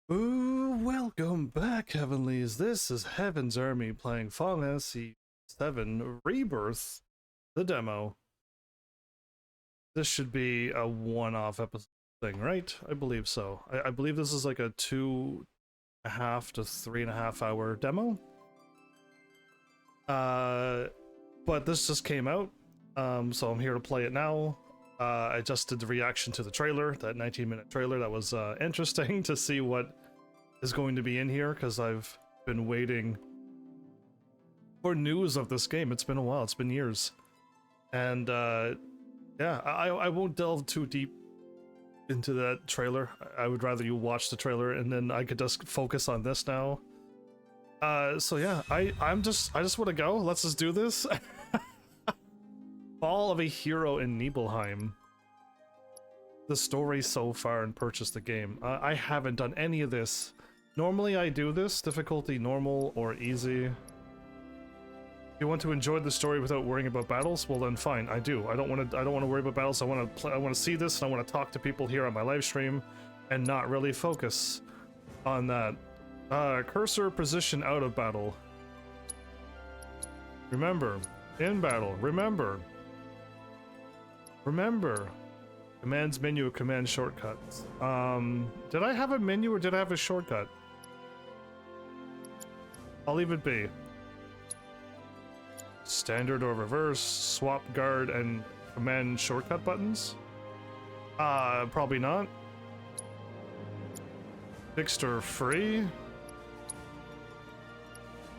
Ooh, welcome back, Heavenlies. This is Heaven's Army playing Final Fantasy VII Rebirth, the demo. This should be a one-off episode thing, right? I believe so. I believe this is like a 2.5 to 3.5 hour demo. But this just came out, so I'm here to play it now. I just did the reaction to the trailer, that 19-minute trailer. That was interesting to see what is going to be in here, because I've been waiting for news of this game. It's been a while, it's been years. And yeah, I won't delve too deep into that trailer. I would rather you watch the trailer and then I could just focus on this now. So yeah, I just want to go. Let's just do this. Fall of a Hero in Nibelheim. The story so far, and purchase the game. I haven't done any of this. Normally I do this, difficulty normal or easy. If you want to enjoy the story without worrying about battles, well then fine, I do. I don't want to worry about battles. I want to see this, and I want to talk to people here on my live stream and not really focus on that. Cursor position out of battle. Remember, in battle, remember. Commands menu, command shortcuts. Did I have a menu or did I have a shortcut? I'll leave it be. Standard or reverse, swap guard, and command shortcut buttons? Probably not. Fixed or free? I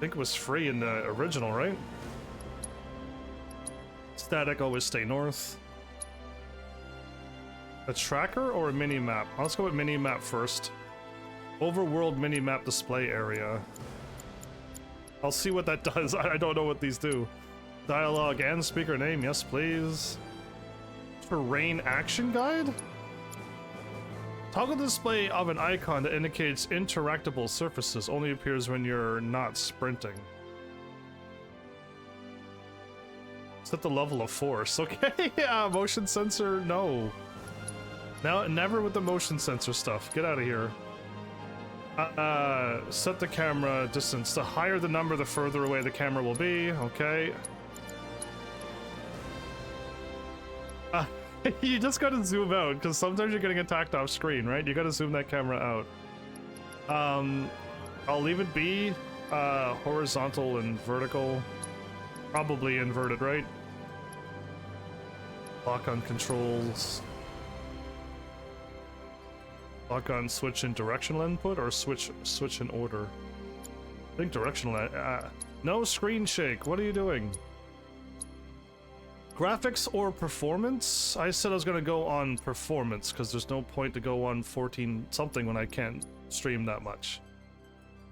think it was free in the original, right? Static, always stay north. A tracker or a mini-map? Let's go with mini-map first. Overworld mini-map display area. I'll see what that does. I don't know what these do. Dialogue and speaker name, yes please. Terrain action guide? Toggle display of an icon that indicates interactable surfaces only appears when you're not sprinting. Set the level of force. Okay, yeah, motion sensor, no. Now, never with the motion sensor stuff. Get out of here. Set the camera distance. The higher the number, the further away the camera will be. Okay. You just gotta zoom out, because sometimes you're getting attacked off screen, right? You gotta zoom that camera out. I'll leave it be. Horizontal and vertical. Probably inverted, right? Lock on controls. Lock on switch in directional input or switch in order? I think directional. No screen shake. What are you doing? Graphics or performance? I said I was gonna go on performance because there's no point to go on 14 something when I can't stream that much.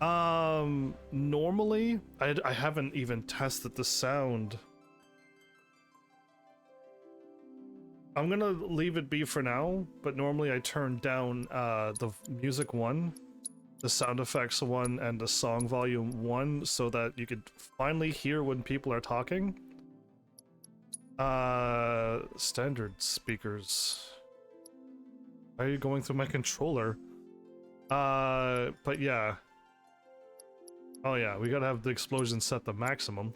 Normally I haven't even tested the sound. I'm gonna leave it be for now, but normally I turn down the music 1, the sound effects 1, and the song volume 1 so that you could finally hear when people are talking. Standard speakers. Why are you going through my controller? But yeah. Oh yeah, we gotta have the explosion set the maximum.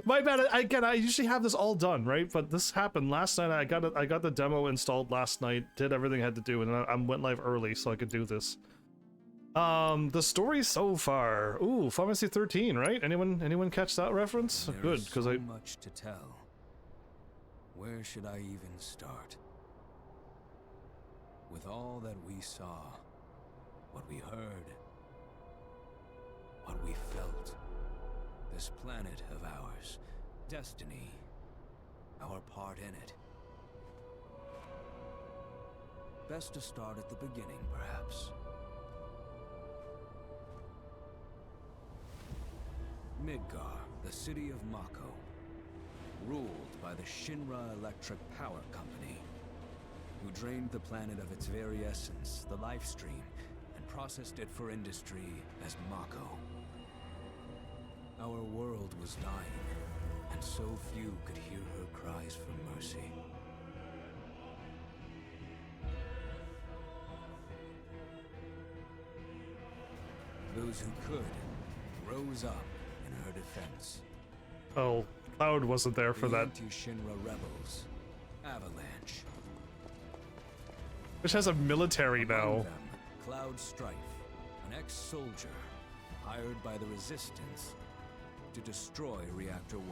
My bad. I usually have this all done, right? But this happened last night. I got the demo installed last night. Did everything I had to do, and I went live early so I could do this. The story so far. Ooh, Final Fantasy 13, right? Anyone catch that reference? Good, because so much to tell. Where should I even start? With all that we saw, what we heard, what we felt. This planet of ours, destiny, our part in it. Best to start at the beginning, perhaps. Midgar, the city of Mako, ruled by the Shinra Electric Power Company, who drained the planet of its very essence, the life stream, and processed it for industry as Mako. Our world was dying, and so few could hear her cries for mercy. those who could rose up in her defense. Oh, Cloud wasn't there for The that. anti-Shinra rebels, Avalanche. Which has a military Among now. them, Cloud Strife, an ex-soldier hired by the Resistance to destroy Reactor 1.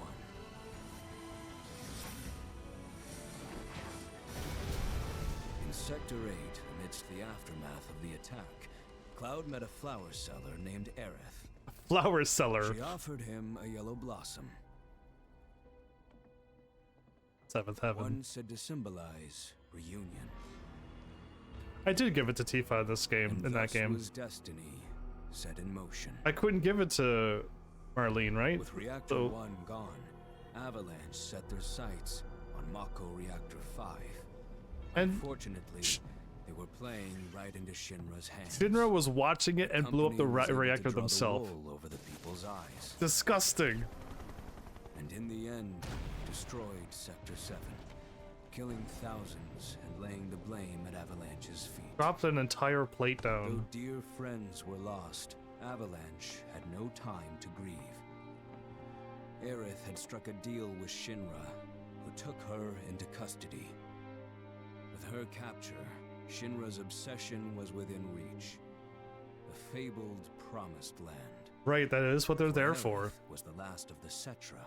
In Sector 8, amidst the aftermath of the attack, Cloud met a flower seller named Aerith. Flower seller. She offered him a yellow blossom, Seventh heaven. one said to symbolize reunion. I did give it to Tifa in this game, And in that thus game. was destiny set in motion. I couldn't give it to Marlene, right? With Reactor So- 1 gone, Avalanche set their sights on Mako Reactor 5. And Unfortunately, they were playing right into Shinra's hands. Shinra was watching it and blew up the Company was able to reactor draw the themselves. wool over the people's eyes, Disgusting. and in the end, destroyed Sector 7, killing thousands and laying the blame at Avalanche's feet. Dropped an entire plate Though down. dear friends were lost, Avalanche had no time to grieve. Aerith had struck a deal with Shinra, who took her into custody. With her capture, Shinra's obsession was within reach. The fabled Promised Land. Right, that is what they're there Aerith for. was the last of the Cetra,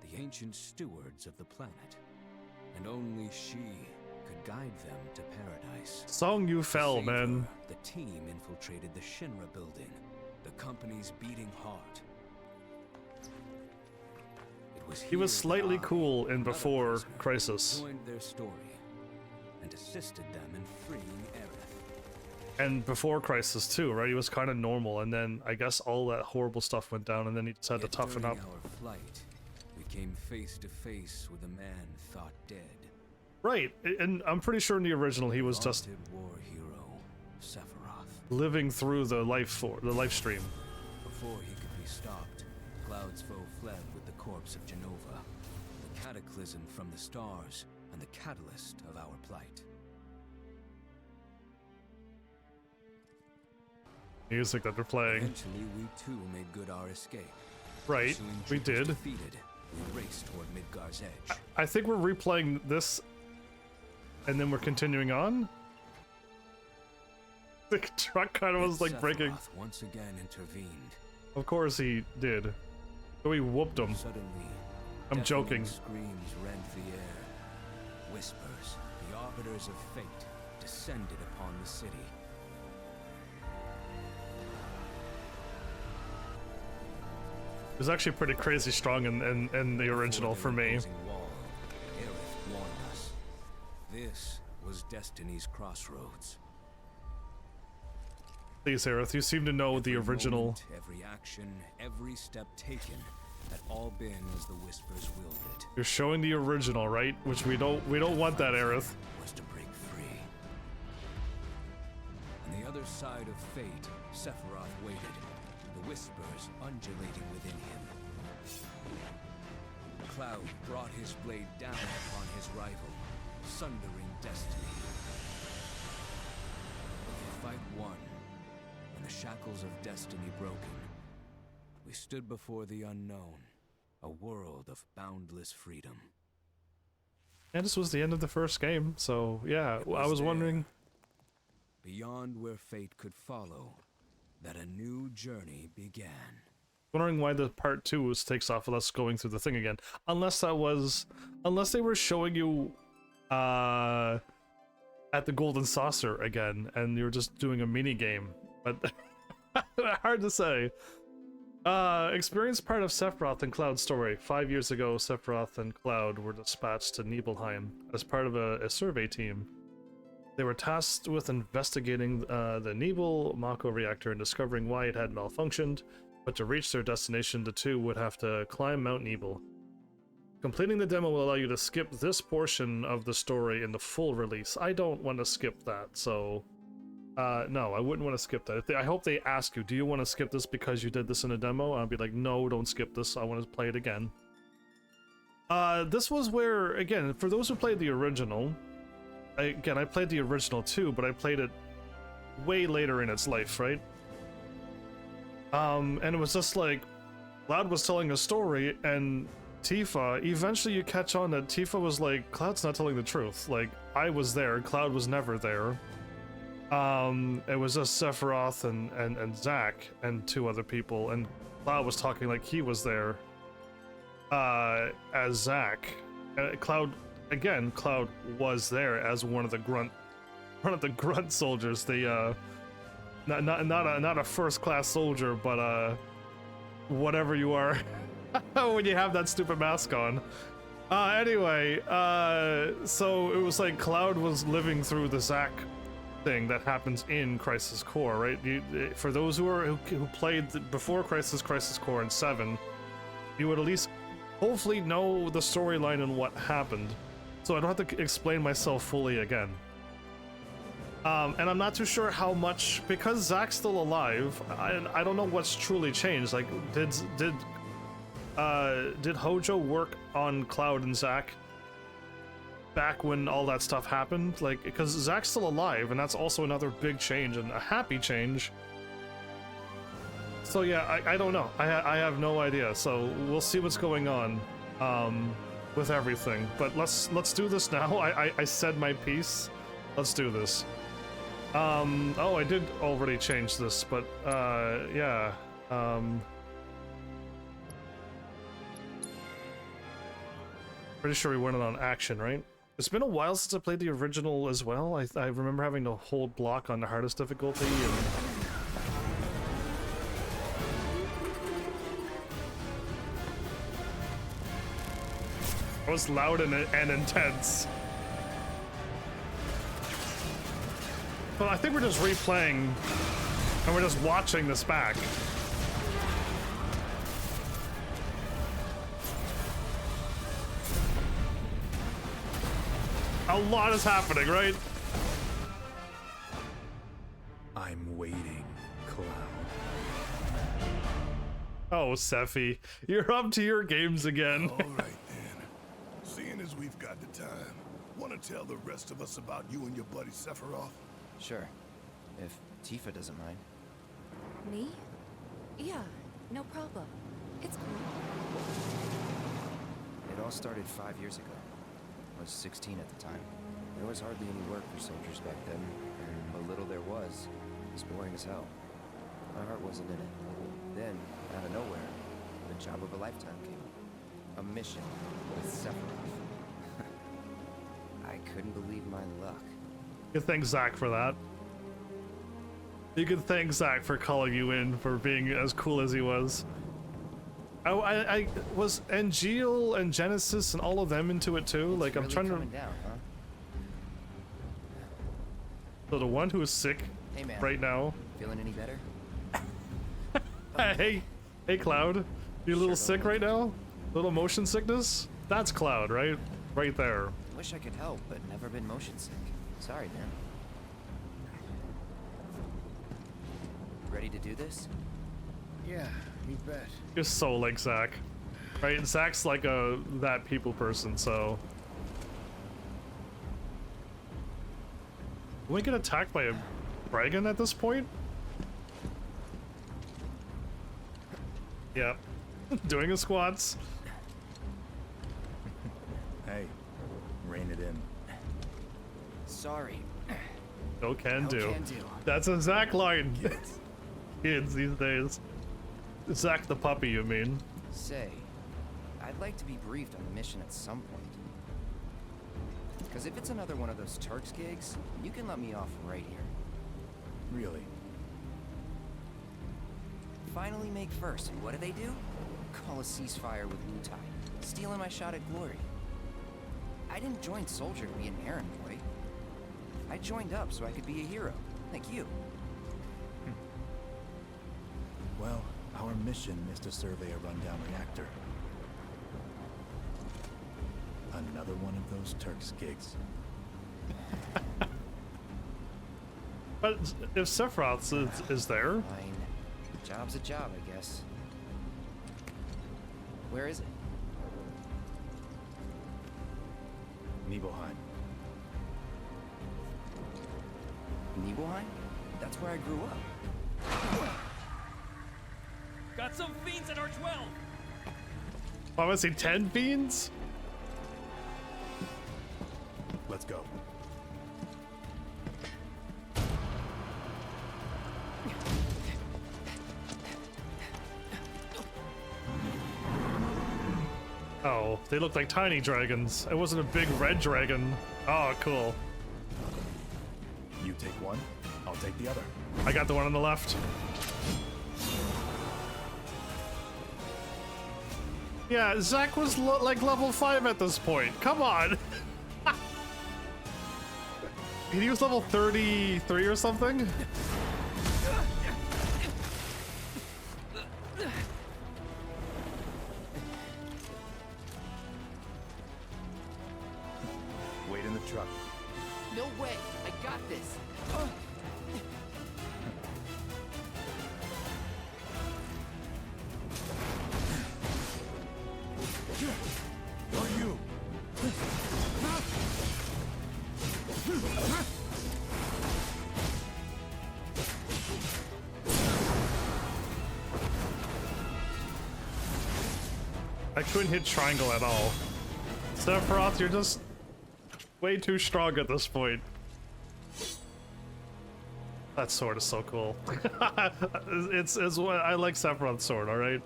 the ancient stewards of the planet, and only she could guide them to paradise. Song you To fell, save man. her, the team infiltrated the Shinra building, the company's beating heart. It was He was here slightly that I, cool in another Before prisoner, Crisis. joined their story and assisted them in freeing Aerith. And Before Crisis too, right? He was kind of normal, and then I guess all that horrible stuff went down, and then he just had to Yet toughen up. during our flight, we came face to face with a man thought dead. Right, and I'm pretty sure in the original he was just Vaunted war hero, Sephiroth. living through the life stream. Before he could be stopped, Cloud's foe fled with the corpse of Genova, the cataclysm from the stars and the catalyst of our plight. Music that they're playing. Eventually, we too made good our escape. Right, Pursuing we troopers did. Defeated, we raced toward Midgar's edge. I think we're replaying this, and then we're continuing on. The truck kind of was like breaking. Sephiroth once again intervened. Of course he did. So he whooped him. Suddenly, I'm deafening joking. Screams rent the air. Whispers, the arbiters of fate, descended upon the city. It was actually pretty crazy strong in the original for me. Wall, Aerith warned us. This was Destiny's crossroads. Please, Aerith, you seem to know the Every original. moment, every action, every step taken had all been as the whispers willed it. You're showing the original, right? Which we don't want that, Aerith. Was to break free. On the other side of fate, Sephiroth waited, the whispers undulating within him. Cloud brought his blade down upon his rival, sundering destiny. The fight won, and the shackles of destiny broken. We stood before the unknown, a world of boundless freedom. And this was the end of the first game, so yeah, It I was there, wondering. beyond where fate could follow, that a new journey began. Wondering why the part 2 takes off with us going through the thing again. Unless they were showing you at the Golden Saucer again, and you were just doing a mini game. But hard to say. Experience part of Sephiroth and Cloud's story. 5 years ago, Sephiroth and Cloud were dispatched to Nibelheim as part of a survey team. They were tasked with investigating the Nibel Mako reactor and discovering why it had malfunctioned, but to reach their destination, the two would have to climb Mount Nibel. Completing the demo will allow you to skip this portion of the story in the full release. I don't want to skip that, so... no, I wouldn't want to skip that. I hope they ask you, do you want to skip this because you did this in a demo? I'll be like, no, don't skip this, I want to play it again. This was where, again, for those who played the original, I played the original too, but I played it way later in its life, right? And it was just like Cloud was telling a story, and Tifa, eventually you catch on that Tifa was like, Cloud's not telling the truth. Like, I was there, Cloud was never there. It was just Sephiroth and Zack and 2 other people, and Cloud was talking like he was there as Zack. Cloud was there as one of the grunt soldiers. The not a first class soldier, but whatever you are when you have that stupid mask on. Anyway, so it was like Cloud was living through the Zack thing that happens in Crisis Core, right? For those who played before Crisis Core and 7, you would at least hopefully know the storyline and what happened, so I don't have to explain myself fully again. And I'm not too sure how much, because Zack's still alive. I don't know what's truly changed. Like, did Hojo work on Cloud and Zack back when all that stuff happened? Like, because Zack's still alive, and that's also another big change, and a happy change. So yeah, I don't know. I have no idea. So we'll see what's going on with everything. But let's do this now. I said my piece. Let's do this. Oh, I did already change this, but yeah. Pretty sure we went on action, right? It's been a while since I played the original as well. I remember having to hold block on the hardest difficulty, and it was loud and intense. But I think we're just replaying, and we're just watching this back. A lot is happening, right? I'm waiting, Cloud. Oh, Sephi, you're up to your games again. All right then. Seeing as we've got the time, want to tell the rest of us about you and your buddy Sephiroth? Sure, if Tifa doesn't mind. Me? Yeah, no problem. It's cool. It all started 5 years ago. I was 16 at the time. There was hardly any work for soldiers back then, and what little there was boring as hell. My heart wasn't in it. Then, out of nowhere, the job of a lifetime came up. A mission with Sephiroth. I couldn't believe my luck. You can thank Zack for that. You can thank Zack for calling you in, for being as cool as he was. I was Angel and Genesis and all of them into it too. Like, I'm really trying to. coming down, huh? So the one who is sick Hey, man. right now. Feeling any better? Hey, Cloud. You a little sick right now? Little motion sickness? That's Cloud, right? Right there. Wish I could help, but never been motion sick. Sorry, man. Ready to do this? Yeah, you bet. You're so like Zack. Right? Zack's like that people person, so. Will we get attacked by a dragon at this point? Yep. Doing his squats. Hey, rein it in. Sorry. No can No do. can do. That's a Zack line. Kids. Kids these days. Zack the puppy, you mean? Say, I'd like to be briefed on the mission at some point. Because if it's another one of those Turks gigs, you can let me off right here. Really? Finally make first, and what do? Call a ceasefire with Wu Tai, stealing my shot at glory. I didn't join Soldier to be an errand boy. I joined up so I could be a hero, like you. Well, our mission is to survey a rundown reactor. Another one of those Turks gigs. But if Sephiroth is there, Fine. Job's a job, I guess. Where is it? Nibelheim. Nibelheim? That's where I grew up. got some fiends at R12. I want to see 10 fiends? Let's go. Oh, they look like tiny dragons. It wasn't a big red dragon. Oh, cool. You take one, I'll take the other. I got the one on the left. Yeah, Zach was like level 5 at this point. Come on. He was level 33 or something? Wait in the truck. No way. I got this. Are you? I couldn't hit triangle at all. Sephiroth, you're just way too strong at this point. That sword is so cool. it's what I like Sephiroth's sword, alright?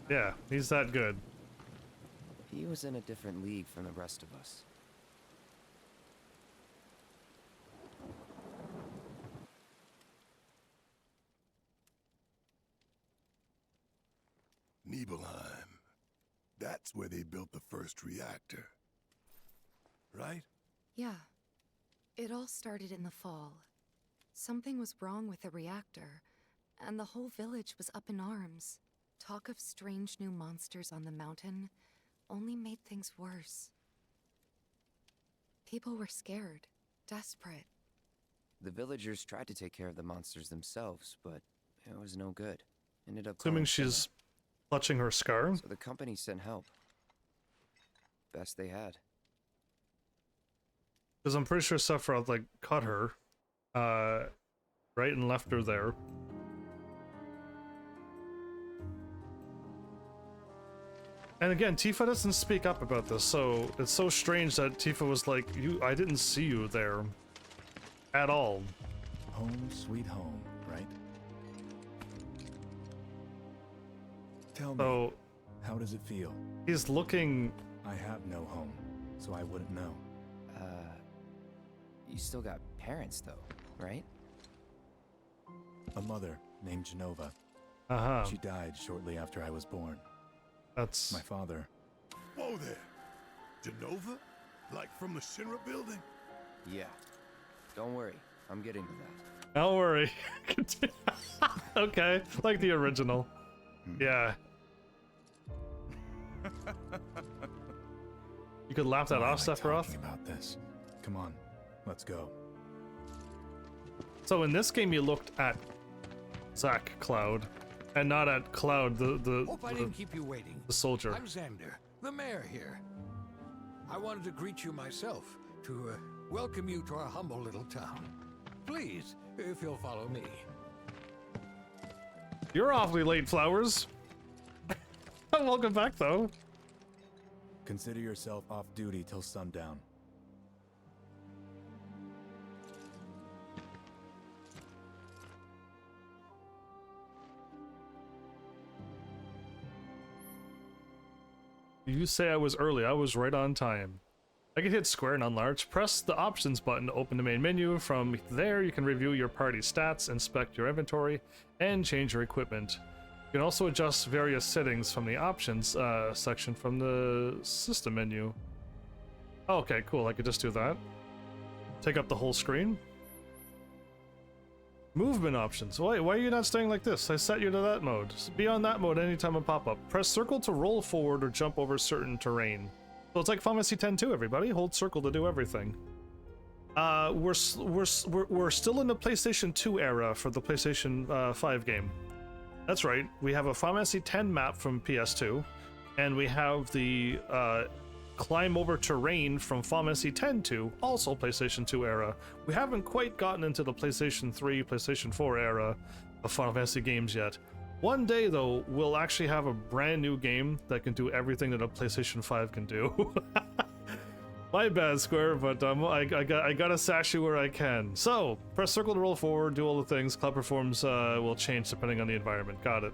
Yeah, he's that good. He was in a different league from the rest of us. Nibelheim. That's where they built the first reactor. Right? Yeah. It all started in the fall. Something was wrong with the reactor, and the whole village was up in arms. Talk of strange new monsters on the mountain only made things worse. People were scared, desperate. The villagers tried to take care of the monsters themselves, but it was no good. Ended up Assuming calling she's clutching her scar. someone. So the company sent help. Best they had. Because I'm pretty sure Sephiroth, like, caught her. Right, and left her there. And again, Tifa doesn't speak up about this, so it's so strange that Tifa was like, I didn't see you there. At all. Home sweet home, right? Tell me, So, how does it feel? he's looking... I have no home, so I wouldn't know. You still got parents though, right? A mother named Genova. Uh-huh. She died shortly after I was born. That's... My father, Whoa there. Genova? Like from the Shinra building? Yeah. Don't worry, I'm getting to that. Don't worry. Okay, like the original. Yeah. You could laugh that why off, am I Sephiroth. talking about this? Come on, let's go. So in this game, you looked at Zack Cloud, and not at Cloud, Hope I didn't keep you waiting. the soldier. I'm Xander, the mayor here. I wanted to greet you myself, to welcome you to our humble little town. Please, if you'll follow me. You're awfully late, Flowers. Welcome back, though. Consider yourself off duty till sundown. You say I was early. I was right on time. I can hit square and enlarge. Press the options button to open the main menu. From there, you can review your party stats, inspect your inventory, and change your equipment. You can also adjust various settings from the options section from the system menu. Oh, okay, cool. I could just do that. Take up the whole screen. Movement options. Why are you not staying like this? I set you to that mode. Be on that mode anytime a pop-up. Press circle to roll forward or jump over certain terrain. So it's like Final Fantasy X too, everybody. Hold circle to do everything. We're still in the PlayStation 2 era for the PlayStation 5 game. That's right. We have a Final Fantasy X map from PS2, and we have the climb over terrain from Final Fantasy X to, also PlayStation 2 era. We haven't quite gotten into the PlayStation 3, PlayStation 4 era of Final Fantasy games yet. One day, though, we'll actually have a brand new game that can do everything that a PlayStation 5 can do. My bad, Square, but I gotta sash you where I can. So, press circle to roll forward, do all the things. Cloud performs will change depending on the environment. Got it.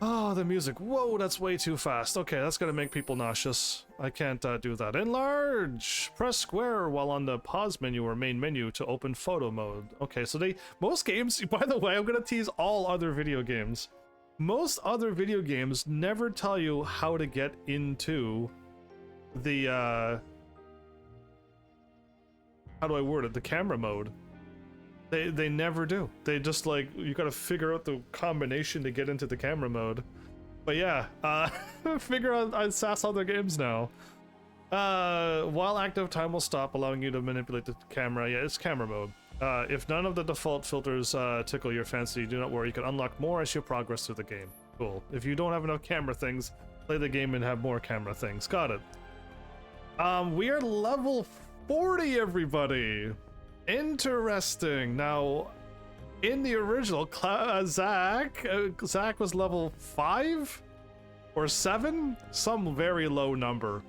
Oh, the music. Whoa, that's way too fast. Okay, that's gonna make people nauseous. I can't do that. Enlarge! Press square while on the pause menu or main menu to open photo mode. Okay, so most games, by the way, I'm gonna tease all other video games. Most other video games never tell you how to get into the, how do I word it? The camera mode. They never do. They just like, you gotta figure out the combination to get into the camera mode. But yeah, figure out on SAS other games now. While active, time will stop, allowing you to manipulate the camera. Yeah, it's camera mode. If none of the default filters tickle your fancy, do not worry, you can unlock more as you progress through the game. Cool. If you don't have enough camera things, play the game and have more camera things. Got it. We are level 40, everybody! Interesting. Now, in the original, Zach was level 5 or 7, some very low number,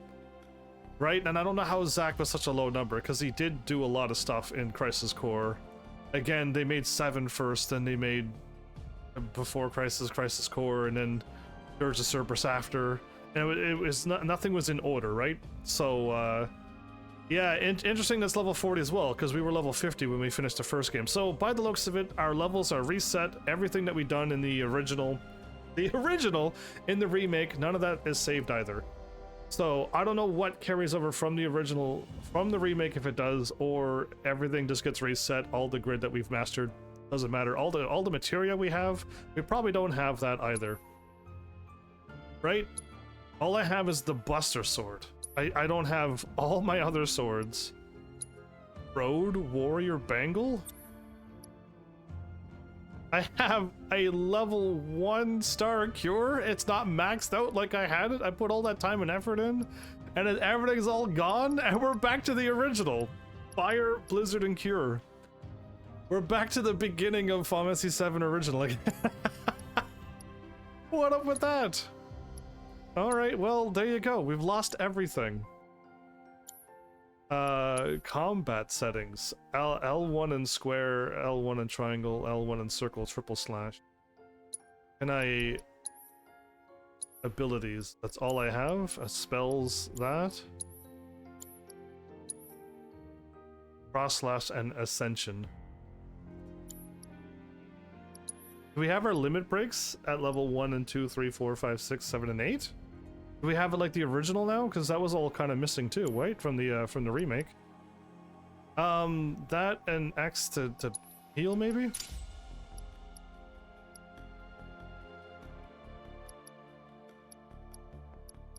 right? And I don't know how Zach was such a low number because he did do a lot of stuff in Crisis Core. Again, they made 7 first, then they made before Crisis Core, and then Dirge of Cerberus after. And it was nothing was in order, right? So. Yeah, interesting that's level 40 as well, because we were level 50 when we finished the first game. So, by the looks of it, our levels are reset. Everything that we done in the original, in the remake, none of that is saved either. So, I don't know what carries over from the original, from the remake if it does, or everything just gets reset, all the grid that we've mastered. Doesn't matter. All the materia we have, we probably don't have that either. Right? All I have is the Buster Sword. I don't have all my other swords. Road Warrior Bangle? I have a level 1 star cure. It's not maxed out like I had it. I put all that time and effort in, and then everything's all gone, and we're back to the original. Fire, Blizzard, and Cure. We're back to the beginning of Final Fantasy VII Original. What up with that? Alright, well, there you go. We've lost everything. Combat settings. L1 and square, L1 and triangle, L1 and circle, triple slash. Can I... Abilities. That's all I have. Spells that. Cross slash and ascension. Do we have our limit breaks at level 1 and 2, 3, 4, 5, 6, 7, and 8? Do we have it like the original now? Because that was all kind of missing too, right? From the remake. That and X to heal maybe?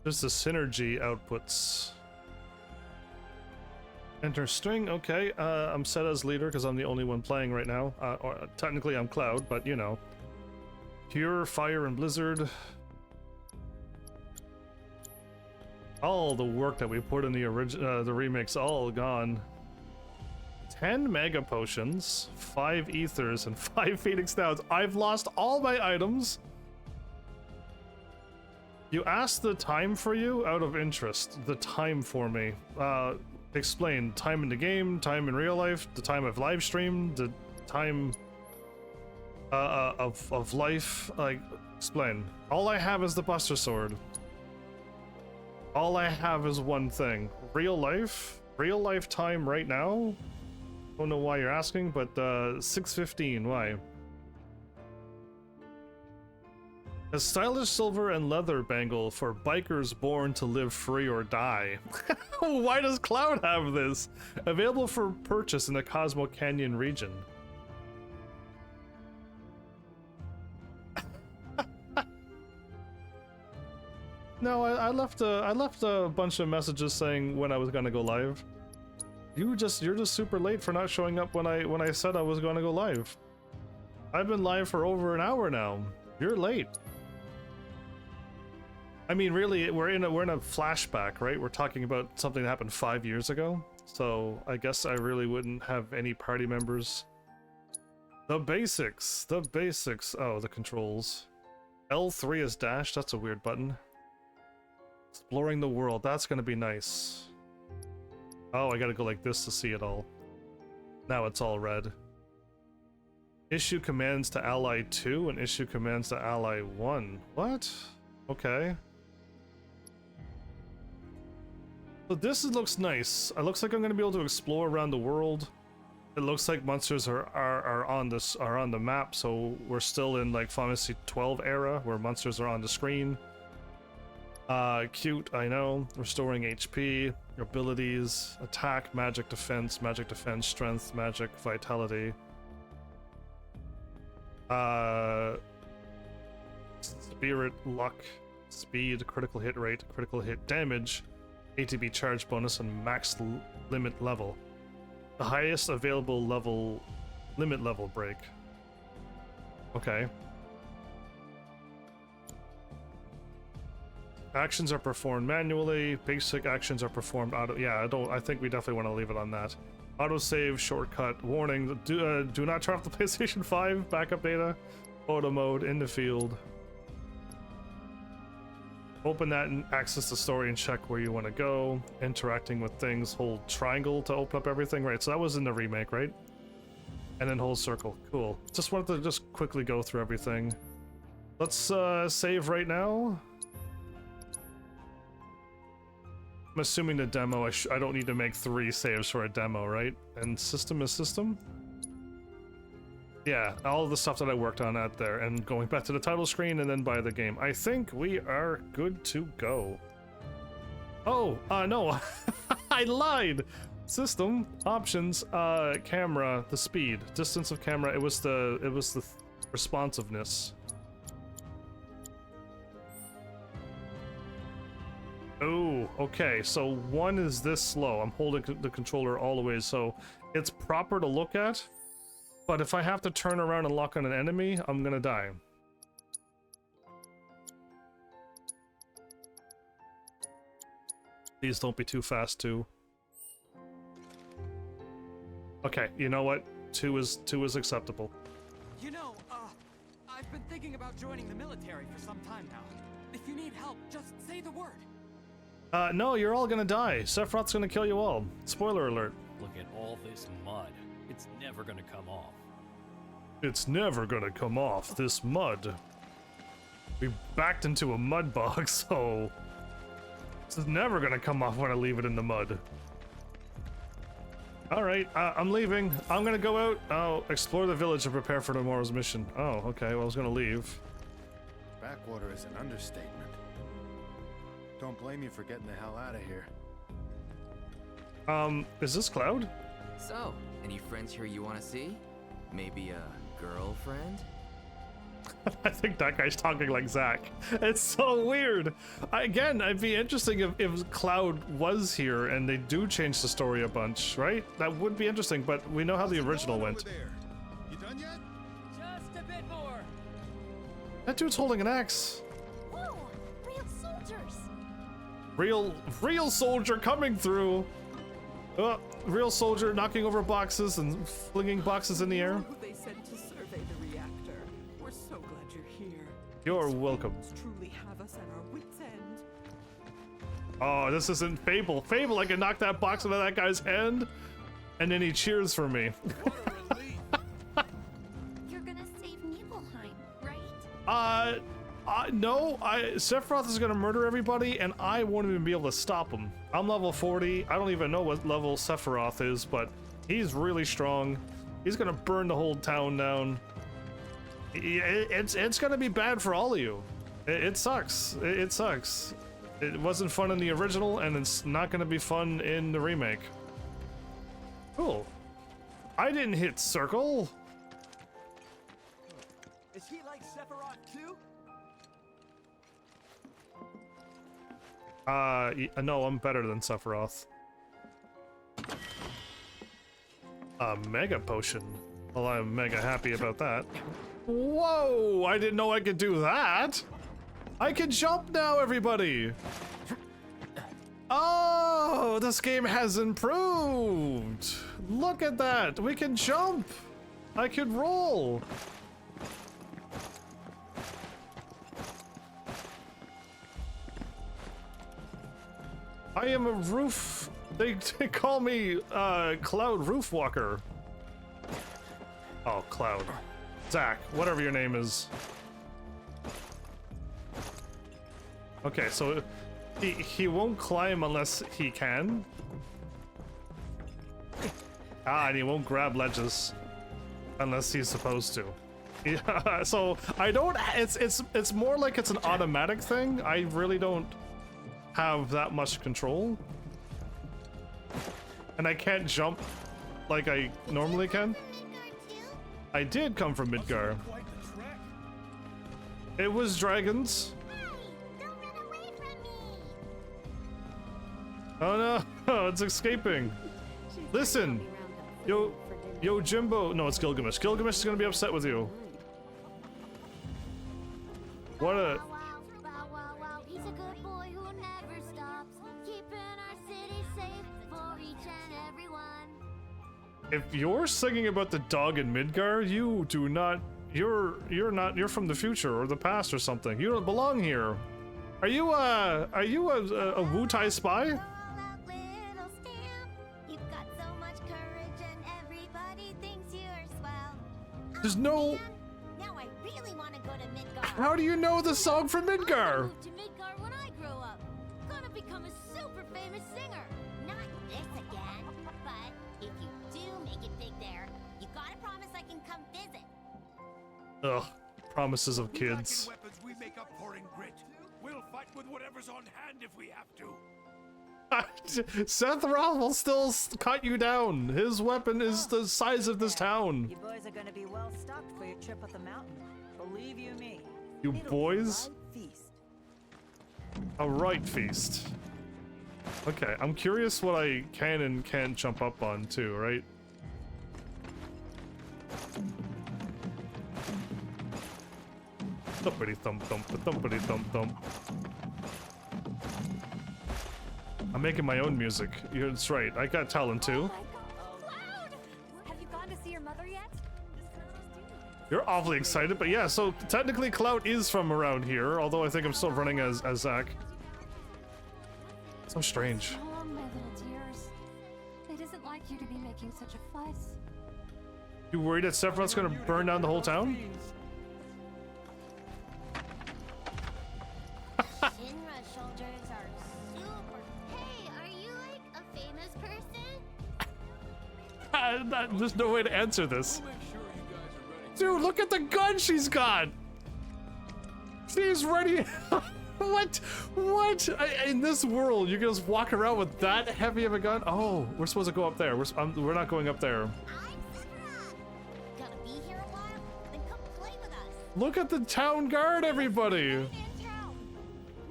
There's the synergy outputs. Enter string, okay. I'm set as leader because I'm the only one playing right now. Or technically I'm Cloud, but you know. Pure, Fire, and Blizzard. All the work that we put in the remake's all gone. 10 Mega Potions, 5 Ethers, and 5 Phoenix Downs. I've lost all my items. You asked the time for you out of interest. The time for me. Explain. Time in the game, time in real life, the time I've live streamed, the time of life. Like, explain. All I have is the Buster Sword. All I have is one thing. Real life time right now. Don't know why you're asking, but 6:15. Why? A stylish silver and leather bangle for bikers born to live free or die. Why does Cloud have this? Available for purchase in the Cosmo Canyon region. No, I left a bunch of messages saying when I was gonna go live. You're just super late for not showing up when I said I was gonna go live. I've been live for over an hour now. You're late. I mean, really, we're in a flashback, right? We're talking about something that happened 5 years ago. So I guess I really wouldn't have any party members. The basics, the basics. Oh, the controls. L3 is dash. That's a weird button. Exploring the world. That's gonna be nice. Oh, I gotta go like this to see it all. Now it's all red. Issue commands to ally 2 and issue commands to ally 1. What? Okay. So this looks nice. It looks like I'm gonna be able to explore around the world. It looks like monsters are on the map, so we're still in like Final Fantasy 12 era where monsters are on the screen. Cute, I know. Restoring HP, abilities, attack, magic defense, strength, magic, vitality. Spirit, luck, speed, critical hit rate, critical hit damage, ATB charge bonus, and max limit level. The highest available level, limit level break. Okay. Actions are performed manually. Basic actions are performed auto. Yeah, I think we definitely want to leave it on that. Autosave, shortcut, warning. Do not turn off the PlayStation 5 backup data. Photo mode in the field. Open that and access the story and check where you want to go. Interacting with things. Hold triangle to open up everything. Right, so that was in the remake, right? And then hold circle. Cool. Just wanted to just quickly go through everything. Let's save right now. I'm assuming the demo, I don't need to make 3 saves for a demo, right? And system is system? Yeah, all of the stuff that I worked on out there, and going back to the title screen and then buy the game. I think we are good to go. Oh, no, I lied! System, options, camera, the speed, distance of camera, it was the responsiveness. Oh, okay, so 1 is this slow. I'm holding the controller all the way, so it's proper to look at, but if I have to turn around and lock on an enemy, I'm gonna die. Please don't be too fast, too. Okay, you know what? 2 is acceptable. You know, I've been thinking about joining the military for some time now. If you need help, just say the word. No, you're all gonna die. Sephiroth's gonna kill you all. Spoiler alert. Look at all this mud. It's never gonna come off. It's never gonna come off, this mud. We backed into a mud bog, so... this is never gonna come off when I leave it in the mud. Alright, I'm leaving. I'm gonna go out. I'll explore the village and prepare for tomorrow's mission. Oh, okay, well I was gonna leave. Backwater is an understatement. Don't blame you for getting the hell out of here. Is this Cloud? So, any friends here you want to see? Maybe a girlfriend? I think that guy's talking like Zack. It's so weird. Again, it'd be interesting if Cloud was here and they do change the story a bunch, right? That would be interesting, but we know how the original went. You done yet? Just a bit more. That dude's holding an axe. Whoa! Real soldiers! Real soldier coming through. Real soldier knocking over boxes and flinging boxes in the air. Who they sent to survey the reactor. We're so glad you're here. You're welcome. Truly have us at our wits' end. Oh, this isn't Fable. Fable, I can knock that box out of that guy's hand, and then he cheers for me. You're gonna save Nibelheim, right? No, Sephiroth is gonna murder everybody, and I won't even be able to stop him. I'm level 40. I don't even know what level Sephiroth is, but he's really strong. He's gonna burn the whole town down. It's gonna be bad for all of you. It sucks. It sucks. It wasn't fun in the original, and it's not gonna be fun in the remake. Cool. I didn't hit circle. Is he like Sephiroth too? No, I'm better than Sephiroth. A mega potion. Well, I'm mega happy about that. Whoa! I didn't know I could do that! I can jump now, everybody! Oh, this game has improved! Look at that! We can jump! I can roll! I am a roof... They call me, Cloud Roof Walker. Oh, Cloud. Zach, whatever your name is. Okay, so he won't climb unless he can. Ah, and he won't grab ledges unless he's supposed to. Yeah, so I don't. It's more like it's an automatic thing. I really don't have that much control, and I can't jump like I normally can. I did come from Midgar. It was dragons. Oh no, it's escaping. Listen, yo Jimbo. No, it's Gilgamesh. Gilgamesh is gonna be upset with you. What a... He's a good boy who never stops, keeping our city safe for each and everyone. If you're singing about the dog in Midgar, you do not... You're from the future or the past or something. You don't belong here. Are you a Wu-Tai spy? There's no... Now I really want to go to Midgar. How do you know the song from Midgar? I moved to Midgar when I grow up. Gonna become a super famous singer. Not this again, but if you do make it big there, you gotta promise I can come visit. Ugh, promises of kids. Weapons we make up pouring grit. We'll fight with whatever's on hand if we have to. Seth Roth will still cut you down. His weapon is the size of this town. You boys are gonna be well stocked for your trip up the mountain. Believe you me. You boys? A right feast. Okay, I'm curious what I can and can't jump up on too, right? Thumpity thump thump, thumpity thump thump. I'm making my own music. That's right. I got talent too. Cloud! Have you gone to see your mother yet? You're awfully excited, but yeah, so technically Cloud is from around here, although I think I'm still running as Zach. So strange. Oh, my little dears. It isn't like you to be making such a fuss. You worried that Sephiroth's gonna burn down the whole town? Shinra soldiers are super. Hey, are you like a famous person? There's no way to answer this. Dude, look at the gun she's got! She's ready. What? What? In this world, you can just walk around with that heavy of a gun? Oh, we're supposed to go up there. We're not going up there. I'm Sephiroth. Gonna be here a while? Then come play with us. Look at the town guard, everybody. In town.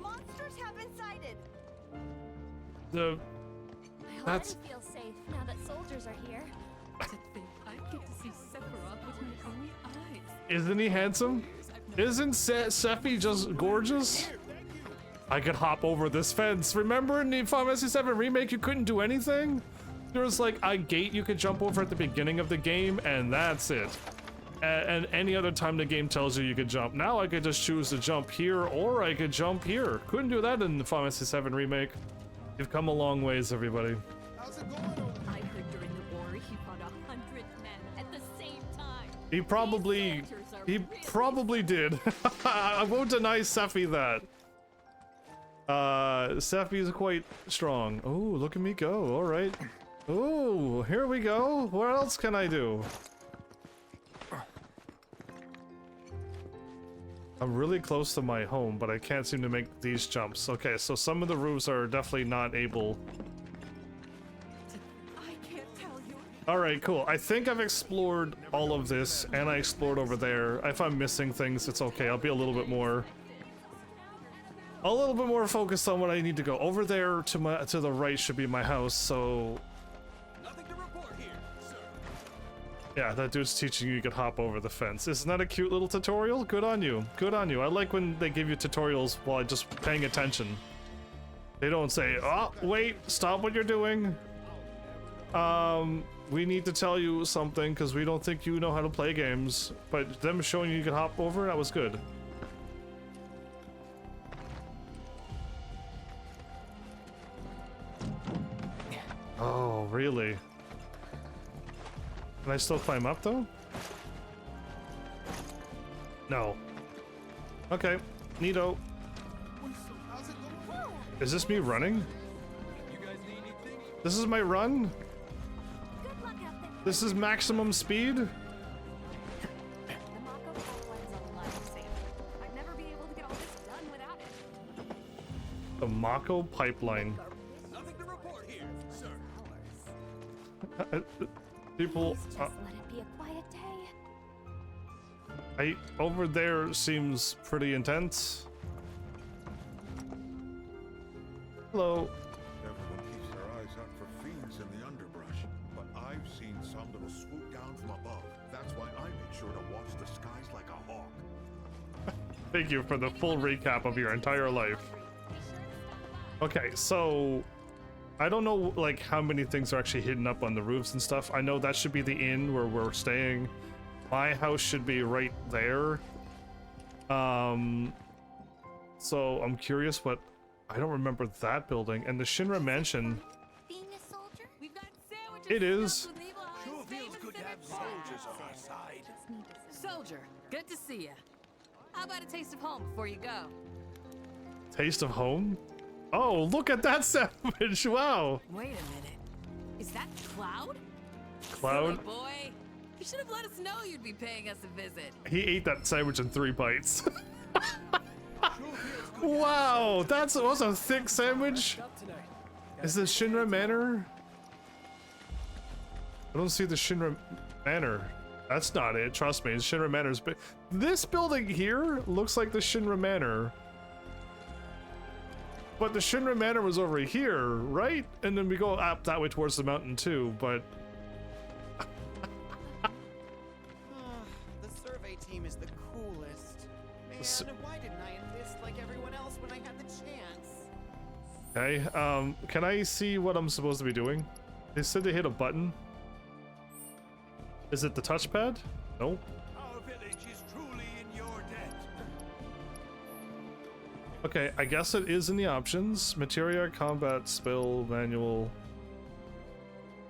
Monsters have been sighted. That's... I already feel safe now that soldiers are here. To think I get to see Sephiroth with my own eyes. Isn't he handsome? Isn't Sephi just gorgeous? I could hop over this fence. Remember in the Final Fantasy VII Remake, you couldn't do anything? There was like a gate you could jump over at the beginning of the game, and that's it. And any other time the game tells you could jump. Now I could just choose to jump here, or I could jump here. Couldn't do that in the Final Fantasy VII Remake. You've come a long ways, everybody. How's it going over there? I heard during the war he fought 100 men at the same time. He probably did. I won't deny Sephi that. Sephi is quite strong. Oh, look at me go. All right. Oh, here we go. What else can I do? I'm really close to my home, but I can't seem to make these jumps. Okay, so some of the roofs are definitely not able. I can't tell you. Alright, cool. I think I've explored all of this, and I explored over there. If I'm missing things, it's okay. I'll be a little bit more focused on what I need to go. Over there to the right should be my house, so... Nothing to report here, sir. Yeah, that dude's teaching you could hop over the fence. Isn't that a cute little tutorial? Good on you. Good on you. I like when they give you tutorials while just paying attention. They don't say, oh, wait, stop what you're doing. We need to tell you something because we don't think you know how to play games. But them showing you could hop over, that was good. Oh, really? Can I still climb up though? No. Okay, neato. Is this me running? This is my run? This is maximum speed? The Mako pipeline's a lifesaver. I'd never be able to get all this done without it. The Mako pipeline. Nothing to report here, sir. People, Just let it be a quiet day. over there seems pretty intense. Hello. Everyone keeps their eyes out for fiends in the underbrush, but I've seen some that'll swoop down from above. That's why I make sure to watch the skies like a hawk. Thank you for the full recap of your entire life. Okay, so I don't know like how many things are actually hidden up on the roofs and stuff. I know that should be the inn where we're staying. My house should be right there. So I'm curious what I don't remember that building and the Shinra mansion. Being a soldier? We've got sandwiches. It is. Sure feels good to have soldiers on our side. Soldier, good to see you. How about a taste of home before you go? Taste of home? Oh, look at that sandwich! Wow. Wait a minute. Is that Cloud? Cloud? Silly boy. You should have let us know you'd be paying us a visit. He ate that sandwich in 3 bites. Wow, that was a thick sandwich. Is this Shinra Manor? I don't see the Shinra Manor. That's not it, trust me. It's Shinra Manor's big. This building here looks like the Shinra Manor. But the Shinra Manor was over here, right? And then we go up that way towards the mountain too, but... The survey team is the coolest. Man, why didn't I enlist like everyone else when I had the chance? Okay, can I see what I'm supposed to be doing? They said they hit a button. Is it the touchpad? No. Our village is truly in your debt. Okay, I guess it is in the options. Materia, combat, spell, manual.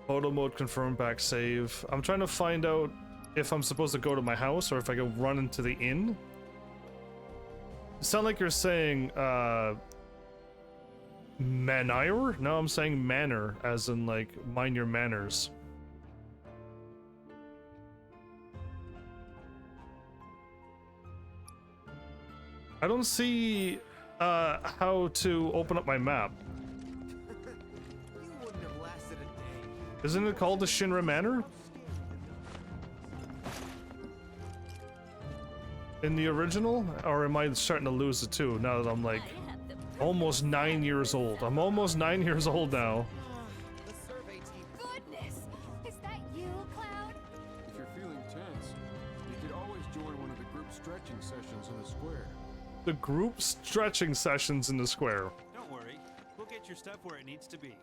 Photo mode, confirm, back save. I'm trying to find out if I'm supposed to go to my house or if I can run into the inn. You sound like you're saying, manire? No, I'm saying manor, as in like, mind your manners. I don't see how to open up my map. You wouldn't have lasted a day. Isn't it called the Shinra Manor? In the original? Or am I starting to lose it too now that I'm like almost 9 years old? I'm almost 9 years old now. The survey team. Goodness! Is that you, Cloud? If you're feeling tense, you could always join one of the group stretching sessions in the square. The group stretching sessions in the square. Don't worry, we'll get your stuff where it needs to be.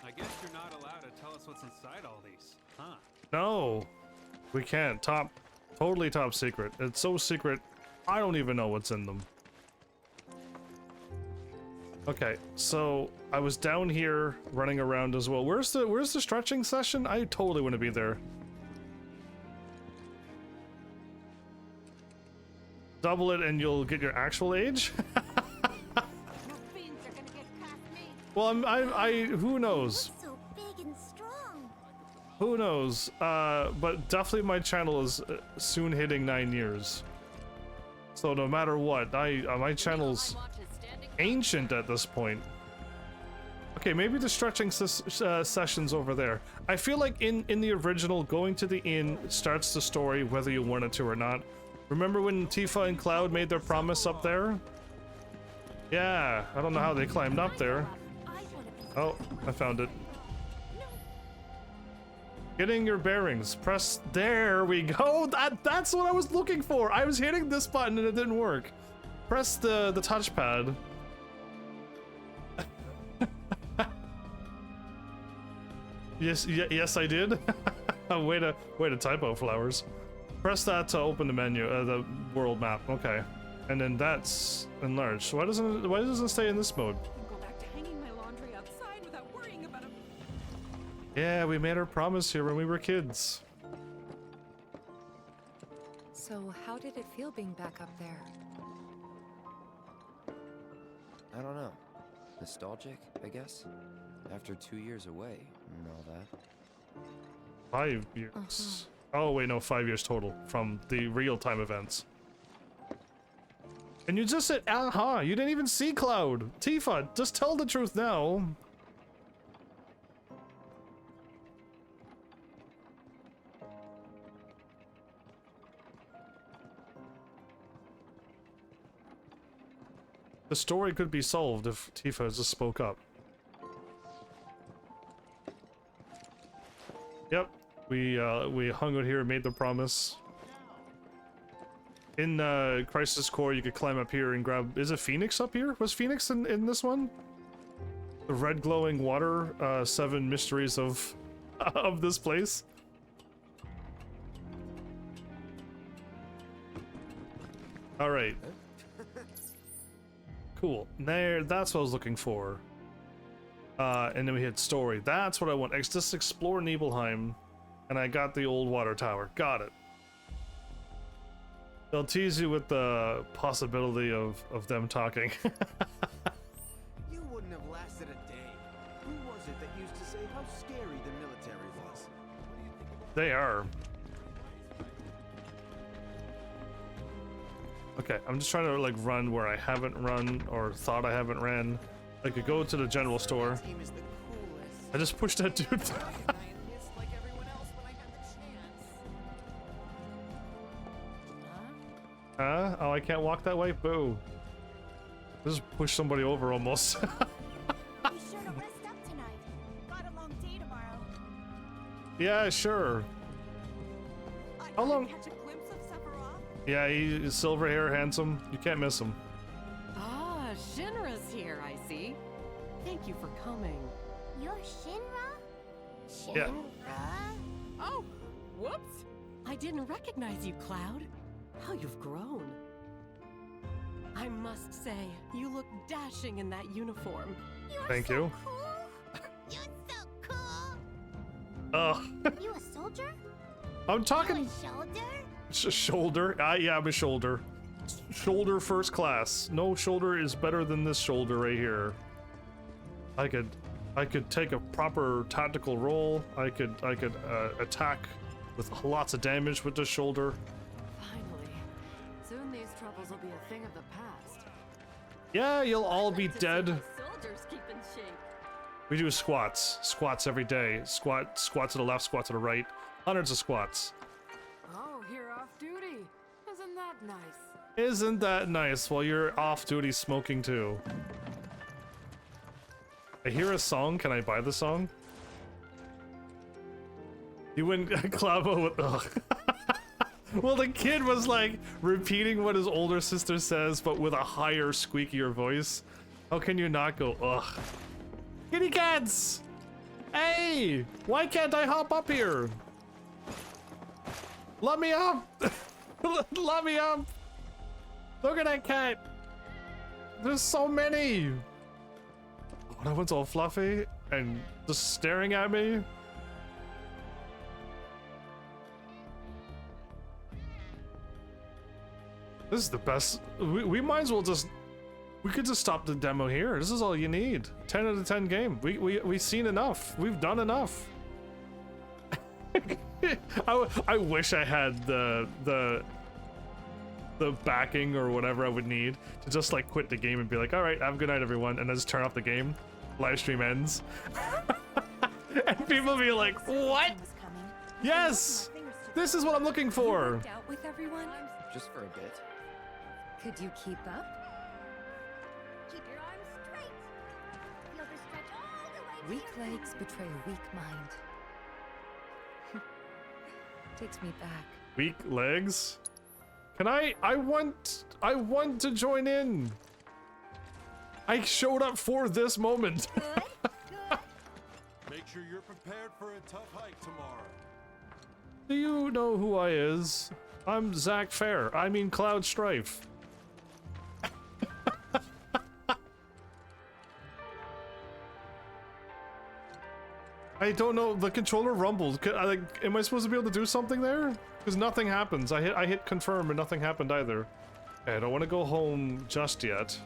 I guess you're not allowed to tell us what's inside all these, huh? No, we can't. Totally top secret. It's so secret, I don't even know what's in them. Okay, so I was down here running around as well. Where's the stretching session? I totally want to be there. Double it and you'll get your actual age? Well, who knows? So big and strong. Who knows? But definitely my channel is soon hitting 9 years. So no matter what, my channel's ancient at this point. Okay, maybe the stretching session's over there. I feel like in the original, going to the inn starts the story whether you want it to or not. Remember when Tifa and Cloud made their promise up there? Yeah, I don't know how they climbed up there. Oh, I found it. Getting your bearings. Press. There we go. That's what I was looking for. I was hitting this button and it didn't work. Press the touchpad. Yes, I did. way to typo, Flowers. Press that to open the menu, the world map. Okay, and then that's enlarged. Why doesn't it stay in this mode? I can go back to hanging my laundry outside without worrying about it. Yeah, we made our promise here when we were kids. So how did it feel being back up there? I don't know. Nostalgic, I guess? After 2 years away and all that. 5 years. Oh wait, no, 5 years total from the real-time events. And you just said, you didn't even see Cloud. Tifa, just tell the truth now. The story could be solved if Tifa just spoke up. Yep, we hung out here and made the promise. In Crisis Core, you could climb up here and grab. Is it Phoenix up here? Was Phoenix in this one? The red glowing water. 7 mysteries of this place. All right. Cool. There. That's what I was looking for. And then we hit story. That's what I want. Just explore Nibelheim. And I got the old water tower. Got it. They'll tease you with the possibility of them talking. You wouldn't have lasted a day. Who was it that used to say how scary the military was? They are. Okay, I'm just trying to like run where I haven't run or thought I haven't ran. I could go to the general store. I just pushed that dude. Huh? Oh, I can't walk that way? Boo. Just push somebody over almost. Be sure to rest up tonight. Got a long day tomorrow. Yeah, sure. How long? Catch a glimpse of Sephiroth? Yeah, he's silver hair, handsome. You can't miss him. Ah, Shinra's here, I see. Thank you for coming. You're Shinra? Yeah. Oh, whoops. I didn't recognize you, Cloud. How you've grown. I must say, you look dashing in that uniform. Thank you. You're so cool. Oh. You a soldier? I'm talking. You a shoulder? Shoulder? Yeah, I'm a shoulder. Shoulder first class. No shoulder is better than this shoulder right here. I could take a proper tactical role. I could attack with lots of damage with this shoulder. Finally. Soon these troubles will be a thing of the past. Yeah, you'll all be dead. Soldiers keep in shape. We do squats every day. Squat to the left, squat to the right. Hundreds of squats. Oh, you're off duty. Isn't that nice? Isn't that nice? While you're off duty smoking too. I hear a song. Can I buy the song? You win Clavo with ugh. Well, the kid was like repeating what his older sister says, but with a higher, squeakier voice. How can you not go ugh? Kitty cats! Hey! Why can't I hop up here? Let me up! Let me up! Look at that cat! There's so many! Oh, that one's all fluffy and just staring at me. This is the best. We might as well just. We could just stop the demo here. This is all you need. 10 out of 10 game. We've seen enough. We've done enough. I wish I had the backing or whatever I would need to just like quit the game and be like, all right, have a good night, everyone, and then just turn off the game. Live stream ends. And people be like, what? Yes! This is what I'm looking for. Worked out with everyone? Just for a bit. Could you keep up? Keep your arms straight. Feel the stretch all the way to Weak your legs betray a weak mind. Takes me back. Weak legs? Can I want to join in. I showed up for this moment. Make sure you're prepared for a tough hike tomorrow. Do you know who I is? I'm Zach Fair. I mean Cloud Strife. I don't know. The controller rumbled. Am I supposed to be able to do something there? Because nothing happens. I hit confirm and nothing happened either. Okay, I don't want to go home just yet.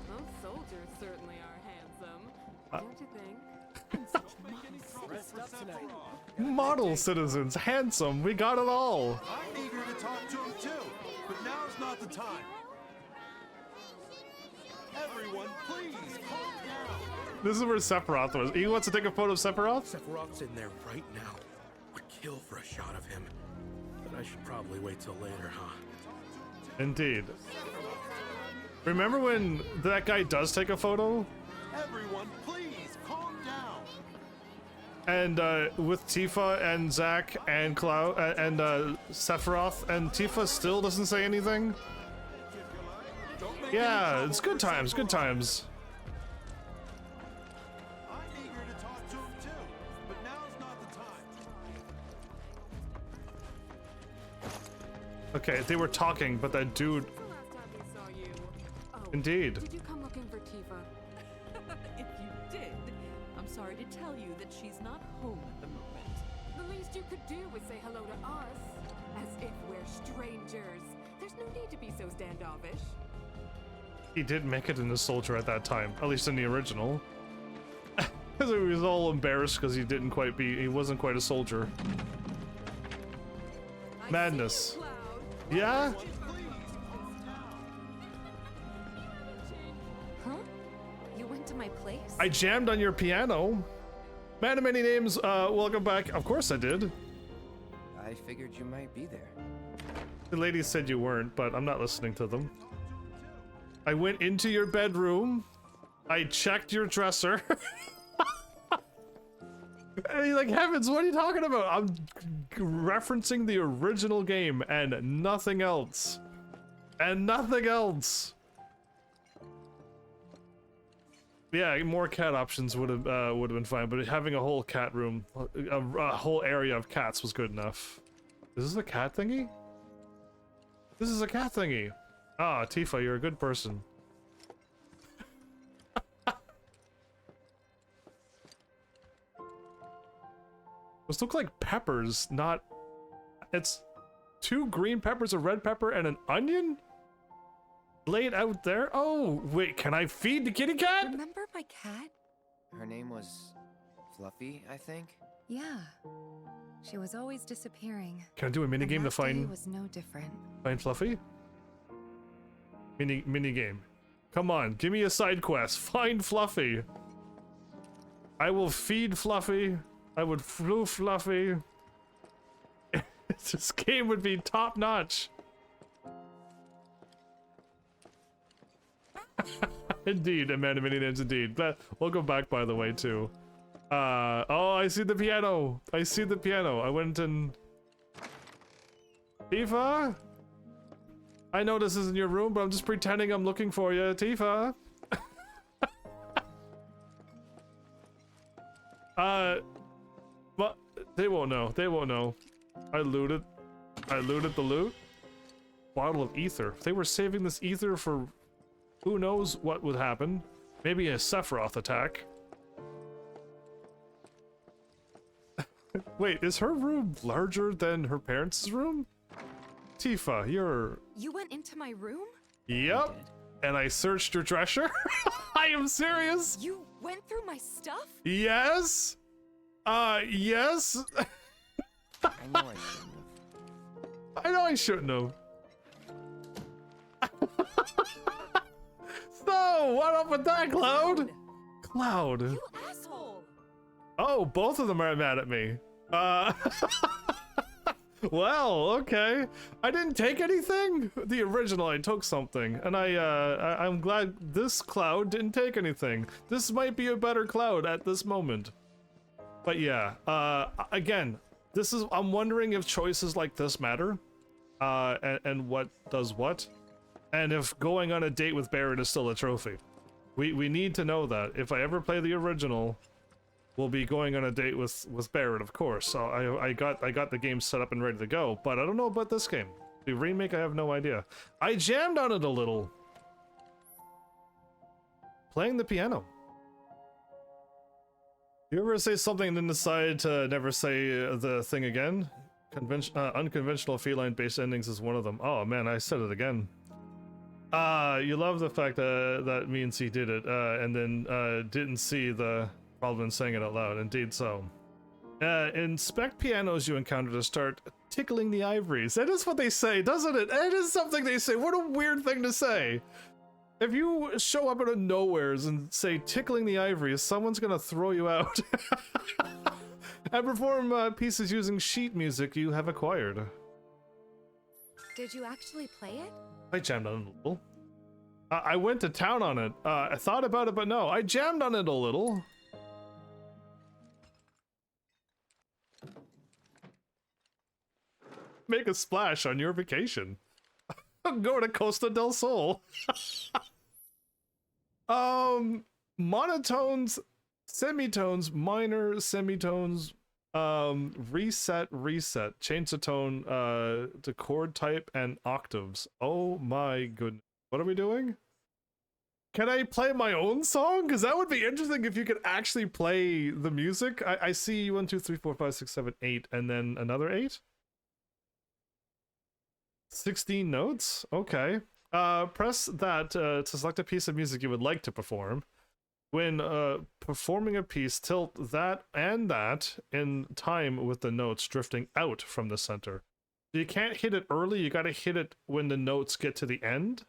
Those soldiers certainly are handsome, don't you think? Model citizens, handsome. We got it all. I'm eager to talk to him too, but now's not the time. Everyone, please calm down. This is where Sephiroth was. He wants to take a photo of Sephiroth? Sephiroth's in there right now. Would kill for a shot of him. But I should probably wait till later, huh? Indeed. Remember when that guy does take a photo? Everyone, please calm down. And with Tifa and Zack and Cloud and Sephiroth, and Tifa still doesn't say anything? Yeah, it's good times, good times. I'm eager to talk to him too, but now's not the time. Okay, they were talking, but that dude... Indeed. Did you come looking for Tifa? If you did, I'm sorry to tell you that she's not home at the moment. The least you could do was say hello to us. As if we're strangers. There's no need to be so standoffish. He did make it in a soldier at that time, at least in the original. Because he was all embarrassed because he wasn't quite a soldier. Madness. Yeah? Huh? You went to my place? I jammed on your piano. Man of many names, welcome back. Of course I did. I figured you might be there. The ladies said you weren't, but I'm not listening to them. I went into your bedroom. I checked your dresser. I mean, like, heavens, what are you talking about? I'm referencing the original game and nothing else. And nothing else. Yeah, more cat options would have been fine, but having a whole cat room, a whole area of cats was good enough. Is this a cat thingy? This is a cat thingy. Ah, Tifa, you're a good person. Those look like peppers, not... It's 2 green peppers, a red pepper, and an onion? Laid out there? Oh, wait, can I feed the kitty cat? Remember my cat? Her name was Fluffy, I think? Yeah. She was always disappearing. Can I do a minigame to find... was no different. Find Fluffy? Mini game. Come on, give me a side quest. Find Fluffy. I will feed Fluffy. I would flew Fluffy. This game would be top notch. Indeed, a man of many names indeed. Welcome back, by the way, too. Oh, I see the piano. I see the piano. I went and... Tifa? I know this isn't your room, but I'm just pretending I'm looking for you, Tifa. But they won't know. They won't know. I looted the loot. Bottle of ether. They were saving this ether for who knows what would happen. Maybe a Sephiroth attack. Wait, is her room larger than her parents' room? Tifa, you're... You went into my room? Yep. And I searched your dresser. I am serious. You went through my stuff? Yes. Yes. I know I shouldn't have. I know I shouldn't have. So, what up with that, Cloud? Cloud. You asshole. Oh, both of them are mad at me. Well, okay. I didn't take anything. The original, I took something, and I'm glad this Cloud didn't take anything. This might be a better Cloud at this moment. But yeah, again, I'm wondering if choices like this matter, and what does what, and if going on a date with Barrett is still a trophy. We need to know that. If I ever play the original, we'll be going on a date with Barrett, of course. So I got the game set up and ready to go, but I don't know about this game. The remake, I have no idea. I jammed on it a little. Playing the piano. You ever say something and then decide to never say the thing again? Unconventional feline-based endings is one of them. Oh man, I said it again. You love the fact that means he did it, and then didn't see the problem in saying it out loud. Indeed so. Inspect pianos you encounter to start tickling the ivories. That is what they say, doesn't it? It is something they say. What a weird thing to say. If you show up out of nowheres and say tickling the ivories, someone's gonna throw you out. And perform pieces using sheet music you have acquired. Did you actually play it? I jammed on it a little. I went to town on it. I thought about it, but no, I jammed on it a little. Make a splash on your vacation. Go to Costa del Sol. Monotones, semitones, minor semitones, reset, change the tone, to chord type and octaves. Oh my goodness. What are we doing? Can I play my own song? Because that would be interesting if you could actually play the music. I see 1, 2, 3, 4, 5, 6, 7, 8, and then another 8? 16 notes? Okay. Press that to select a piece of music you would like to perform. When performing a piece, tilt that and that in time with the notes drifting out from the center. You can't hit it early, you gotta hit it when the notes get to the end.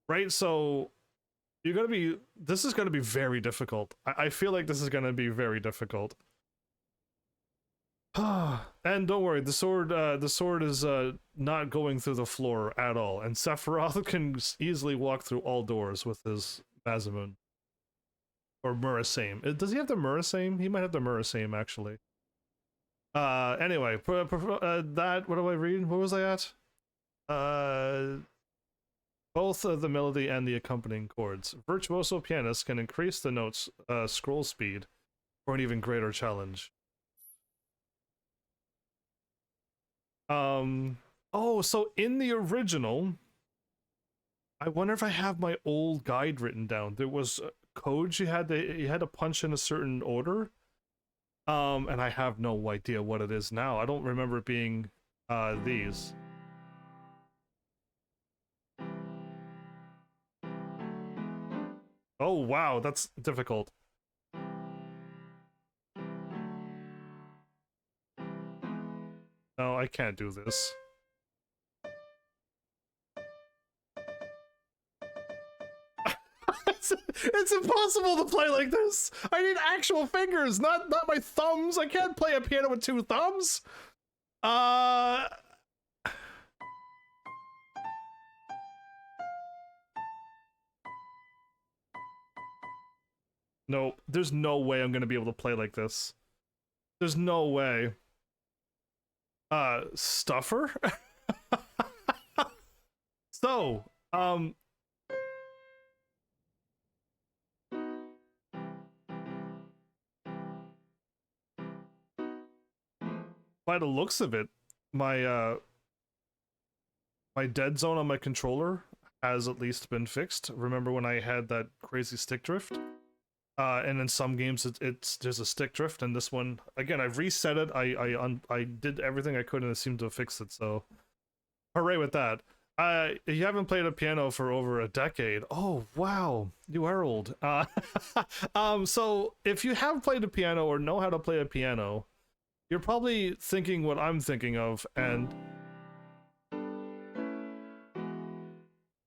Right, so you gotta be... This is gonna be very difficult. I feel like this is gonna be very difficult. And don't worry, the sword is not going through the floor at all, and Sephiroth can easily walk through all doors with his Masamune. Or Murasame. Does he have the Murasame? He might have the Murasame, actually. Anyway, that, what do I read? What was I at? Both the melody and the accompanying chords. Virtuoso pianists can increase the notes' scroll speed for an even greater challenge. Oh, so in the original, I wonder if I have my old guide written down. There was codes you had to punch in a certain order. And I have no idea what it is now. I don't remember it being these. Oh wow, that's difficult. No, I can't do this. It's impossible to play like this! I need actual fingers, not my thumbs! I can't play a piano with 2 thumbs! No, there's no way I'm gonna be able to play like this. There's no way. Stuffer? So, by the looks of it, my dead zone on my controller has at least been fixed. Remember when I had that crazy stick drift? And in some games there's a stick drift, and this one, again, I've reset it. I did everything I could and it seemed to fix it, so hooray with that. You haven't played a piano for over a decade. Oh wow, you are old. So if you have played a piano or know how to play a piano, you're probably thinking what I'm thinking of, and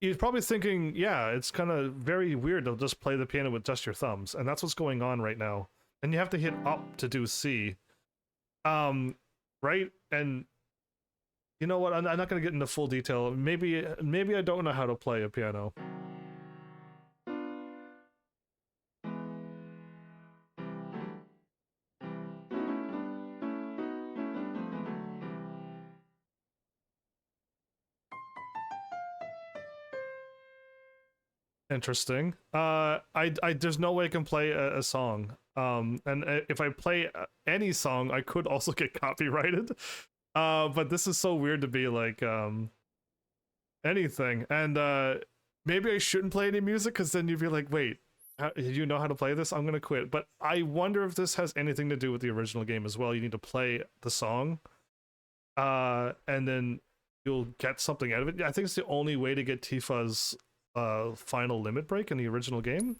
you're probably thinking, yeah, it's kind of very weird to just play the piano with just your thumbs, and that's what's going on right now. And you have to hit up to do C. Right? And you know what? I'm not going to get into full detail. Maybe I don't know how to play a piano. Interesting. There's no way I can play a song. And if I play any song, I could also get copyrighted. But this is so weird to be like, anything. And maybe I shouldn't play any music, because then you'd be like, wait, you know how to play this? I'm gonna quit. But I wonder if this has anything to do with the original game as well. You need to play the song, and then you'll get something out of it. I think it's the only way to get Tifa's final limit break in the original game.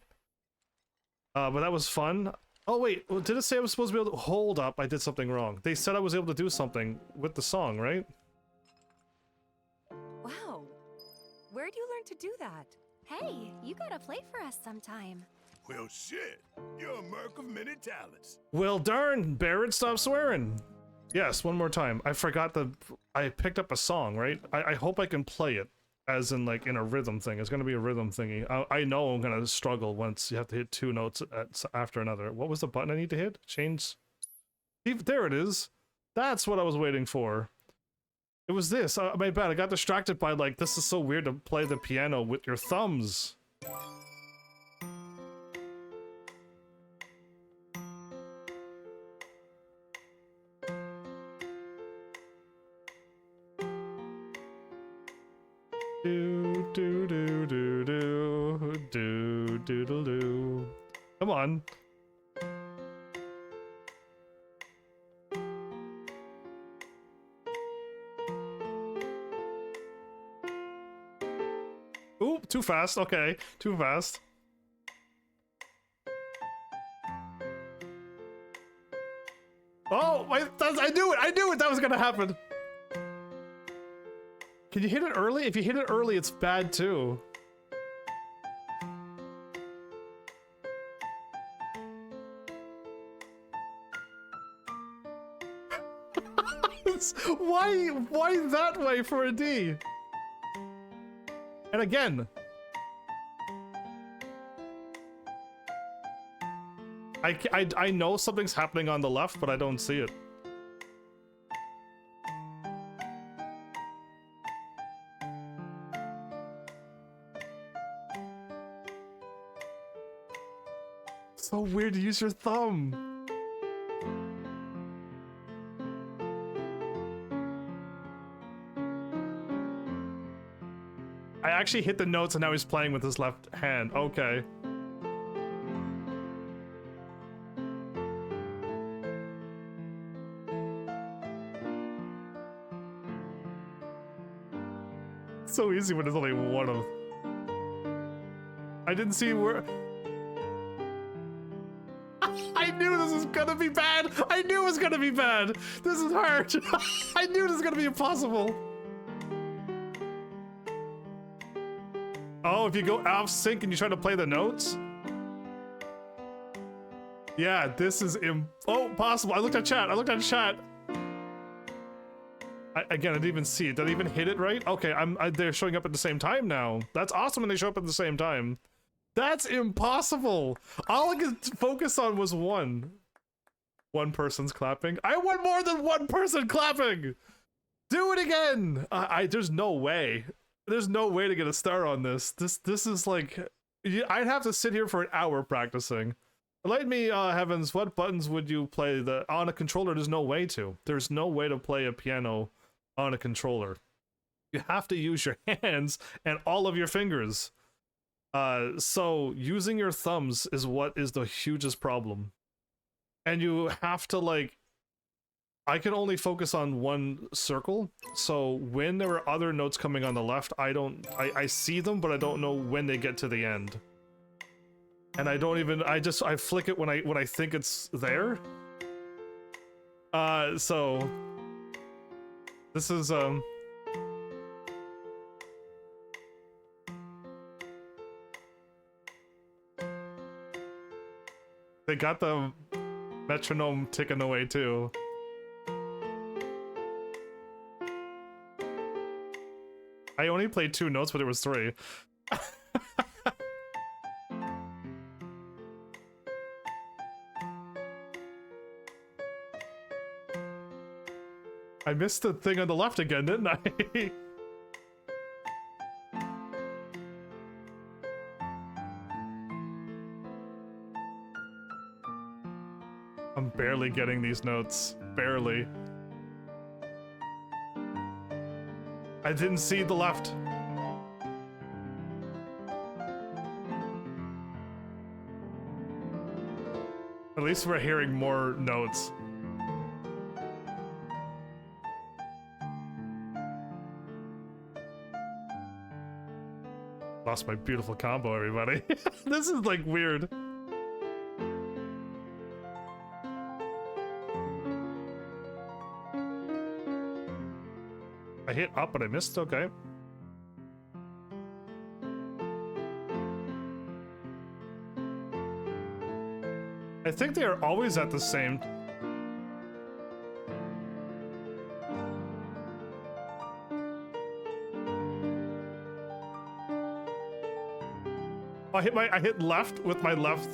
But that was fun. Oh wait, well, did it say I was supposed to be able to hold up? I did something wrong. They said I was able to do something with the song, right? Wow. Where'd you learn to do that? Hey, you gotta play for us sometime. Well, shit. You're a merc of many talents. Well, darn, Barrett, stop swearing. Yes, one more time. I forgot I picked up a song, right? I hope I can play it, as in like in a rhythm thing. It's gonna be a rhythm thingy. I know I'm gonna struggle once you have to hit 2 notes after another. What was the button I need to hit? Change. There it is. That's what I was waiting for. It was this. My bad. I got distracted by like, this is so weird to play the piano with your thumbs. Do do do do do do do do do. Come on. Ooh, too fast. Okay, too fast. Oh, I knew it! I knew it! That was gonna happen! Can you hit it early? If you hit it early, it's bad too. Why that way for a D? And again. I know something's happening on the left, but I don't see it. So weird to use your thumb. I actually hit the notes and now he's playing with his left hand. Okay. So easy when there's only one of. I didn't see where. I knew this was gonna be bad. I knew it was gonna be bad. This is hard. I knew this was gonna be impossible. Oh, if you go off sync and you try to play the notes. Yeah, this is possible. I looked at chat. Again, I didn't even see it. Did I even hit it right? Okay, they're showing up at the same time now. That's awesome when they show up at the same time. That's impossible. All I could focus on was one. One person's clapping. I want more than one person clapping. Do it again. There's no way. There's no way to get a star on this. This is like, I'd have to sit here for an hour practicing. Enlighten me, Heavens, what buttons would you play on a controller? There's no way to. There's no way to play a piano on a controller. You have to use your hands and all of your fingers. So using your thumbs is what is the hugest problem. And you have to like, I can only focus on one circle. So when there are other notes coming on the left, I see them, but I don't know when they get to the end. And I don't even, I flick it when I think it's there. So this is, they got the metronome ticking away too. I only played 2 notes, but it was 3. I missed the thing on the left again, didn't I? I'm barely getting these notes. Barely. I didn't see the left. At least we're hearing more notes. Lost my beautiful combo, everybody. This is like weird. I hit up, but I missed. Okay. I think they are always at the same. I hit left with my left.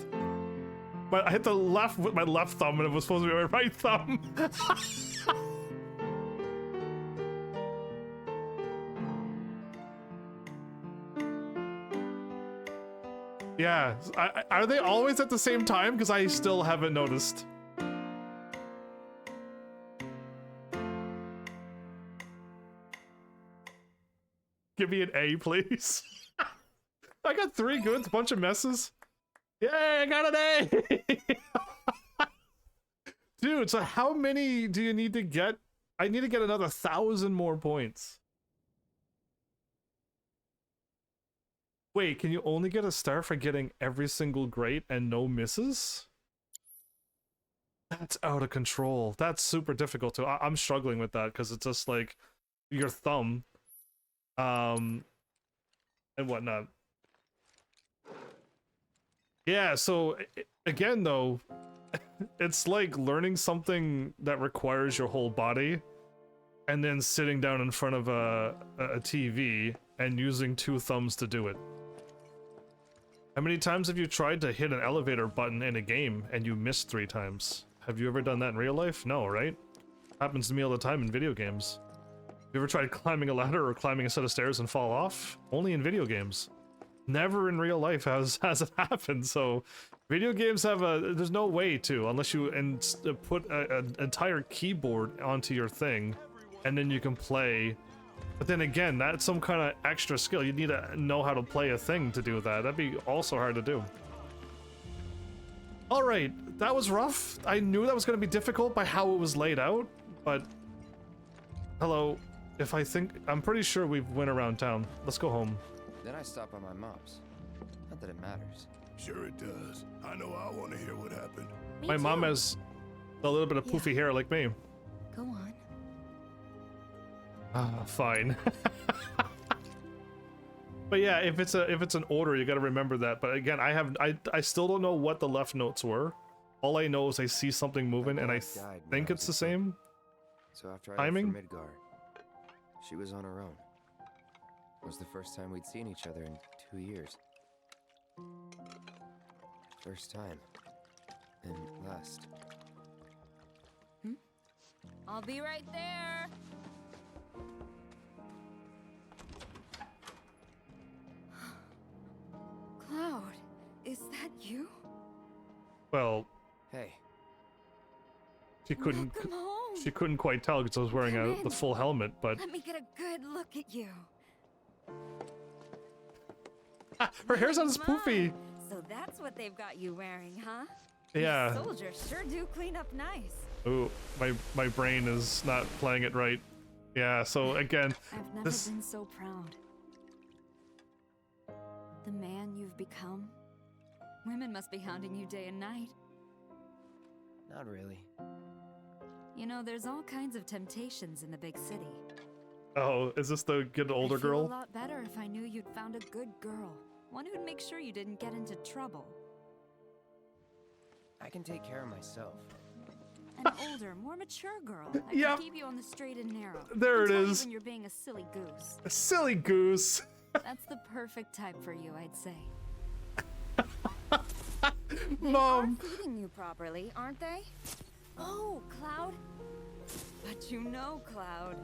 But I hit the left with my left thumb, and it was supposed to be my right thumb. Yeah, are they always at the same time? Because I still haven't noticed. Give me an A, please. I got 3 goods, bunch of messes. Yay, I got an A! Dude, so how many do you need to get? I need to get another 1,000 more points. Wait, can you only get a star for getting every single great and no misses? That's out of control. That's super difficult too. I'm struggling with that because it's just like your thumb, and whatnot. Yeah, so again though, it's like learning something that requires your whole body and then sitting down in front of a TV and using 2 thumbs to do it. How many times have you tried to hit an elevator button in a game and you missed 3 times? Have you ever done that in real life? No, right? Happens to me all the time in video games. You ever tried climbing a ladder or climbing a set of stairs and fall off? Only in video games. Never in real life has it happened, so video games have there's no way to, unless you put an entire keyboard onto your thing, and then you can play. But then again, that's some kind of extra skill. You need to know how to play a thing to do that. That'd be also hard to do. Alright, that was rough. I knew that was going to be difficult by how it was laid out, but... Hello. I'm pretty sure we've went around town. Let's go home. Then I stop by my mom's. Not that it matters. Sure it does. I know I want to hear what happened. My mom has a little bit of poofy hair like me. Go on. Ah, fine. But yeah, if it's an order, you got to remember that. But again, I still don't know what the left notes were. All I know is I see something moving, and I think it's the same. So after I timing. left for Midgar, she was on her own. It was the first time we'd seen each other in 2 years. First time. And last. I'll be right there. Cloud, is that you? Well, hey. She couldn't Welcome home. She couldn't quite tell because I was wearing the full helmet, but Let me get a good look at you. her hair's not as poofy. So that's what they've got you wearing, huh? Yeah. These soldiers sure do clean up nice. Ooh, my brain is not playing it right. Yeah, so again, I've never been so proud. The man you've become. Women must be hounding you day and night. Not really. You know, there's all kinds of temptations in the big city. Oh, is this the good older I'd feel girl? a lot better if I knew you'd found a good girl. One who'd make sure you didn't get into trouble. I can take care of myself. An older, more mature girl. I Yep. can keep you on the straight and narrow. There it Until is. Even you're being a silly goose. A silly goose. That's the perfect type for you, I'd say. Mom. They are feeding you properly, aren't they? Oh, Cloud. But you know, Cloud.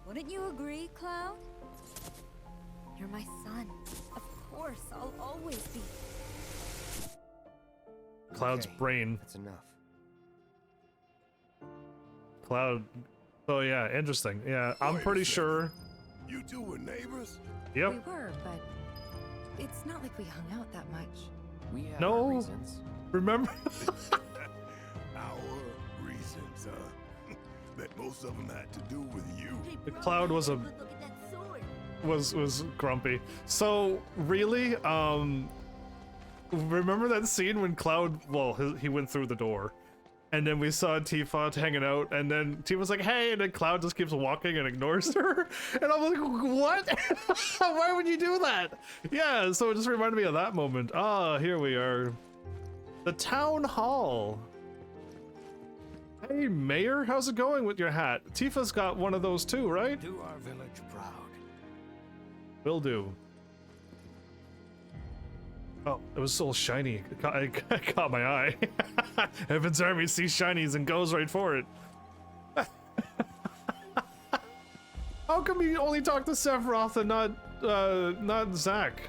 Wouldn't you agree, Cloud? You're my son. Of course, I'll always be. Cloud's Okay, brain. That's enough. Cloud. Oh yeah, interesting. Yeah, I'm pretty sure. You two were neighbors? Yep. We were, but it's not like we hung out that much. We have our No. reasons. Remember? Our reasons, huh? Bet most of them had to do with you. The Cloud was was grumpy. So really, remember that scene when Cloud? Well, he went through the door, and then we saw Tifa hanging out, and then Tifa's like, "Hey," and then Cloud just keeps walking and ignores her, and I'm like, "What? Why would you do that?" Yeah, so it just reminded me of that moment. Ah, here we are, the town hall. Hey, Mayor, how's it going with your hat? Tifa's got one of those too, right? Do our village proud. Will do. Oh, it was so shiny. It caught my eye. Heaven's Army sees shinies and goes right for it. How come you only talk to Sephiroth and not Zack?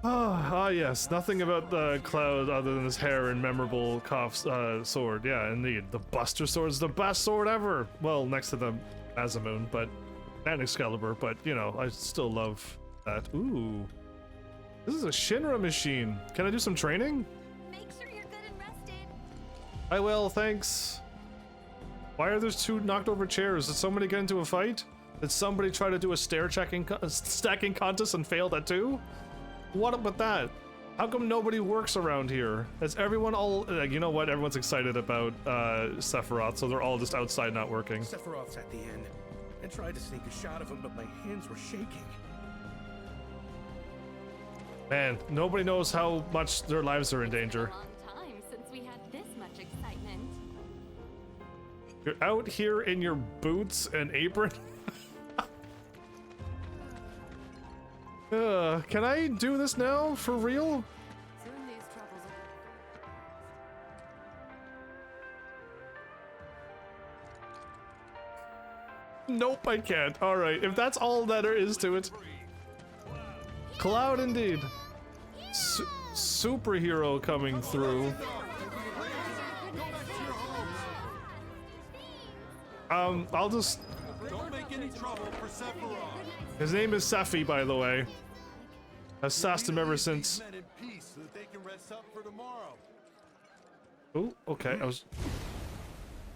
Yes, nothing about the Cloud other than his hair and memorable sword. Yeah, indeed. The Buster Sword's the best sword ever. Well, next to the Azamoon, and Excalibur, but you know, I still love that. Ooh. This is a Shinra machine. Can I do some training? Make sure you're good and rested. I will, thanks. Why are there 2 knocked over chairs? Did somebody get into a fight? Did somebody try to do a stacking contest and failed at 2? What up with that? How come nobody works around here? Is everyone all, you know what? Everyone's excited about Sephiroth, so they're all just outside not working. Sephiroth's at the end. I tried to sneak a shot of him, but my hands were shaking. Man, nobody knows how much their lives are in danger. Long time since we had this much excitement. You're out here in your boots and apron? Can I do this now? For real? Soon these troubles Nope, I can't. Alright, if that's all that there is to it. Cloud indeed. Superhero coming through. I'll just... Don't make any trouble for Sephiroth. His name is Sephi, by the way. I've sassed him ever since. Men in peace so that they can rest up for tomorrow. Oh, okay, I was...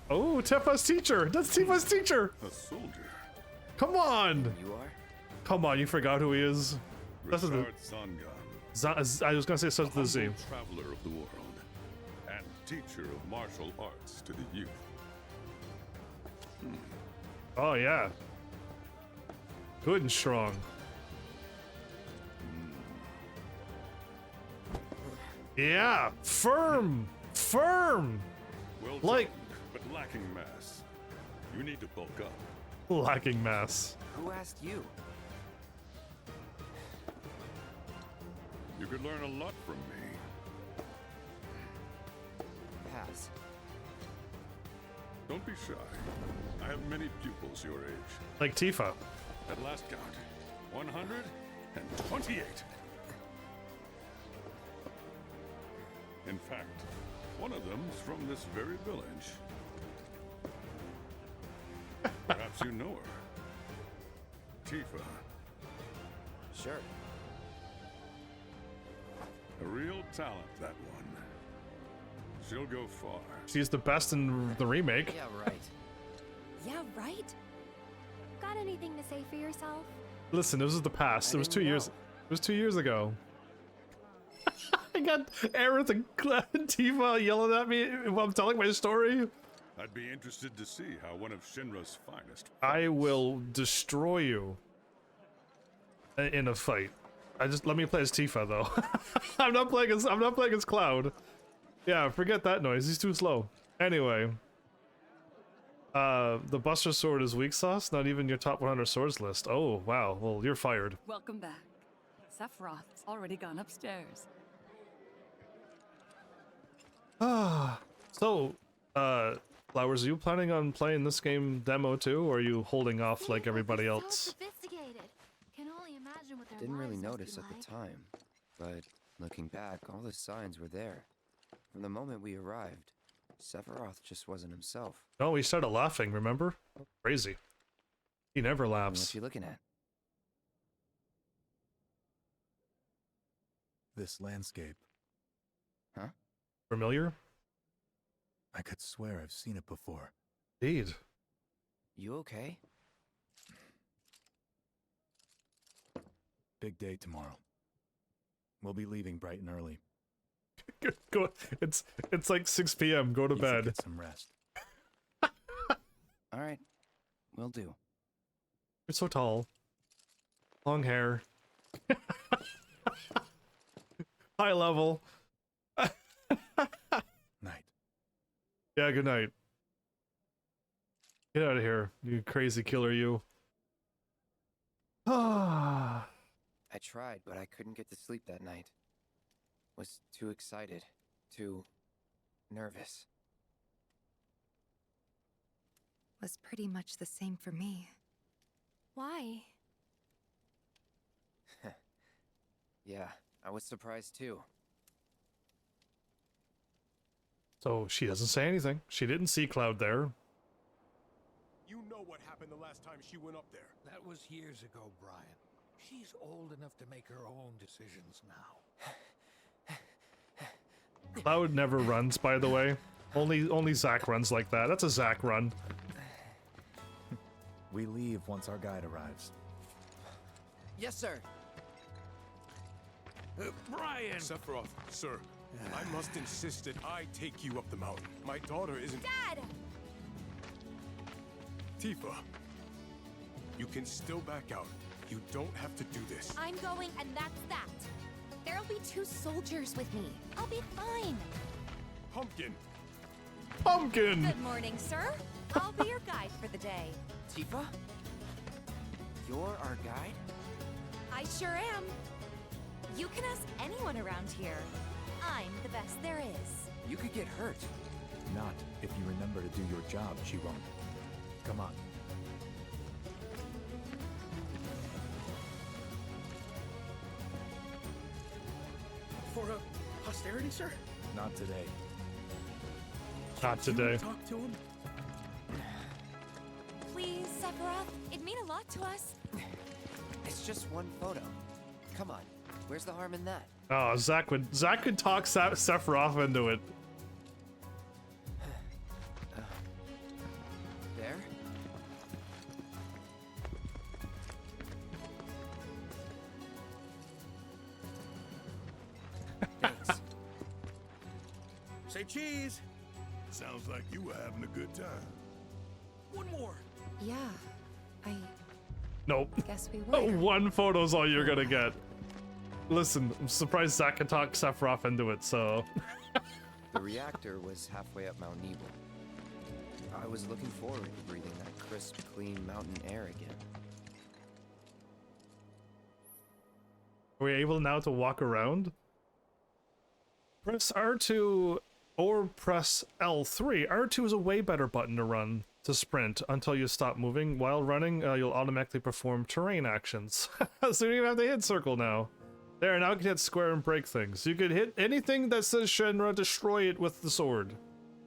Oh, Tifa's teacher! That's Tifa's teacher! A soldier. Come on! You are? Come on, you forgot who he is. This is the... Richard Zangan. I was gonna say such the Z. Humble traveler of the world, and teacher of martial arts to the youth. Oh, yeah. Good and strong. Yeah, firm! Firm! Well like... done, but lacking mass. You need to bulk up. Lacking mass. Who asked you? You could learn a lot from me. Pass. Don't be shy. I have many pupils your age. Like Tifa. At last count, 128. In fact, one of them's from this very village. Perhaps you know her. Tifa. Sure. A real talent, that one. She'll go far. She's the best in the remake. Yeah, right. Yeah, right? Got anything to say for yourself? Listen, this is the past. It was 2 years. It was 2 years ago. I got Aerith and Tifa yelling at me while I'm telling my story. I'd be interested to see how one of Shinra's finest. I will destroy you in a fight. Let me play as Tifa though. I'm not playing as Cloud. Yeah, forget that noise. He's too slow. Anyway. The Buster Sword is weak sauce, not even your top 100 swords list. Oh, wow. Well, you're fired. Welcome back. Sephiroth's already gone upstairs. So, Flowers, are you planning on playing this game demo too, or are you holding off like everybody else? Sophisticated. Can only imagine what their Didn't really lives must notice be at like. the time, but Looking back, all the signs were there. From the moment we arrived, Sephiroth just wasn't himself. Oh, he started laughing, remember? Crazy. He never laughs. What you looking at? This landscape. Huh? Familiar? I could swear I've seen it before. Indeed. You okay? Big day tomorrow. We'll be leaving bright and early. Go. It's like 6 p.m. Go to bed. Get some rest. All right, will do. You're so tall. Long hair. High level. Night. Yeah, good night. Get out of here, you crazy killer, you. Ah. I tried, but I couldn't get to sleep that night. Was too excited, too nervous. Was pretty much the same for me. Why? Yeah, I was surprised too. So she doesn't say anything. She didn't see Cloud there. You know what happened the last time she went up there. That was years ago, Brian. She's old enough to make her own decisions now. Cloud never runs, by the way. Only Zack runs like that. That's a Zack run. We leave once our guide arrives. Yes, sir. Brian! Sephiroth, sir, I must insist that I take you up the mountain. My daughter isn't... Dad! Tifa, you can still back out. You don't have to do this. I'm going, and that's that. There'll be 2 soldiers with me. I'll be fine. Pumpkin! Pumpkin! Good morning, sir. I'll be your guide for the day. Tifa? You're our guide? I sure am. You can ask anyone around here. I'm the best there is. You could get hurt. Not if you remember to do your job, she won't. Come on. For a posterity, sir? Not today. Not today. Talk to him? Please, Sephiroth. It'd mean a lot to us. It's just one photo. Come on. Where's the harm in that? Oh, Zack could talk Sephiroth into it. There? Thanks. Say cheese! Sounds like you were having a good time. One more! Yeah, I Nope. guess we were. One photo's all you're gonna get. Listen, I'm surprised Zack could talk Sephiroth into it, so... The reactor was halfway up Mount Nebel. I was looking forward to breathing that crisp, clean mountain air again. Are we able now to walk around? Press R2 or press L3. R2 is a way better button to run, to sprint, until you stop moving. While running, you'll automatically perform terrain actions. So you don't even have to hit circle now. There, now you can hit square and break things. You could hit anything that says Shenra, destroy it with the sword.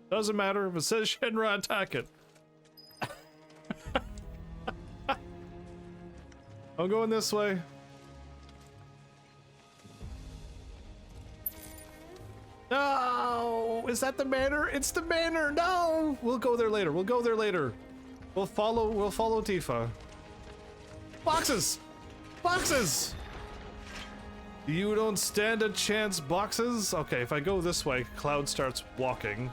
Doesn't matter, if it says Shenra, attack it. I'm going this way. No! Is that the manor? It's the manor! No! We'll go there later. We'll go there later. We'll follow Tifa. Boxes! Boxes! You don't stand a chance, boxes? Okay, if I go this way, Cloud starts walking.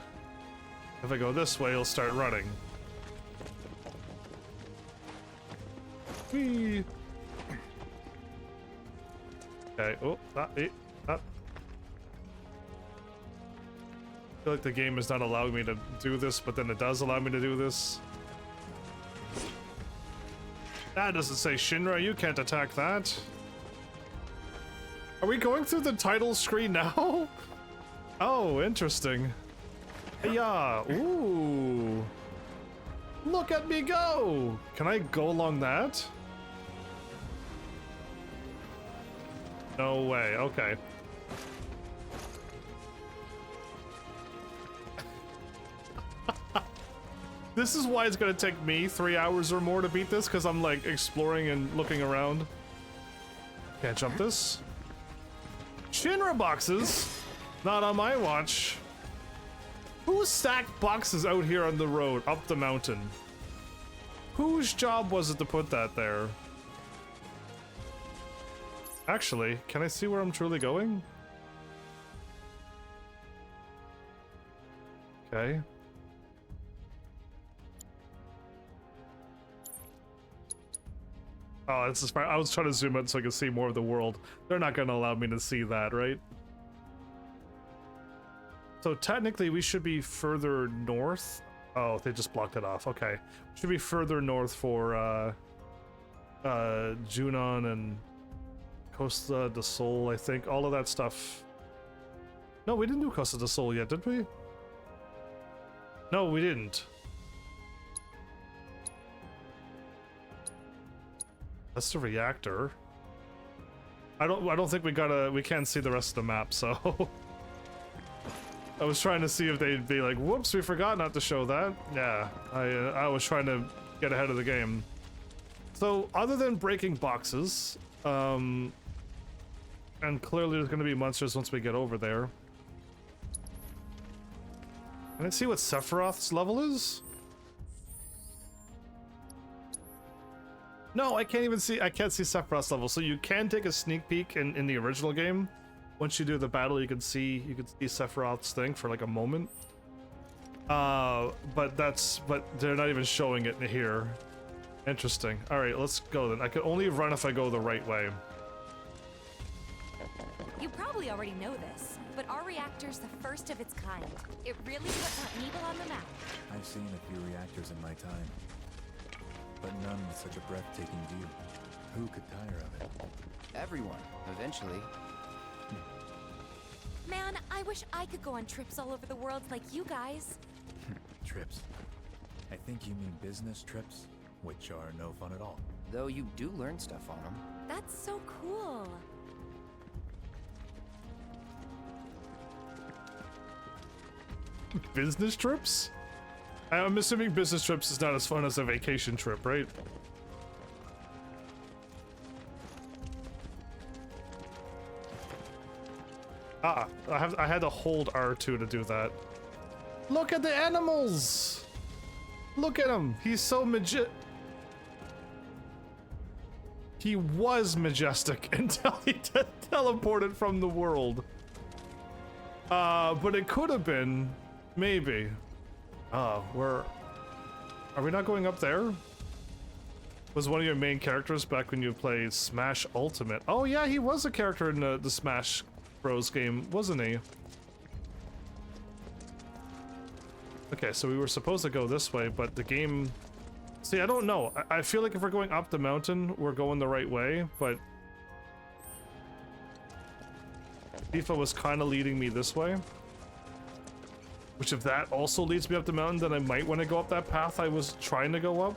If I go this way, he'll start running. Whee! Okay, oh, that. I feel like the game is not allowing me to do this, but then it does allow me to do this. That doesn't say Shinra, you can't attack that. Are we going through the title screen now? Oh, interesting. Yeah, ooh. Look at me go! Can I go along that? No way, okay. This is why it's gonna take me 3 hours or more to beat this, because I'm like exploring and looking around. Can't jump this. Shinra boxes? Not on my watch. Who stacked boxes out here on the road, up the mountain? Whose job was it to put that there? Actually, can I see where I'm truly going? Okay. Oh, this is fine. I was trying to zoom out so I could see more of the world. They're not going to allow me to see that, right? So technically we should be further north. Oh, they just blocked it off. Okay. Should be further north for Junon and Costa del Sol, I think. All of that stuff. No, we didn't do Costa del Sol yet, did we? No, we didn't. That's the reactor. I don't think we can't see the rest of the map, so I was trying to see if they'd be like, whoops, we forgot not to show that. Yeah, I was trying to get ahead of the game. So other than breaking boxes, and clearly there's gonna be monsters once we get over there. Can I see what Sephiroth's level is? No, I can't even see. I can't see Sephiroth's level. So you can take a sneak peek in the original game. Once you do the battle, you can see Sephiroth's thing for like a moment. But they're not even showing it here. Interesting. All right, let's go then. I can only run if I go the right way. You probably already know this, but our reactor's the first of its kind. It really puts Mount Nebel on the map. I've seen a few reactors in my time, but none with such a breathtaking view. Who could tire of it? Everyone, eventually. Man, I wish I could go on trips all over the world like you guys. Trips. I think you mean business trips, which are no fun at all. Though you do learn stuff on them. That's so cool. Business trips? I'm assuming business trips is not as fun as a vacation trip, right? Ah, I had to hold R2 to do that. Look at the animals! Look at him! He's so He was majestic until he teleported from the world. But it could have been, maybe. Are we not going up there? Was one of your main characters back when you played Smash Ultimate? Oh yeah, he was a character in the Smash Bros game, wasn't he? Okay, so we were supposed to go this way, but the game... See, I don't know. I feel like if we're going up the mountain, we're going the right way, but... Tifa was kind of leading me this way. Which if that also leads me up the mountain, then I might want to go up that path I was trying to go up.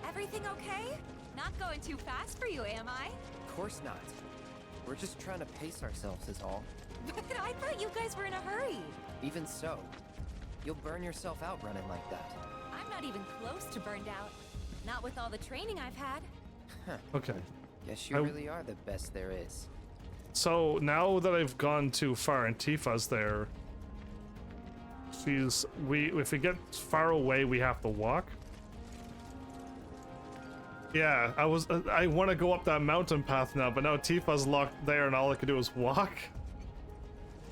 Everything okay? Not going too fast for you, am I? Of course not. We're just trying to pace ourselves is all. But I thought you guys were in a hurry. Even so, you'll burn yourself out running like that. I'm not even close to burned out. Not with all the training I've had. Okay. Guess you really are the best there is. So now that I've gone too far and Tifa's there, if we get far away, we have to walk. Yeah, I want to go up that mountain path now, but now Tifa's locked there and all I can do is walk.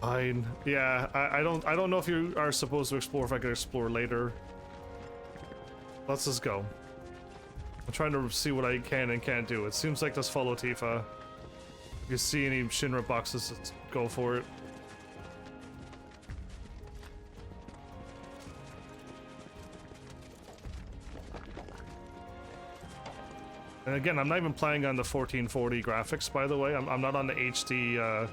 Fine. Yeah, I don't know if you are supposed to explore, if I can explore later. Let's just go. I'm trying to see what I can and can't do. It seems like just follow Tifa. If you see any Shinra boxes, let's go for it. And again, I'm not even playing on the 1440 graphics, by the way. I'm not on the HD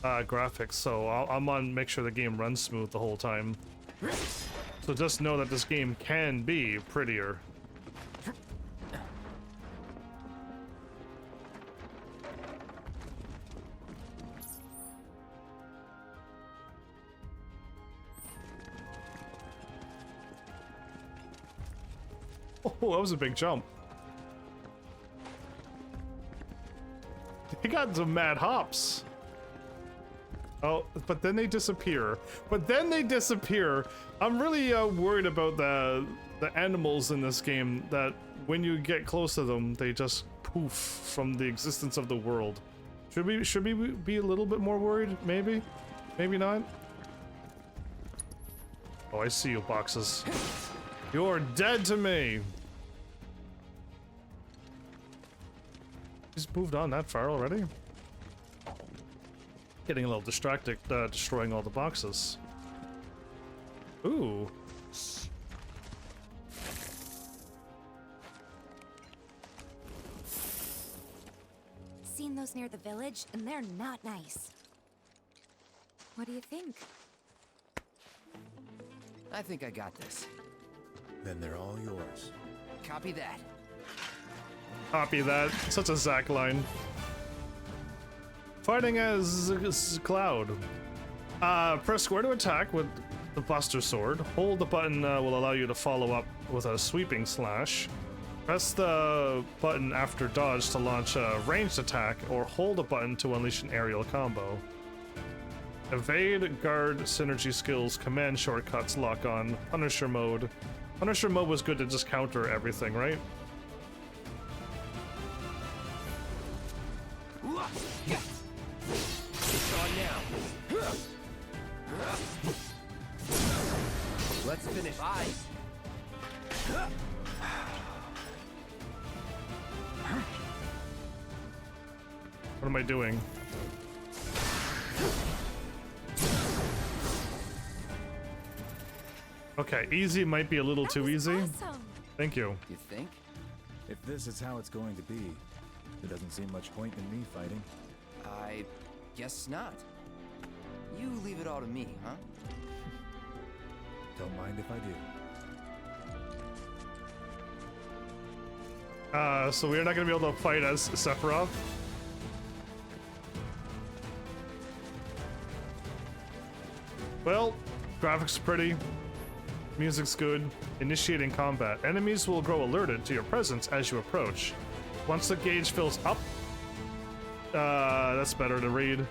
graphics, so I'm on make sure the game runs smooth the whole time. So just know that this game can be prettier. Oh, that was a big jump. They got some mad hops. Oh, but then they disappear. I'm really worried about the animals in this game, that when you get close to them, they just poof from the existence of the world. Should we be a little bit more worried? Maybe? Maybe not? Oh, I see you, boxes. You're dead to me! He's moved on that far already? Getting a little distracted, destroying all the boxes. Ooh. Seen those near the village, and they're not nice. What do you think? I think I got this. Then they're all yours. Copy that. Copy that. Such a Zack line. Fighting as Cloud. Press square to attack with the Buster Sword. Hold the button will allow you to follow up with a sweeping slash. Press the button after dodge to launch a ranged attack, or hold a button to unleash an aerial combo. Evade, guard, synergy skills, command shortcuts, lock on, Punisher mode. Punisher mode was good to just counter everything, right? It's on now. Let's finish. Bye. What am I doing? Okay, easy might be a little too easy. Awesome. Thank you. You think? If this is how it's going to be, there doesn't seem much point in me fighting. I guess not. You leave it all to me, huh? Don't mind if I do. So we're not gonna be able to fight as Sephiroth? Well, graphics pretty, music's good. Initiating combat. Enemies will grow alerted to your presence as you approach. Once the gauge fills up, that's better to read.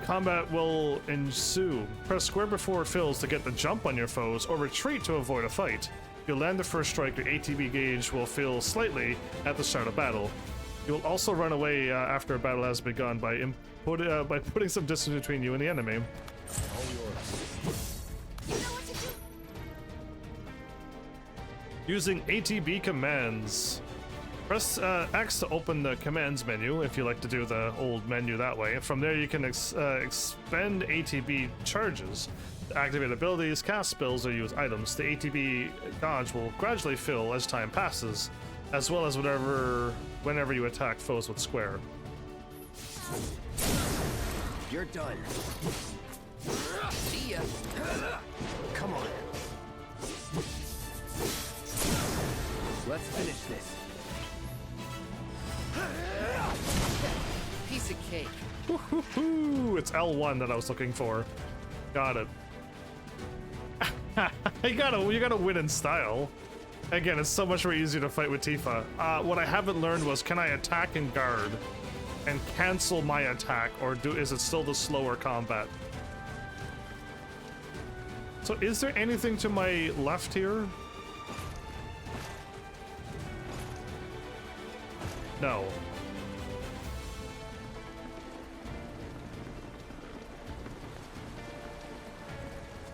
Combat will ensue. Press square before it fills to get the jump on your foes, or retreat to avoid a fight. If you land the first strike, your ATB gauge will fill slightly at the start of battle. You will also run away after a battle has begun by putting some distance between you and the enemy. All yours. Using ATB commands. Press X to open the commands menu if you like to do the old menu that way. From there you can expend ATB charges, activate abilities, cast spells, or use items. The ATB gauge will gradually fill as time passes, as well as whenever you attack foes with square. You're done. See ya. Come on. Let's finish this. Piece of cake. Woohoo! It's L1 that I was looking for. Got it. you gotta win in style. Again, it's so much more easier to fight with Tifa. What I haven't learned was, can I attack and guard and cancel my attack, or is it still the slower combat? So is there anything to my left here? No.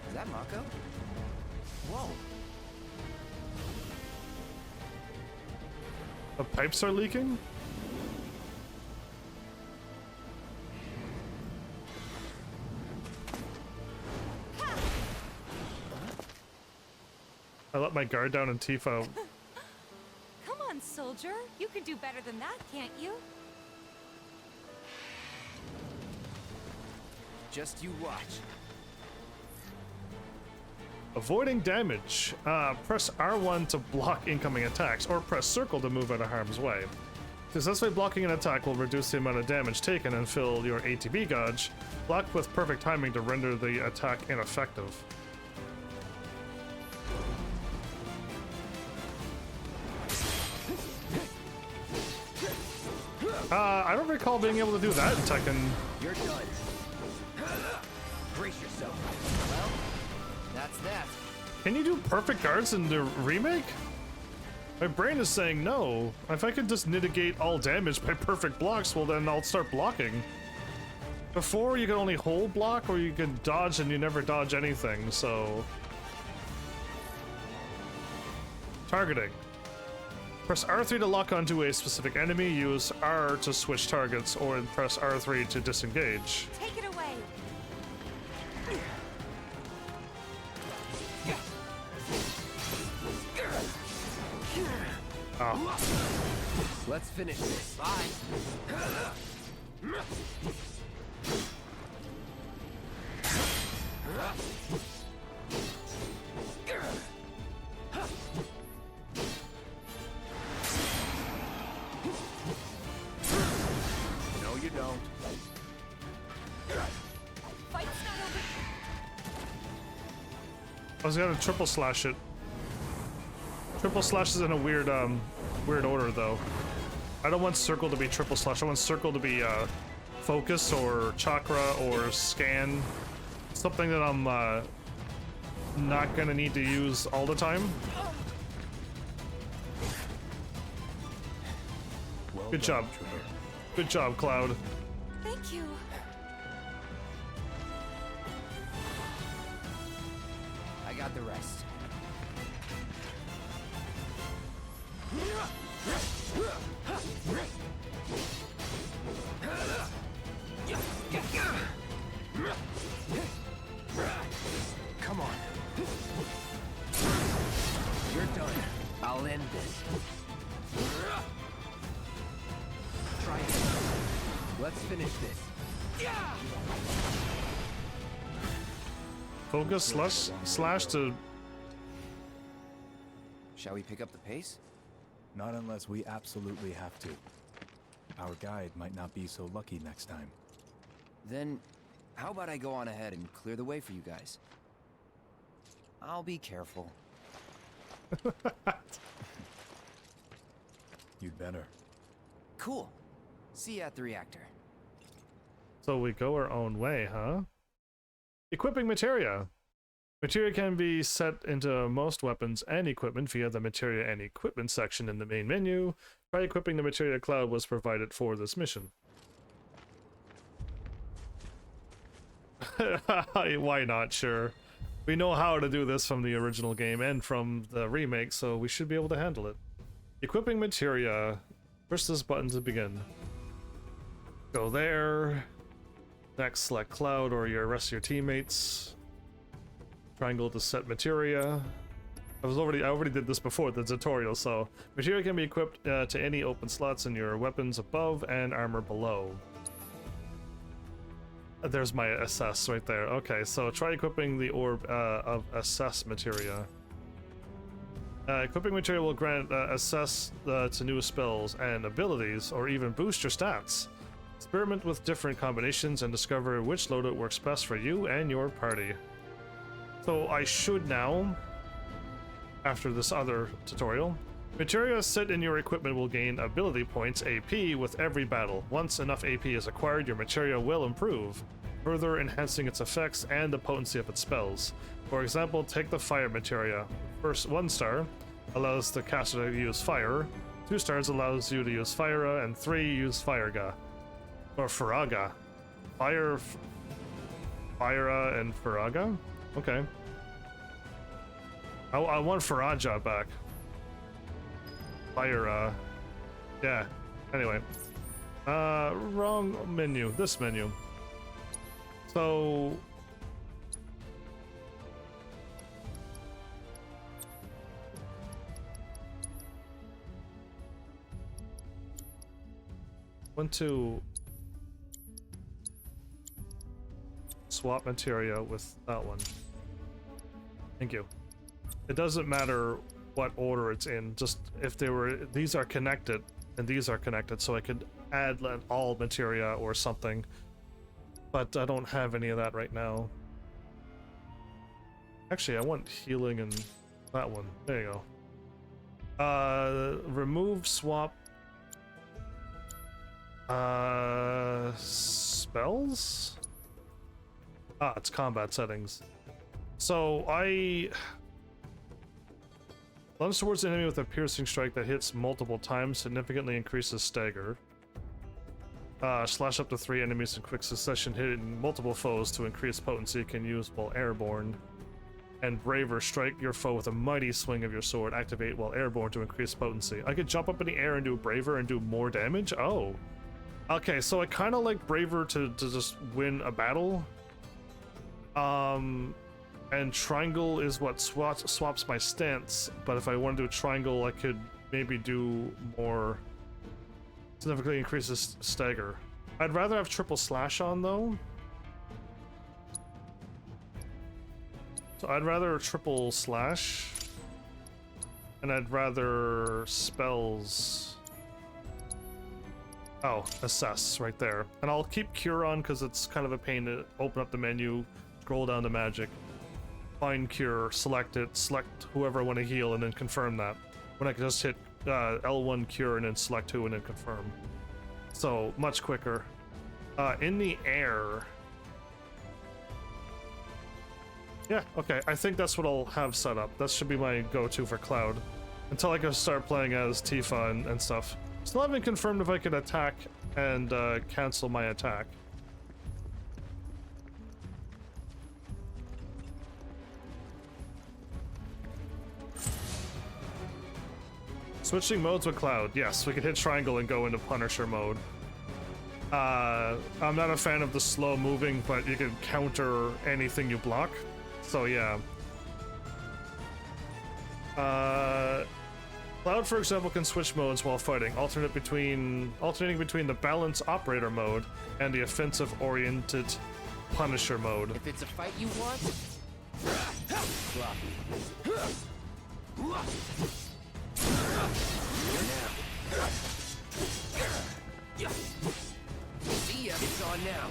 Is that Mako? Whoa. The pipes are leaking? I let my guard down and Tifa. Come on, soldier. You can do better than that, can't you? Just you watch. Avoiding damage. Press R1 to block incoming attacks, or press circle to move out of harm's way. Successfully blocking an attack will reduce the amount of damage taken and fill your ATB gauge. Block with perfect timing to render the attack ineffective. I don't recall being able to do that in Tekken. You're done. Brace yourself. Well, that's that. Can you do perfect guards in the remake? My brain is saying no. If I could just mitigate all damage by perfect blocks, well then I'll start blocking. Before, you could only hold block, or you could dodge and you never dodge anything, so... Targeting. Press R3 to lock onto a specific enemy, use R to switch targets, or press R3 to disengage. Take it away. Oh. Let's finish this. Bye. No, you don't. Fight's not over. I was gonna triple slash it. Triple slash is in a weird weird order though. I don't want circle to be triple slash. I want circle to be focus or chakra or scan. Something that I'm not gonna need to use all the time. Good job. Good job, Cloud. Thank you. I got the rest. Come on. You're done. I'll end this. Try it. Let's finish this. Focus slash to... Shall we pick up the pace? Not unless we absolutely have to. Our guide might not be so lucky next time. Then, how about I go on ahead and clear the way for you guys? I'll be careful. You'd better. Cool. See you at the reactor. So we go our own way, huh? Equipping materia. Materia can be set into most weapons and equipment via the materia and equipment section in the main menu. Try equipping the materia cloud was provided for this mission. Why not? Sure. We know how to do this from the original game and from the remake, so we should be able to handle it. Equipping materia. Push this button to begin. Go there. Next, select Cloud or your rest of your teammates. Triangle to set materia. I already did this before the tutorial, so materia can be equipped to any open slots in your weapons above and armor below. There's my assess right there. Okay, so try equipping the orb of assess materia. Equipping materia will grant access to new spells and abilities, or even boost your stats. Experiment with different combinations and discover which loadout works best for you and your party. So I should now, after this other tutorial, materia set in your equipment will gain ability points AP with every battle. Once enough AP is acquired, your materia will improve, further enhancing its effects and the potency of its spells. For example, take the fire materia. First, 1 star allows the caster to use fire, 2 stars allows you to use Fyra, and 3 use Firega. Or Faraga. Fyra and Faraga? Okay. I want Faraja back. Fyra. Yeah. Anyway. Wrong menu. This menu. So... want to swap materia with that one. Thank you. It doesn't matter what order it's in, just if they were, these are connected and these are connected, so I could add all materia or something, but I don't have any of that right now. Actually, I want healing in that one. There you go. Remove, swap. Spells? Ah, it's combat settings. So I lunge towards an enemy with a piercing strike that hits multiple times, significantly increases stagger. Slash up to 3 enemies in quick succession, hitting multiple foes to increase potency, can use while airborne. And Braver, strike your foe with a mighty swing of your sword, activate while airborne to increase potency. I could jump up in the air and do Braver and do more damage? Oh. Okay, so I kind of like Braver to just win a battle. And Triangle is what swaps my stance, but if I want to do Triangle, I could maybe do more... significantly increases stagger. I'd rather have triple slash on though. So I'd rather triple slash. And I'd rather spells. Oh, assess right there. And I'll keep cure on because it's kind of a pain to open up the menu, scroll down to magic, find cure, select it, select whoever I want to heal, and then confirm that. When I can just hit L1 cure and then select who and then confirm. So much quicker. In the air. Yeah, okay. I think that's what I'll have set up. That should be my go-to for Cloud. Until I can start playing as Tifa and stuff. Still haven't confirmed if I can attack and cancel my attack. Switching modes with Cloud. Yes, we can hit triangle and go into Punisher mode. I'm not a fan of the slow moving, but you can counter anything you block. So yeah. Cloud, for example, can switch modes while fighting, alternating between the balance operator mode and the offensive-oriented Punisher mode. If it's a fight you want, see ya, it's on now.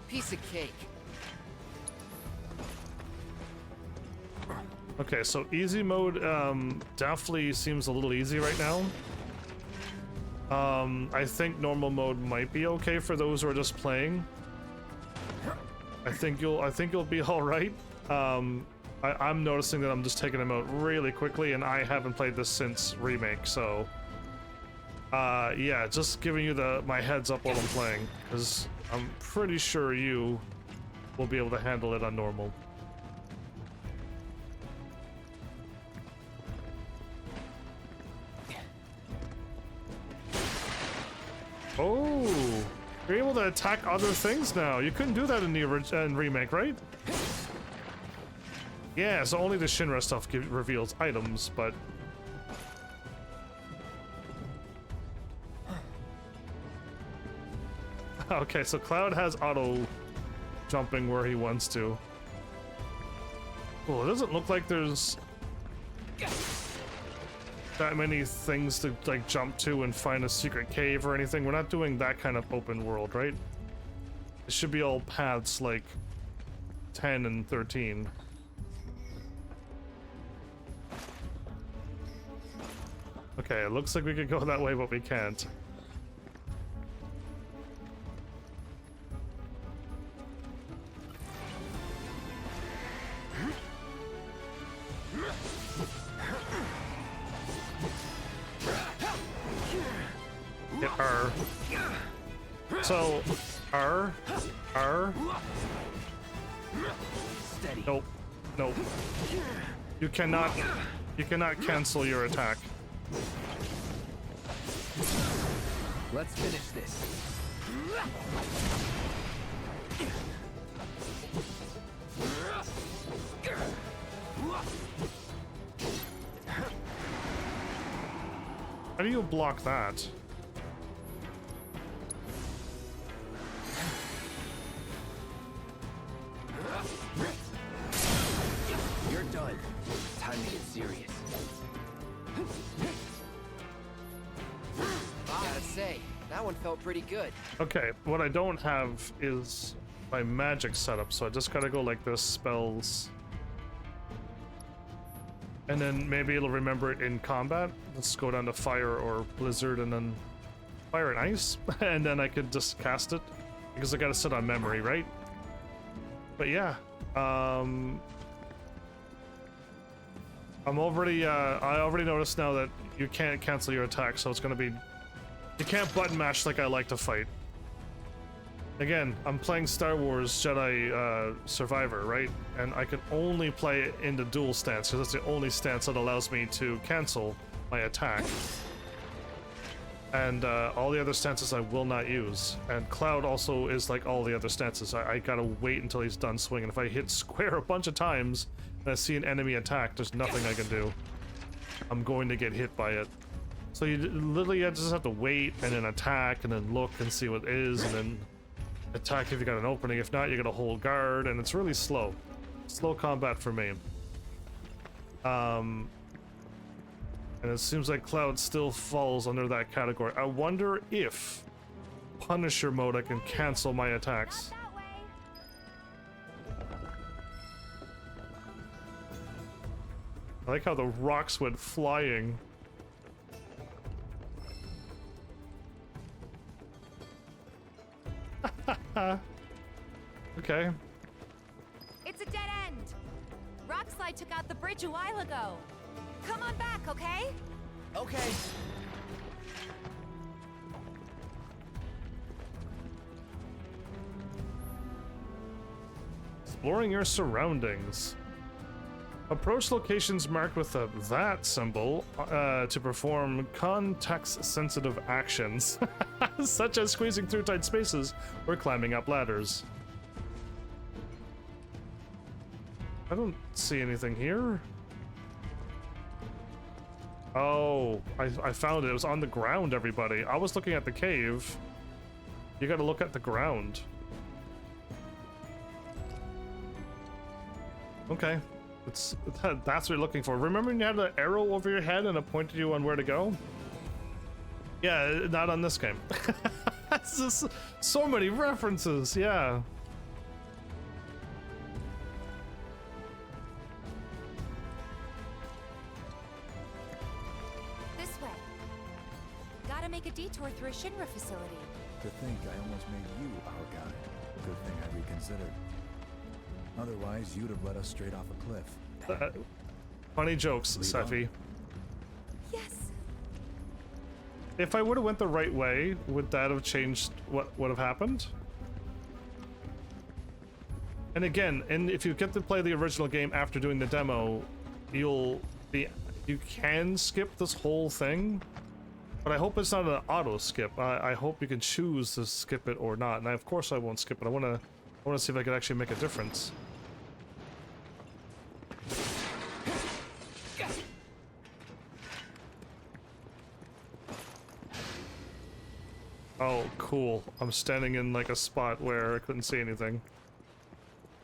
Piece of cake. Okay, so easy mode definitely seems a little easy right now. I think normal mode might be okay for those who are just playing. I think you'll be all right. I'm noticing that I'm just taking them out really quickly, and I haven't played this since Remake, so yeah, just giving you my heads up while I'm playing, because I'm pretty sure you will be able to handle it on normal. Oh, you're able to attack other things now. You couldn't do that in the Remake, right? Yeah, so only the Shinra stuff reveals items, but... Okay, so Cloud has auto jumping where he wants to. Well, it doesn't look like there's that many things to like jump to and find a secret cave or anything. We're not doing that kind of open world, right? It should be all paths like 10 and 13. Okay, it looks like we could go that way, but we can't. Hit R. So, R. Nope. Nope. You cannot cancel your attack. Let's finish this. How do you block that? You're done. Time to get serious. Gotta say, that one felt pretty good. Okay, what I don't have is my magic setup, so I just gotta go like this, spells. And then maybe it'll remember it in combat. Let's go down to fire or blizzard and then fire and ice, and then I could just cast it because I gotta sit on memory, right? But yeah, I'm already I already noticed now that you can't cancel your attack, so it's gonna be, you can't button mash like I like to fight. Again, I'm playing Star Wars Jedi Survivor, right? And I can only play it in the dual stance because that's the only stance that allows me to cancel my attack. And all the other stances I will not use. And Cloud also is like all the other stances. I gotta wait until he's done swinging. If I hit square a bunch of times and I see an enemy attack, there's nothing I can do. I'm going to get hit by it. So you literally just have to wait and then attack and then look and see what it is and then attack if you got an opening. If not, you gotta hold guard, and it's really slow. Slow combat for me. And it seems like Cloud still falls under that category. I wonder if Punisher mode I can cancel my attacks. I like how the rocks went flying. Okay. It's a dead end. Rockslide took out the bridge a while ago. Come on back, okay? Okay. Exploring your surroundings. Approach locations marked with a that symbol to perform context-sensitive actions, such as squeezing through tight spaces or climbing up ladders. I don't see anything here. Oh, I found it. It was on the ground, everybody. I was looking at the cave. You gotta look at the ground. Okay. That's what you're looking for. Remember when you had an arrow over your head and it pointed you on where to go? Yeah, not on this game. It's just so many references, yeah. This way. Gotta make a detour through a Shinra facility. To think I almost made you our guy. Good thing I reconsidered. Otherwise, you'd have let us straight off a cliff. Funny jokes, Sephi. Yes. If I would have went the right way, would that have changed what would have happened? And again, if you get to play the original game after doing the demo, you can skip this whole thing, but I hope it's not an auto skip. I hope you can choose to skip it or not. And of course I won't skip it. I want to see if I could actually make a difference. Oh, cool. I'm standing in like a spot where I couldn't see anything.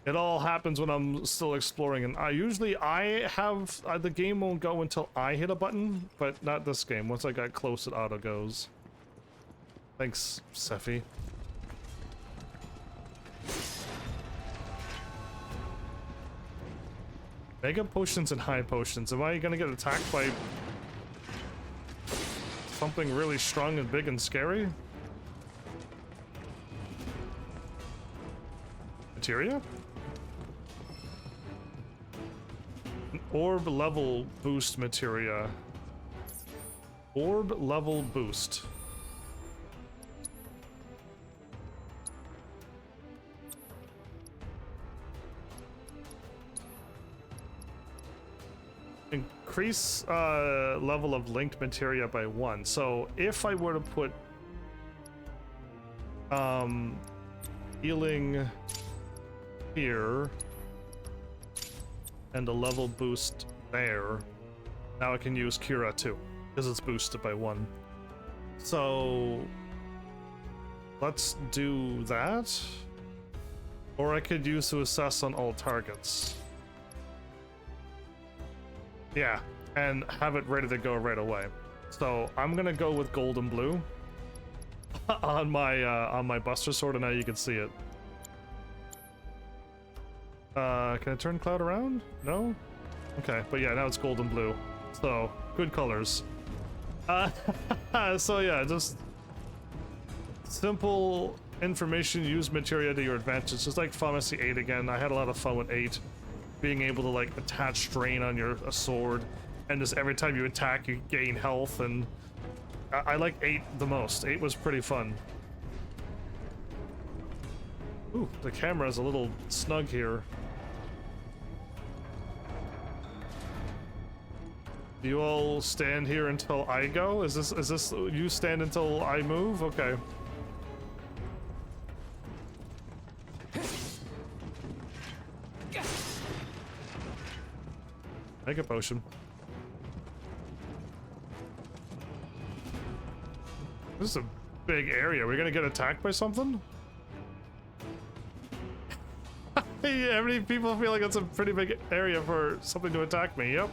It all happens when I'm still exploring, and the game won't go until I hit a button, but not this game. Once I got close, it auto goes. Thanks, Sephi. Mega potions and high potions. Am I gonna get attacked by something really strong and big and scary? Materia? An orb level boost materia. Orb level boost. Increase level of linked materia by 1. So if I were to put healing here and a level boost there, now I can use Cura too because it's boosted by 1. So let's do that, or I could use to assess on all targets. Yeah, and have it ready to go right away. So I'm gonna go with gold and blue on my Buster Sword, and now you can see it. Can I turn Cloud around? No? Okay, but yeah, now it's gold and blue. So, good colors. So yeah, just Simple information, use materia to your advantage. It's like Pharmacy 8 again. I had a lot of fun with 8. Being able to like attach strain on a sword, and just every time you attack you gain health, and I like 8 the most. 8 was pretty fun. Ooh, the camera is a little snug here. Do you all stand here until I go? Is this you stand until I move? Okay. Make a potion. This is a big area. We're gonna get attacked by something? Yeah, how many people feel like it's a pretty big area for something to attack me? Yep.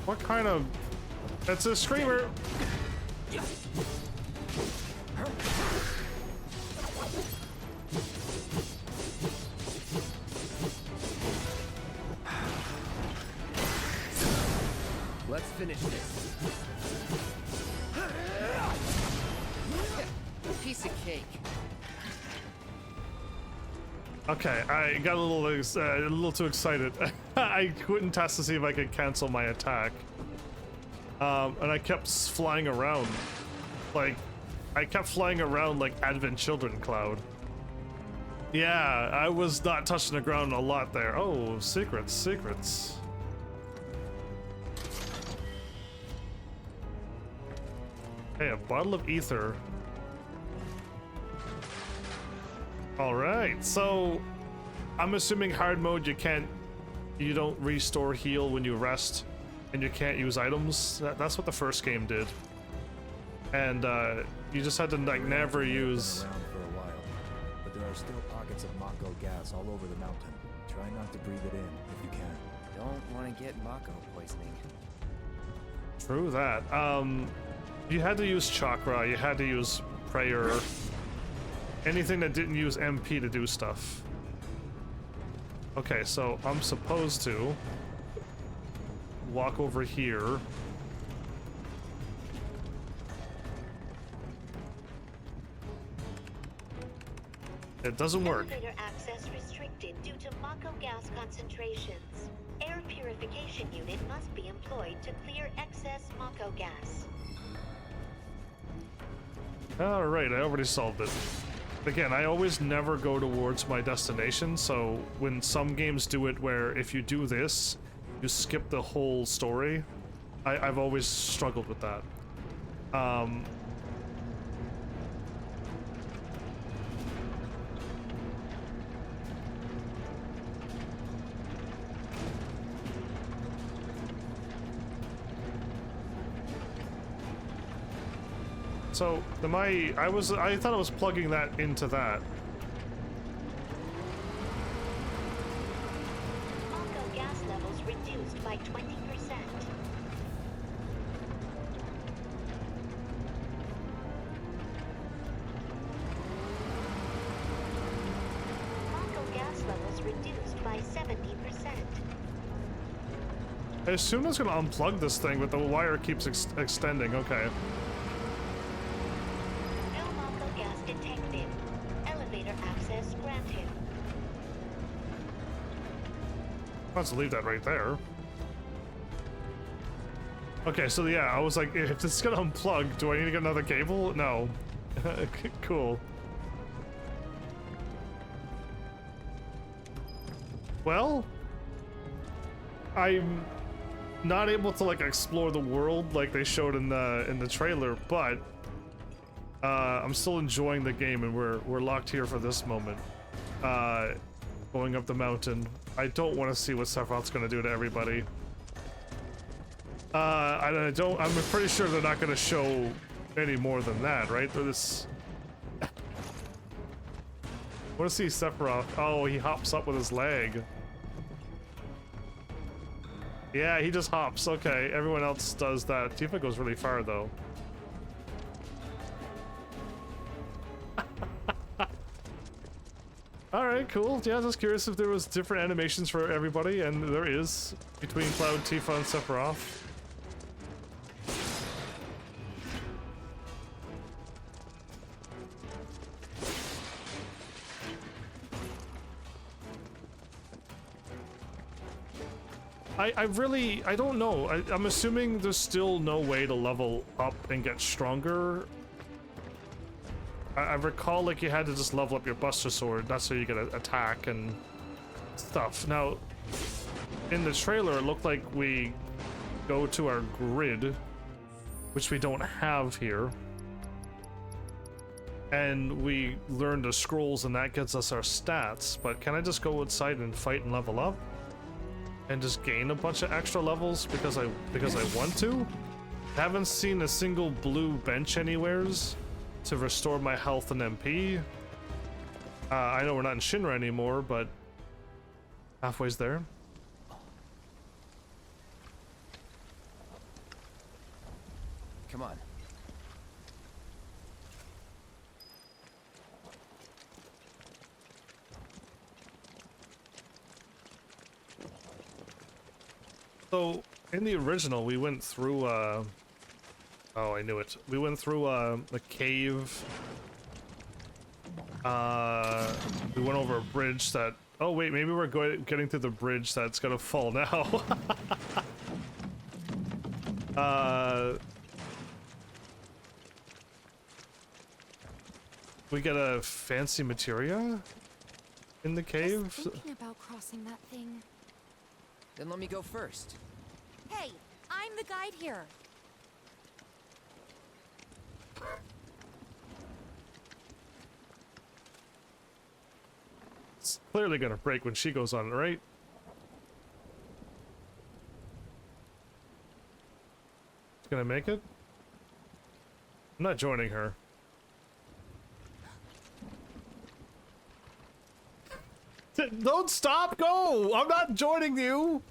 What kind of... It's a screamer! Let's finish this. Piece of cake. Okay, I got a little too excited. I couldn't test to see if I could cancel my attack. And I kept flying around. Like, I kept flying around like Advent Children, Cloud. Yeah, I was not touching the ground a lot there. Oh, secrets, secrets. Hey, a bottle of ether. Alright, so I'm assuming hard mode you don't restore heal when you rest, and you can't use items. That's what the first game did. And you just had to like never use... Around for a while, but there are still pockets of Mako gas all over the mountain. Try not to breathe it in if you can. Don't want to get Mako poisoning. True that. You had to use chakra, you had to use prayer. Anything that didn't use MP to do stuff. Okay, so I'm supposed to walk over here. It doesn't work. Elevator access restricted due to Mako gas concentrations. Air purification unit must be employed to clear excess Mako gas. Alright, I already solved it. Again, I always never go towards my destination, so when some games do it where if you do this, you skip the whole story, I've always struggled with that. So I thought I was plugging that into that. Mako gas levels reduced by 20%. Mako gas levels reduced by 70%. I assume I was gonna unplug this thing, but the wire keeps extending. Okay. Detected. Elevator access granted. Let's leave that right there. Okay, so yeah, I was like, if this is gonna unplug, do I need to get another cable? No. Cool. Well, I'm not able to like explore the world like they showed in the trailer, but I'm still enjoying the game, and we're locked here for this moment. Going up the mountain. I don't want to see what Sephiroth's gonna do to everybody. I'm pretty sure they're not gonna show any more than that, right? This. I want to see Sephiroth. Oh, he hops up with his leg. Yeah, he just hops. Okay, everyone else does that. Tifa goes really far though. Alright, cool. Yeah, just curious if there was different animations for everybody, and there is, between Cloud, Tifa, and Sephiroth. I don't know. I'm assuming there's still no way to level up and get stronger. I recall like you had to just level up your Buster Sword, that's how you get an attack and stuff. Now, in the trailer, it looked like we go to our grid, which we don't have here. And we learn the scrolls and that gets us our stats, but can I just go outside and fight and level up? And just gain a bunch of extra levels because I want to? Haven't seen a single blue bench anywheres to restore my health and MP. I know we're not in Shinra anymore, but halfway's there. Come on. So, in the original, we went through, oh, I knew it. We went through, a cave. We went over a bridge that... Oh, wait, maybe we're getting through the bridge that's gonna fall now. We get a fancy materia in the cave. I was thinking about crossing that thing. Then let me go first. Hey, I'm the guide here. It's clearly gonna break when she goes on it, right? It's gonna make it? I'm not joining her. Don't stop, go! I'm not joining you!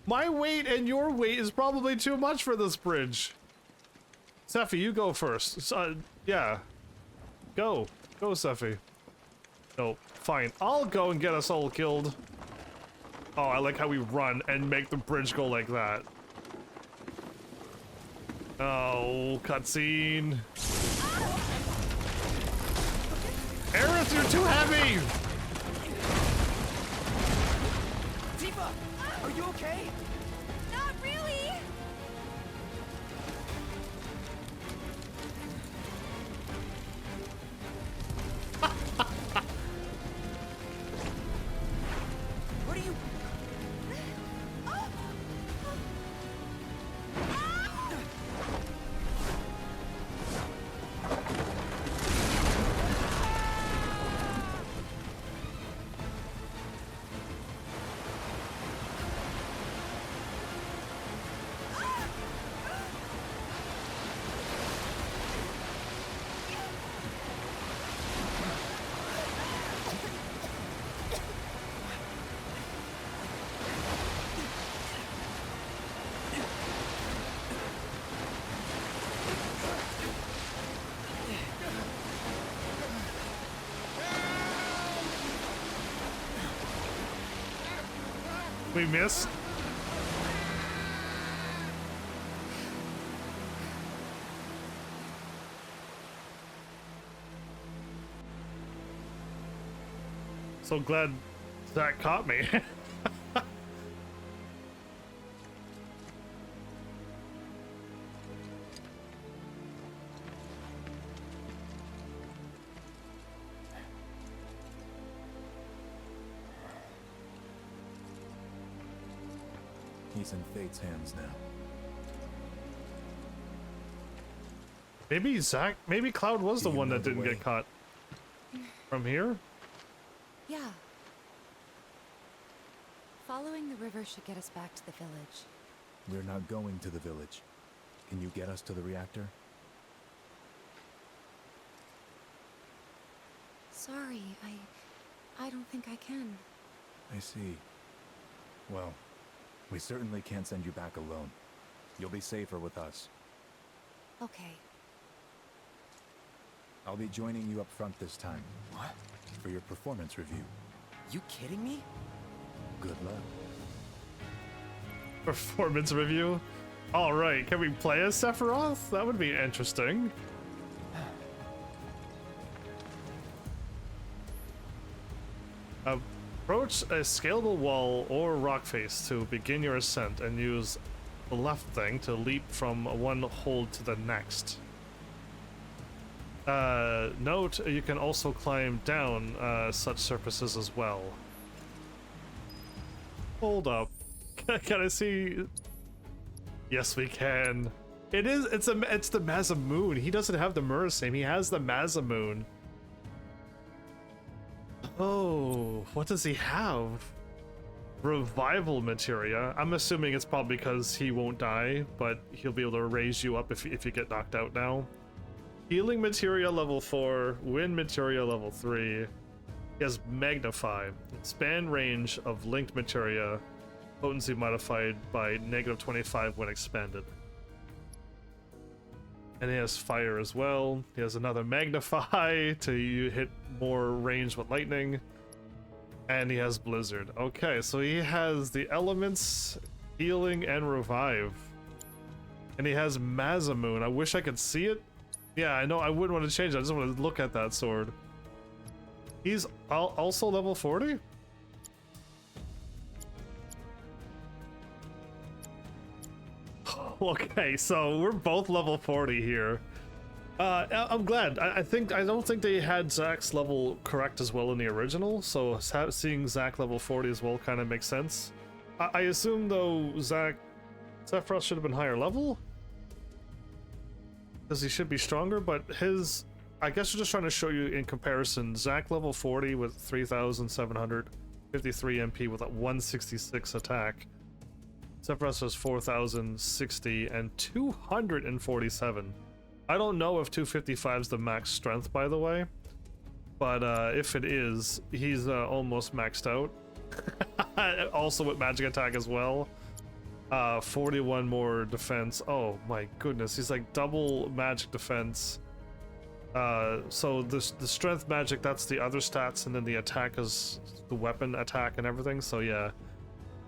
My weight and your weight is probably too much for this bridge. Sephi, you go first. Yeah. Go. Go, Sephi. No, fine. I'll go and get us all killed. Oh, I like how we run and make the bridge go like that. Oh, cutscene. Aerith, you're too heavy! Tifa, are you okay? Not really! What are you... We missed. So glad that caught me. He's in Fate's hands now. Maybe Cloud was the one that didn't get caught. From here? Yeah. Following the river should get us back to the village. We're not going to the village. Can you get us to the reactor? Sorry, I don't think I can. I see. Well, we certainly can't send you back alone. You'll be safer with us. Okay. I'll be joining you up front this time. What? for your performance review. You kidding me? Good luck. Performance review? Alright, can we play as Sephiroth? That would be interesting. Approach a scalable wall or rock face to begin your ascent and use the left thing to leap from one hold to the next. Note, you can also climb down such surfaces as well. Hold up. Can I see? Yes, we can. It's the Masamune. He doesn't have the Murasim. He has the Masamune. Oh, what does he have? Revival materia. I'm assuming it's probably because he won't die, but he'll be able to raise you up if you get knocked out now. Healing materia level 4, wind materia level 3. He has magnify. Expand range of linked materia. Potency modified by -25 when expanded. And he has fire as well. He has another magnify to hit more range with lightning. And he has blizzard. Okay, so he has the elements, healing, and revive. And he has Masamune. I wish I could see it. Yeah, I know I wouldn't want to change it. I just want to look at that sword. He's also level 40? Okay, so we're both level 40 here. I'm glad. I don't think they had Zack's level correct as well in the original, so seeing Zack level 40 as well kind of makes sense. I assume though Sephiroth should have been higher level, because he should be stronger, but I guess we're just trying to show you in comparison. Zack level 40 with 3,753 MP with a 166 attack. Sephiroth has 4,060 and 247. I don't know if 255 is the max strength, by the way, but if it is, he's almost maxed out. Also with magic attack as well. 41 more defense. Oh my goodness, he's like double magic defense. So the strength magic, that's the other stats, and then the attack is the weapon attack and everything. So yeah,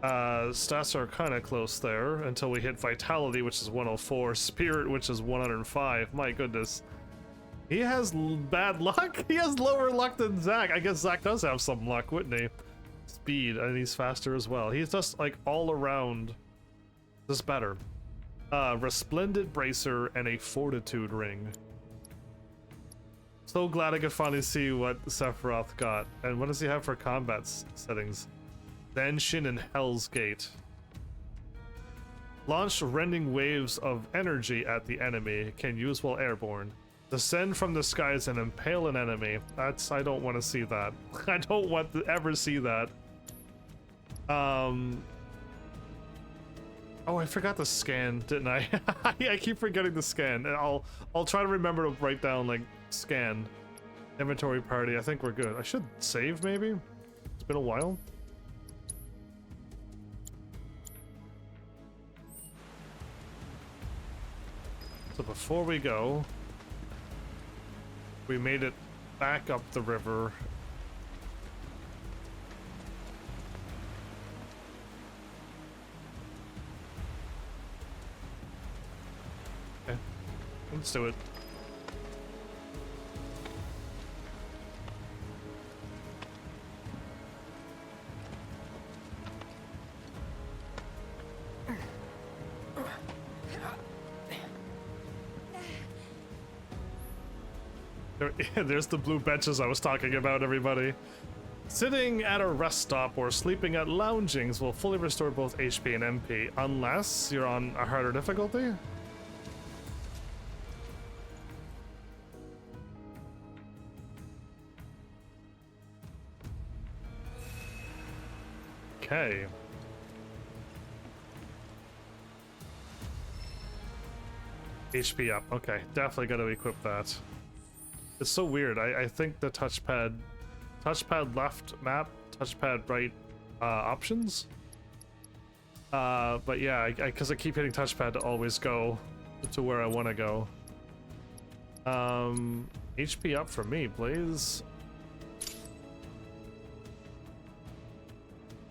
stats are kind of close there until we hit vitality, which is 104, spirit, which is 105. My goodness, he has bad luck. He has lower luck than Zack. I guess Zack does have some luck, wouldn't he? Speed, and he's faster as well. He's just like all around just better. Resplendent bracer and a fortitude ring. So glad I could finally see what Sephiroth got. And what does he have for combat settings? Zanshin and Hell's Gate. Launch rending waves of energy at the enemy. Can use while airborne. Descend from the skies and impale an enemy. I don't want to see that. I don't want to ever see that. Oh, I forgot the scan, didn't I? I keep forgetting the scan. And I'll try to remember to write down like scan. Inventory party. I think we're good. I should save maybe. It's been a while. So before we go, we made it back up the river. Okay, let's do it. There's the blue benches I was talking about, everybody. Sitting at a rest stop or sleeping at loungings will fully restore both HP and MP, unless you're on a harder difficulty. Okay. HP up. Okay, definitely got to equip that. It's so weird. I think the touchpad left map, touchpad right options. But yeah, because I keep hitting touchpad to always go to where I want to go. HP up for me, please.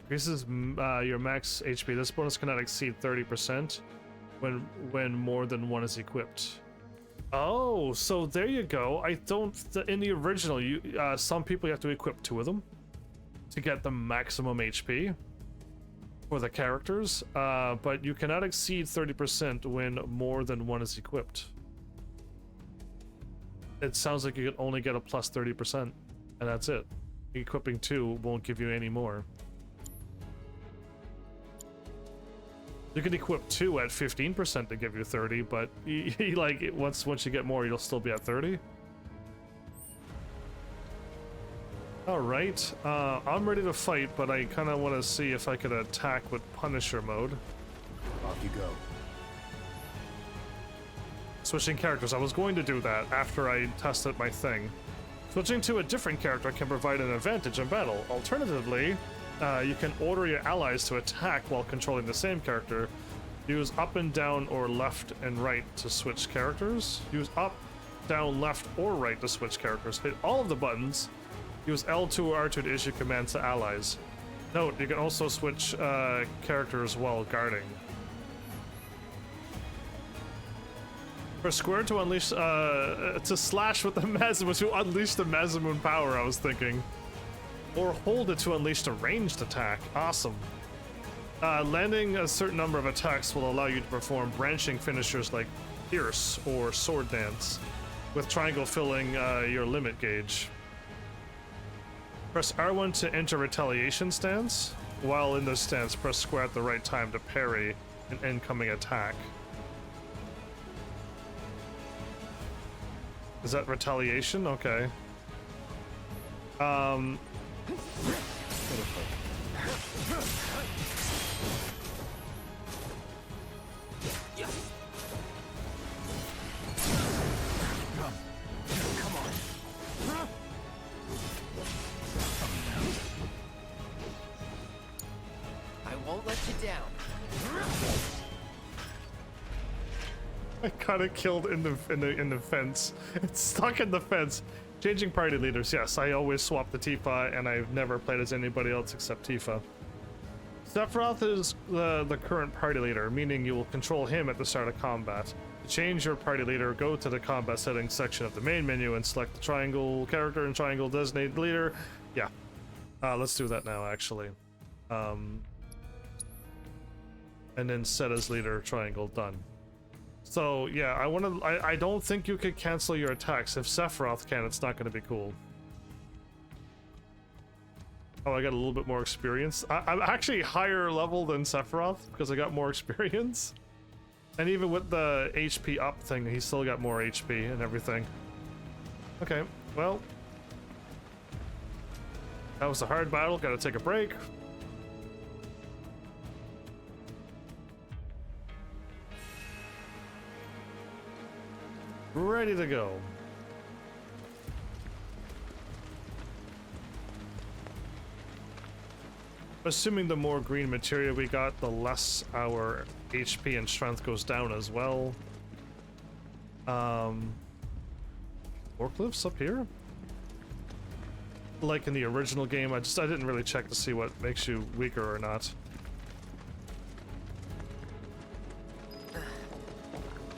Increases your max HP. This bonus cannot exceed 30% when more than one is equipped. Oh, so there you go. I don't. In the original, you some people you have to equip 2 of them to get the maximum HP for the characters, but you cannot exceed 30% when more than one is equipped. It sounds like you can only get a plus 30%, and that's it. Equipping 2 won't give you any more. You can equip 2 at 15% to give you 30, but like once you get more, you'll still be at 30. All right, I'm ready to fight, but I kind of want to see if I could attack with Punisher mode. Off you go. Switching characters. I was going to do that after I tested my thing. Switching to a different character can provide an advantage in battle. Alternatively, you can order your allies to attack while controlling the same character. Use up and down or left and right to switch characters. Use up, down, left, or right to switch characters. Hit all of the buttons. Use L2 or R2 to issue commands to allies. Note, you can also switch characters while guarding. Press square to unleash, to slash with the Masamune, to unleash the Masamune power, I was thinking. Or hold it to unleash the ranged attack. Awesome. Landing a certain number of attacks will allow you to perform branching finishers like Pierce or Sword Dance, with triangle filling your limit gauge. Press R1 to enter retaliation stance. While in this stance, press square at the right time to parry an incoming attack. Is that retaliation? Okay. I won't let you down. I got it killed in the fence. It's stuck in the fence. Changing party leaders. Yes, I always swap to Tifa, and I've never played as anybody else except Tifa. Sephiroth is the current party leader, meaning you will control him at the start of combat. To change your party leader, go to the combat settings section of the main menu and select the triangle character and triangle designated leader. Yeah, let's do that now, actually. And then set as leader, triangle, done. So yeah, I don't think you could cancel your attacks. If Sephiroth can, it's not going to be cool. Oh, I got a little bit more experience. I'm actually higher level than Sephiroth because I got more experience. And even with the HP up thing, he still got more HP and everything. Okay, well. That was a hard battle, gotta take a break. Ready to go. Assuming the more green materia we got, the less our HP and strength goes down as well. Forklifts up here? Like in the original game, I didn't really check to see what makes you weaker or not.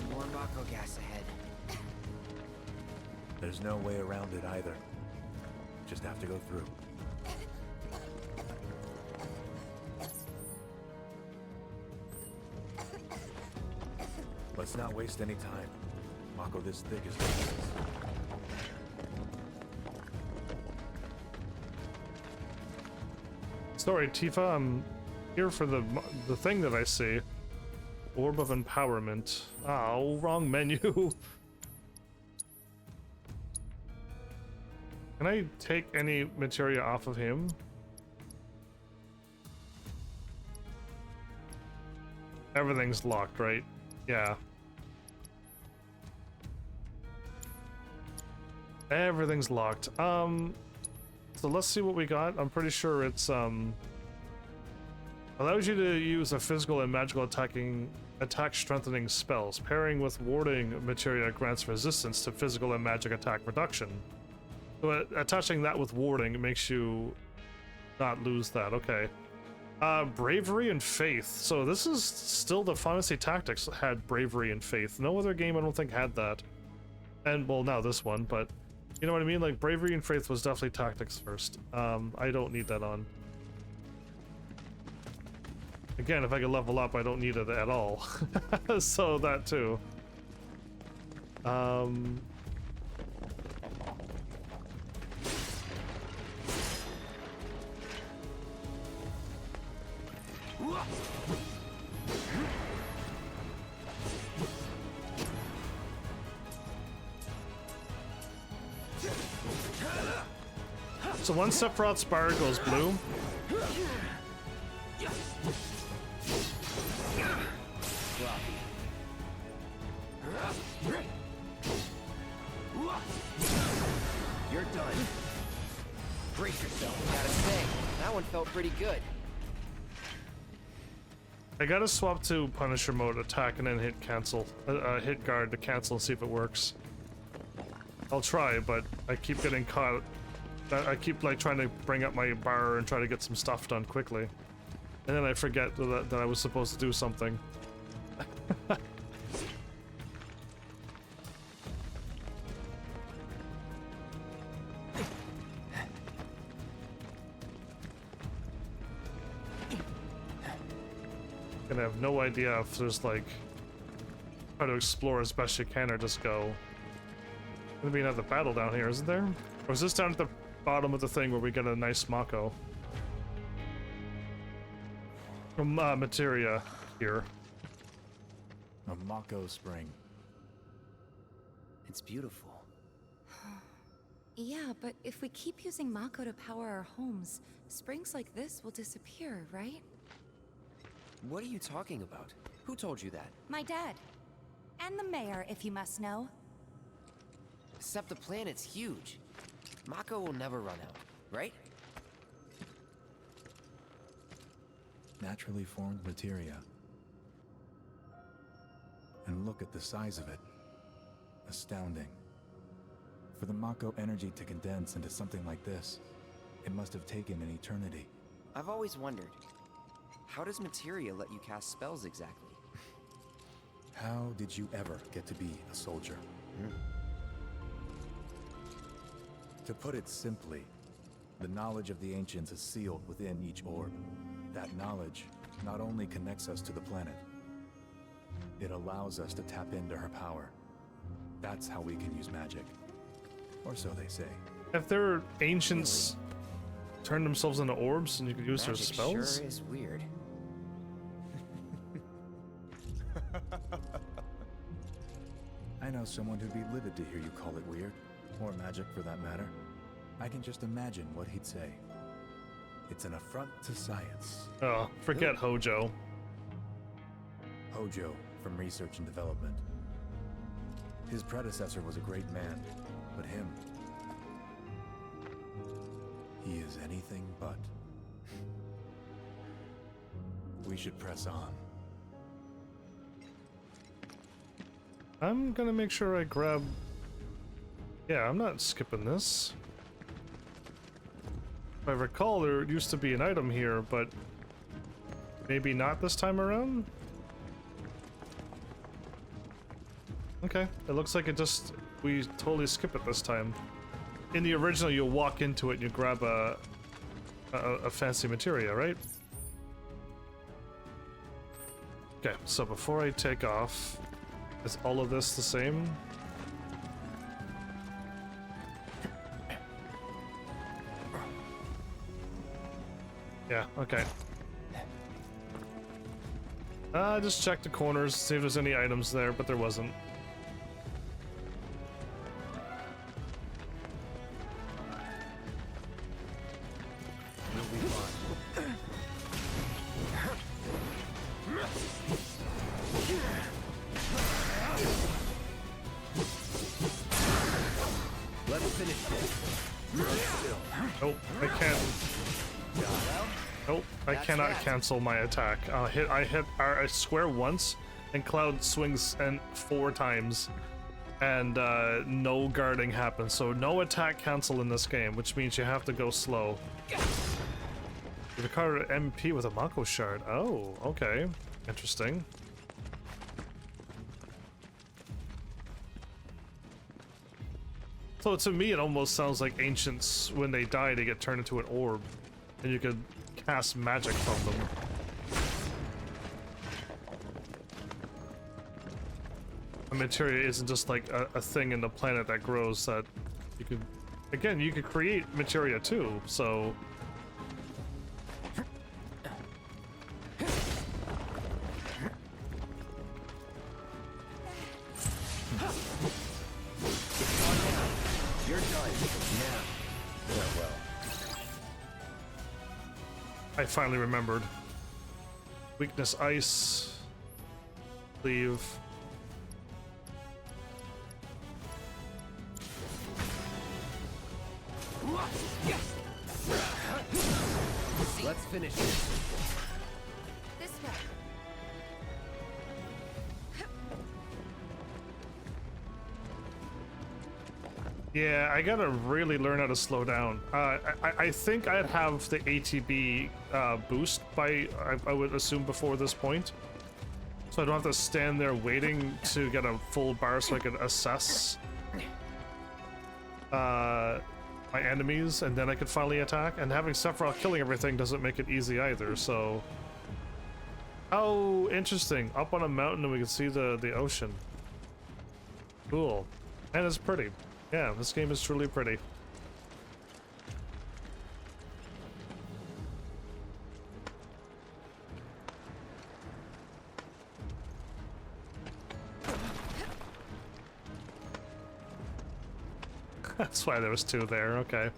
More Mako gas ahead. There's no way around it either. Just have to go through. Let's not waste any time. Mako this thick is dangerous. Sorry, Tifa, I'm here for the thing that I see. Orb of Empowerment. Oh, wrong menu. Can I take any materia off of him? Everything's locked, right? Yeah. Everything's locked. So let's see what we got. I'm pretty sure it's allows you to use a physical and magical attack strengthening spells. Pairing with warding materia grants resistance to physical and magic attack reduction. So attaching that with warding makes you not lose that. Okay. Bravery and faith. So this is still the Fantasy Tactics had bravery and faith. No other game I don't think had that. And well, now this one, but you know what I mean? Like bravery and faith was definitely tactics first. I don't need that on. Again, if I could level up, I don't need it at all. So that too. So one Sephiroth's bar goes blue. You're done. Brace yourself. Gotta say, that one felt pretty good. I gotta swap to Punisher mode, attack, and then hit cancel. Hit guard to cancel and see if it works. I'll try, but I keep getting caught. I keep like trying to bring up my bar and try to get some stuff done quickly. And then I forget that I was supposed to do something. And I have no idea if there's like try to explore as best you can or just go. There's gonna be another battle down here, isn't there? Or is this down at the bottom of the thing where we get a nice Mako? From materia here. A Mako spring. It's beautiful. Yeah, but if we keep using Mako to power our homes, springs like this will disappear, right? What are you talking about? Who told you that? My dad. And the mayor, if you must know. Except the planet's huge. Mako will never run out, right? Naturally formed materia. And look at the size of it. Astounding. For the Mako energy to condense into something like this, it must have taken an eternity. I've always wondered, how does materia let you cast spells exactly? How did you ever get to be a soldier? To put it simply, the knowledge of the ancients is sealed within each orb. That knowledge not only connects us to the planet, it allows us to tap into her power. That's how we can use magic. Or so they say. If their ancients turned themselves into orbs and you could use their spells? Sure is weird. I know someone who'd be livid to hear you call it weird, or magic for that matter. I can just imagine what he'd say. It's an affront to science. Oh, forget Hojo. Hojo from Research and Development. His predecessor was a great man, but him, he is anything but. We should press on. I'm gonna make sure I grab... Yeah, I'm not skipping this. If I recall, there used to be an item here, but maybe not this time around? Okay, it looks like we totally skip it this time. In the original, you walk into it and you grab a fancy materia, right? Okay, so before I take off, is all of this the same? Yeah, okay. Just check the corners, see if there's any items there, but there wasn't. We'll be fine. Let's finish this. Nope, I can't. Nope, I cannot cancel my attack. I hit a square once, and Cloud swings 4 times, and no guarding happens. So no attack cancel in this game, which means you have to go slow. You recovered an MP with a Mako shard. Oh, okay. Interesting. So to me, it almost sounds like ancients, when they die, they get turned into an orb. And you could cast magic from them. A materia isn't just like a thing in the planet that grows that you could... Again, you could create materia too, so... You're done. Now. Farewell. I finally remembered. Weakness ice. Leave. Let's finish this. This way. Yeah, I gotta really learn how to slow down. I think I'd have the ATB boost by, I would assume, before this point. So I don't have to stand there waiting to get a full bar so I can assess my enemies, and then I could finally attack. And having Sephiroth killing everything doesn't make it easy either, so... Oh, interesting. Up on a mountain and we can see the ocean. Cool. And it's pretty. Yeah, this game is truly pretty. That's why there was two there, okay.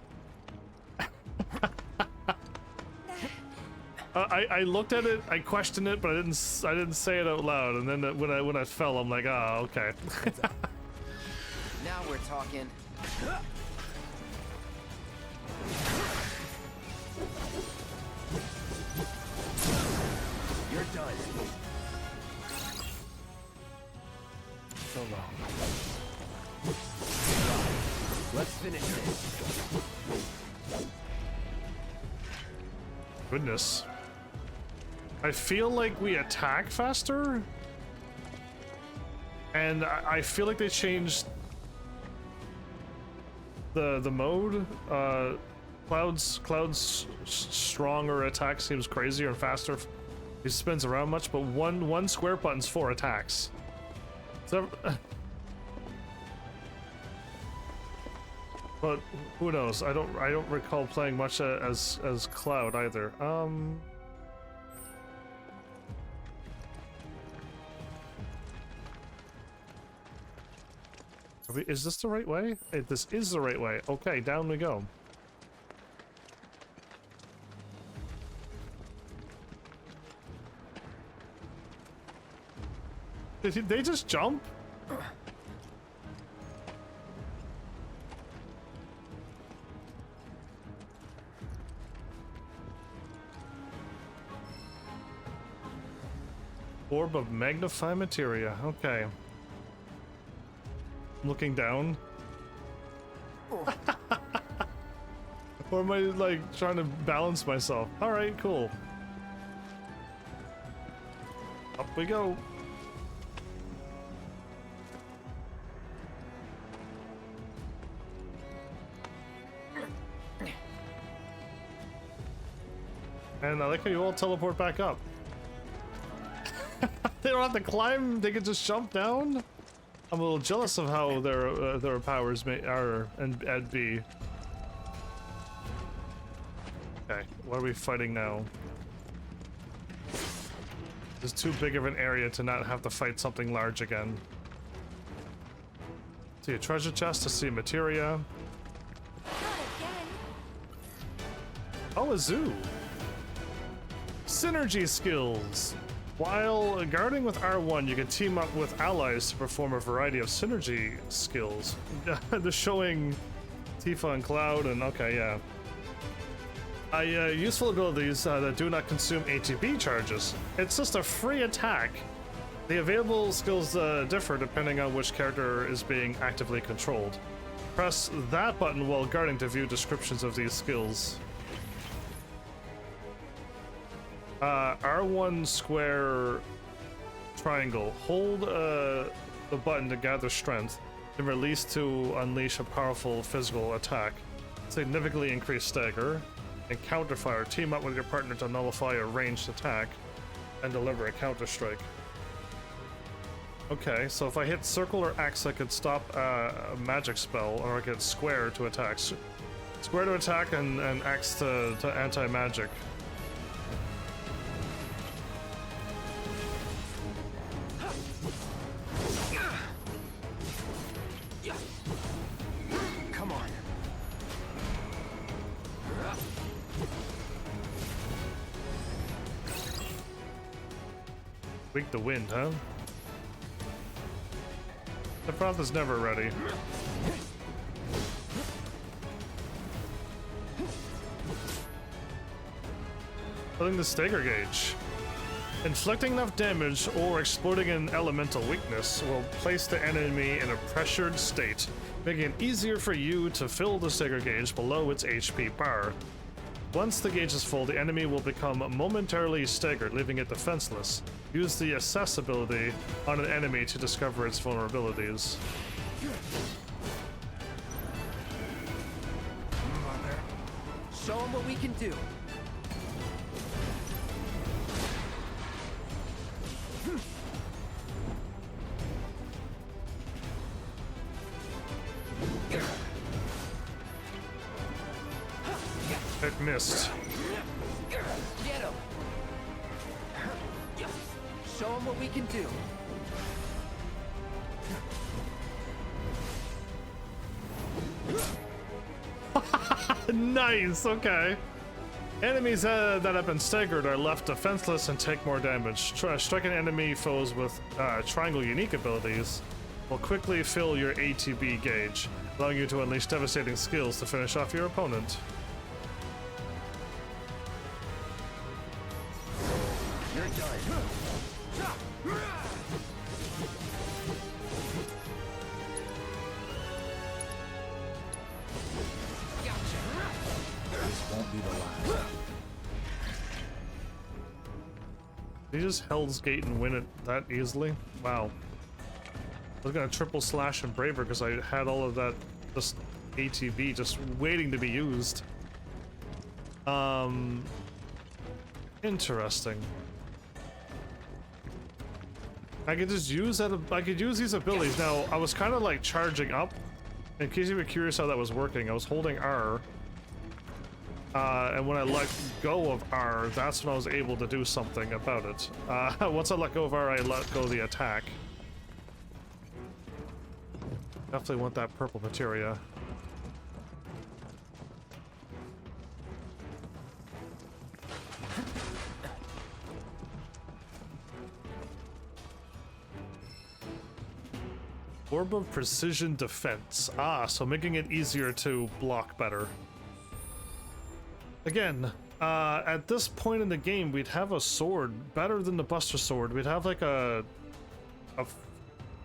I looked at it, I questioned it, but I didn't say it out loud, and then when I fell, I'm like, oh, okay. Now we're talking. You're done. So long. Let's finish this. Goodness. I feel like we attack faster, and I feel like they changed the mode. Cloud's stronger attack seems crazier and faster. He spins around much, but one square button's 4 attacks. So, but who knows? I don't recall playing much as Cloud either. Is this the right way? Hey, this is the right way. Okay, down we go. Did they just jump? Orb of Magnify Materia. Okay. Looking down. Or am I like trying to balance myself? Alright, cool. Up we go. And I like how you all teleport back up. They don't have to climb, they can just jump down? I'm a little jealous of how their powers are and be. Okay, what are we fighting now? It's too big of an area to not have to fight something large again. See a treasure chest to see materia. Oh, a zoo. Synergy skills. While guarding with R1, you can team up with allies to perform a variety of synergy skills. They're showing Tifa and Cloud, and okay, yeah. Useful abilities that do not consume ATB charges. It's just a free attack. The available skills differ depending on which character is being actively controlled. Press that button while guarding to view descriptions of these skills. R1 square triangle. Hold the button to gather strength and release to unleash a powerful physical attack. Significantly increase stagger and counterfire. Team up with your partner to nullify a ranged attack and deliver a counter strike. Okay, so if I hit circle or X, I could stop a magic spell, or I could square to attack. Square to attack and X to anti-magic. Come on. Weak to wind, huh? The prompt is never ready. Filling the stagger gauge. Inflicting enough damage or exploiting an elemental weakness will place the enemy in a pressured state, making it easier for you to fill the stagger gauge below its HP bar. Once the gauge is full, the enemy will become momentarily staggered, leaving it defenseless. Use the assess ability on an enemy to discover its vulnerabilities. Show them what we can do. It missed. Get him. Show them what we can do. Nice, okay. Enemies that have been staggered are left defenseless and take more damage. Striking enemy foes with triangle unique abilities will quickly fill your ATB gauge, allowing you to unleash devastating skills to finish off your opponent. You're done. This won't be the last. He just Hell's Gate and win it that easily? Wow. I was gonna triple slash and braver because I had all of that just ATB just waiting to be used. Interesting. I could just use that. I could use these abilities. Now, I was kind of like charging up. In case you were curious how that was working, I was holding R. And when I let go of R, that's when I was able to do something about it. Once I let go of R, I let go of the attack. Definitely want that purple materia. Orb of Precision Defense. Ah, so making it easier to block better. Again, at this point in the game, we'd have a sword better than the Buster Sword. We'd have like a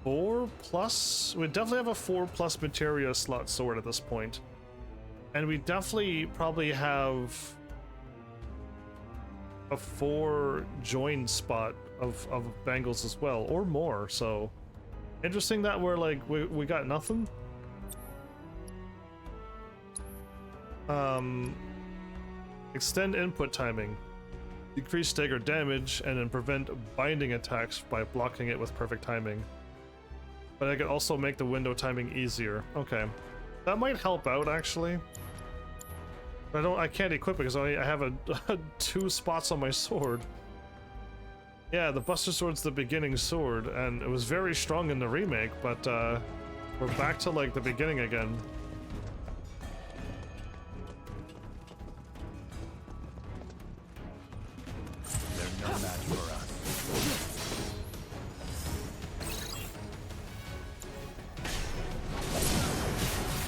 4+. We'd definitely have a 4+ materia slot sword at this point. And we definitely probably have a 4 join spot of bangles as well, or more, so... Interesting that we're like, we got nothing. Extend input timing. Decrease stagger damage and then prevent binding attacks by blocking it with perfect timing. But I could also make the window timing easier. Okay. That might help out actually. But I can't equip it because I have 2 spots on my sword. Yeah, the Buster Sword's the beginning sword, and it was very strong in the remake, but we're back to like the beginning again. They're no match for us.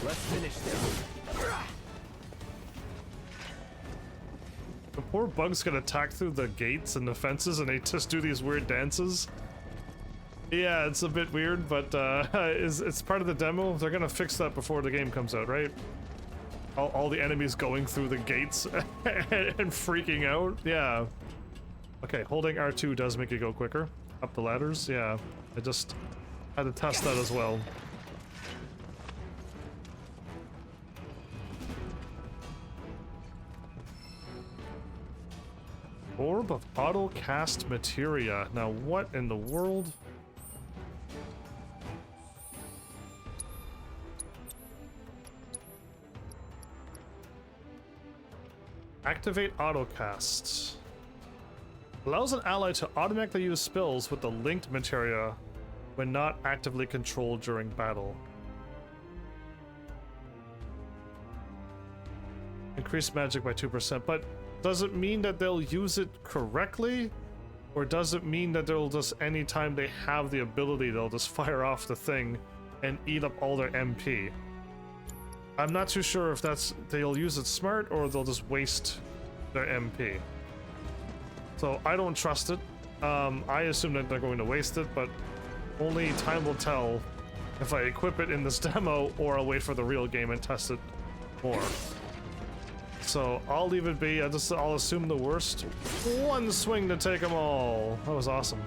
Let's finish this. The poor bugs get attacked through the gates and the fences, and they just do these weird dances. Yeah, it's a bit weird, but it's part of the demo. They're gonna fix that before the game comes out, right? All the enemies going through the gates and freaking out. Yeah. Okay, holding R2 does make it go quicker. Up the ladders, yeah. I just had to test that as well. Orb of auto-cast materia. Now what in the world? Activate auto-cast. Allows an ally to automatically use spells with the linked materia when not actively controlled during battle. Increase magic by 2%, but does it mean that they'll use it correctly? Or does it mean that they'll just, anytime they have the ability, they'll just fire off the thing and eat up all their MP? I'm not too sure if that's, they'll use it smart or they'll just waste their MP. So I don't trust it. I assume that they're going to waste it, but only time will tell if I equip it in this demo or I'll wait for the real game and test it more. So I'll leave it be. I'll assume the worst. One swing to take them all. That was awesome.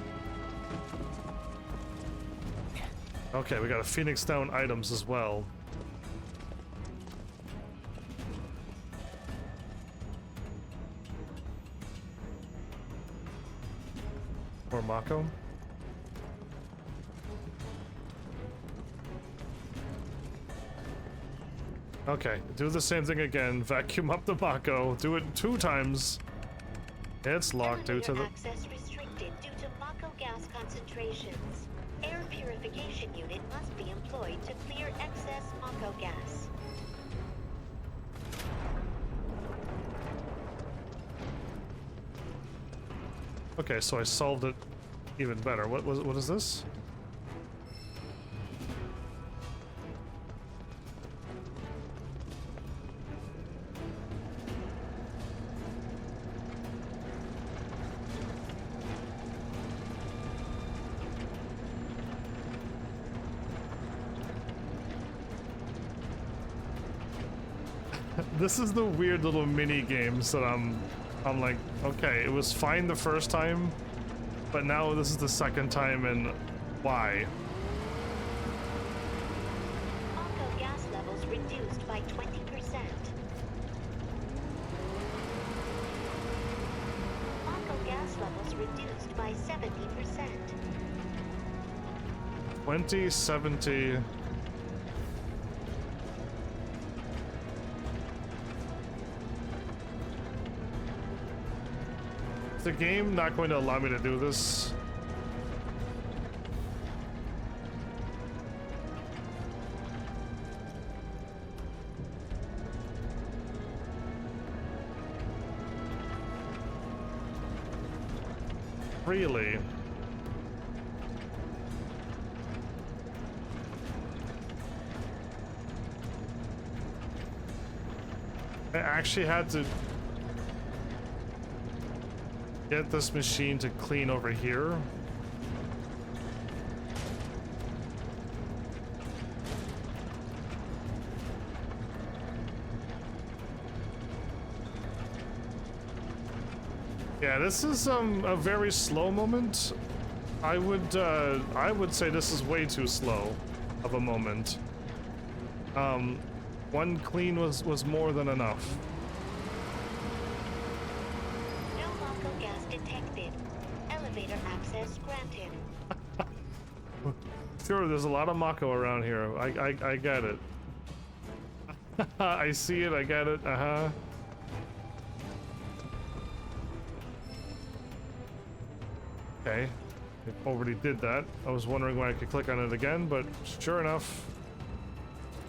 Okay, we got a Phoenix Down items as well. Or Mako. Okay, do the same thing again. Vacuum up the Mako. Do it 2 times. It's locked due to the... Access restricted due to Mako gas concentrations. Air purification unit must be employed to clear excess Mako gas. Okay, so I solved it even better. What is this? This is the weird little mini games that I'm like, okay, it was fine the first time, but now this is the second time, and why? Mako gas levels reduced by 20%. Mako gas levels reduced by 70%. 2070. Is the game not going to allow me to do this? Really? I actually had to get this machine to clean over here. Yeah, this is a very slow moment. I would say this is way too slow of a moment. One clean was more than enough. Granted. Sure, there's a lot of Mako around here. I get it. I see it, I get it, uh-huh. Okay, it already did that. I was wondering why I could click on it again, but sure enough.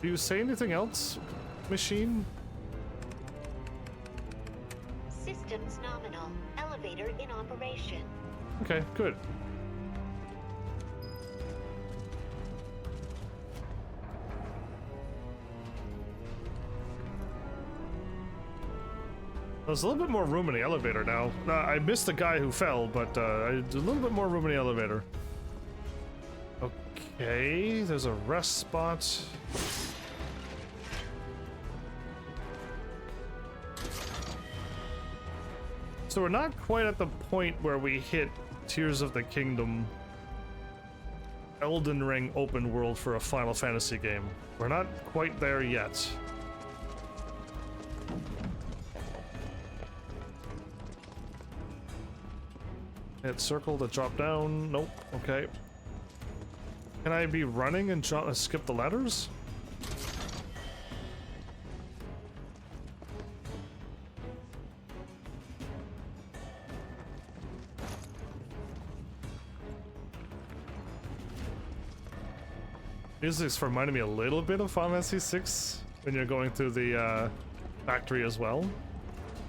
Do you say anything else, machine? Systems nominal. Elevator in operation. Okay, good. There's a little bit more room in the elevator now. I missed the guy who fell, but there's a little bit more room in the elevator. Okay, there's a rest spot. So we're not quite at the point where we hit Tears of the Kingdom, Elden Ring open world for a Final Fantasy game. We're not quite there yet. Hit circle to drop down. Nope. Okay. Can I be running and skip the ladders? Music's reminded me a little bit of Final Fantasy VI when you're going through the factory as well.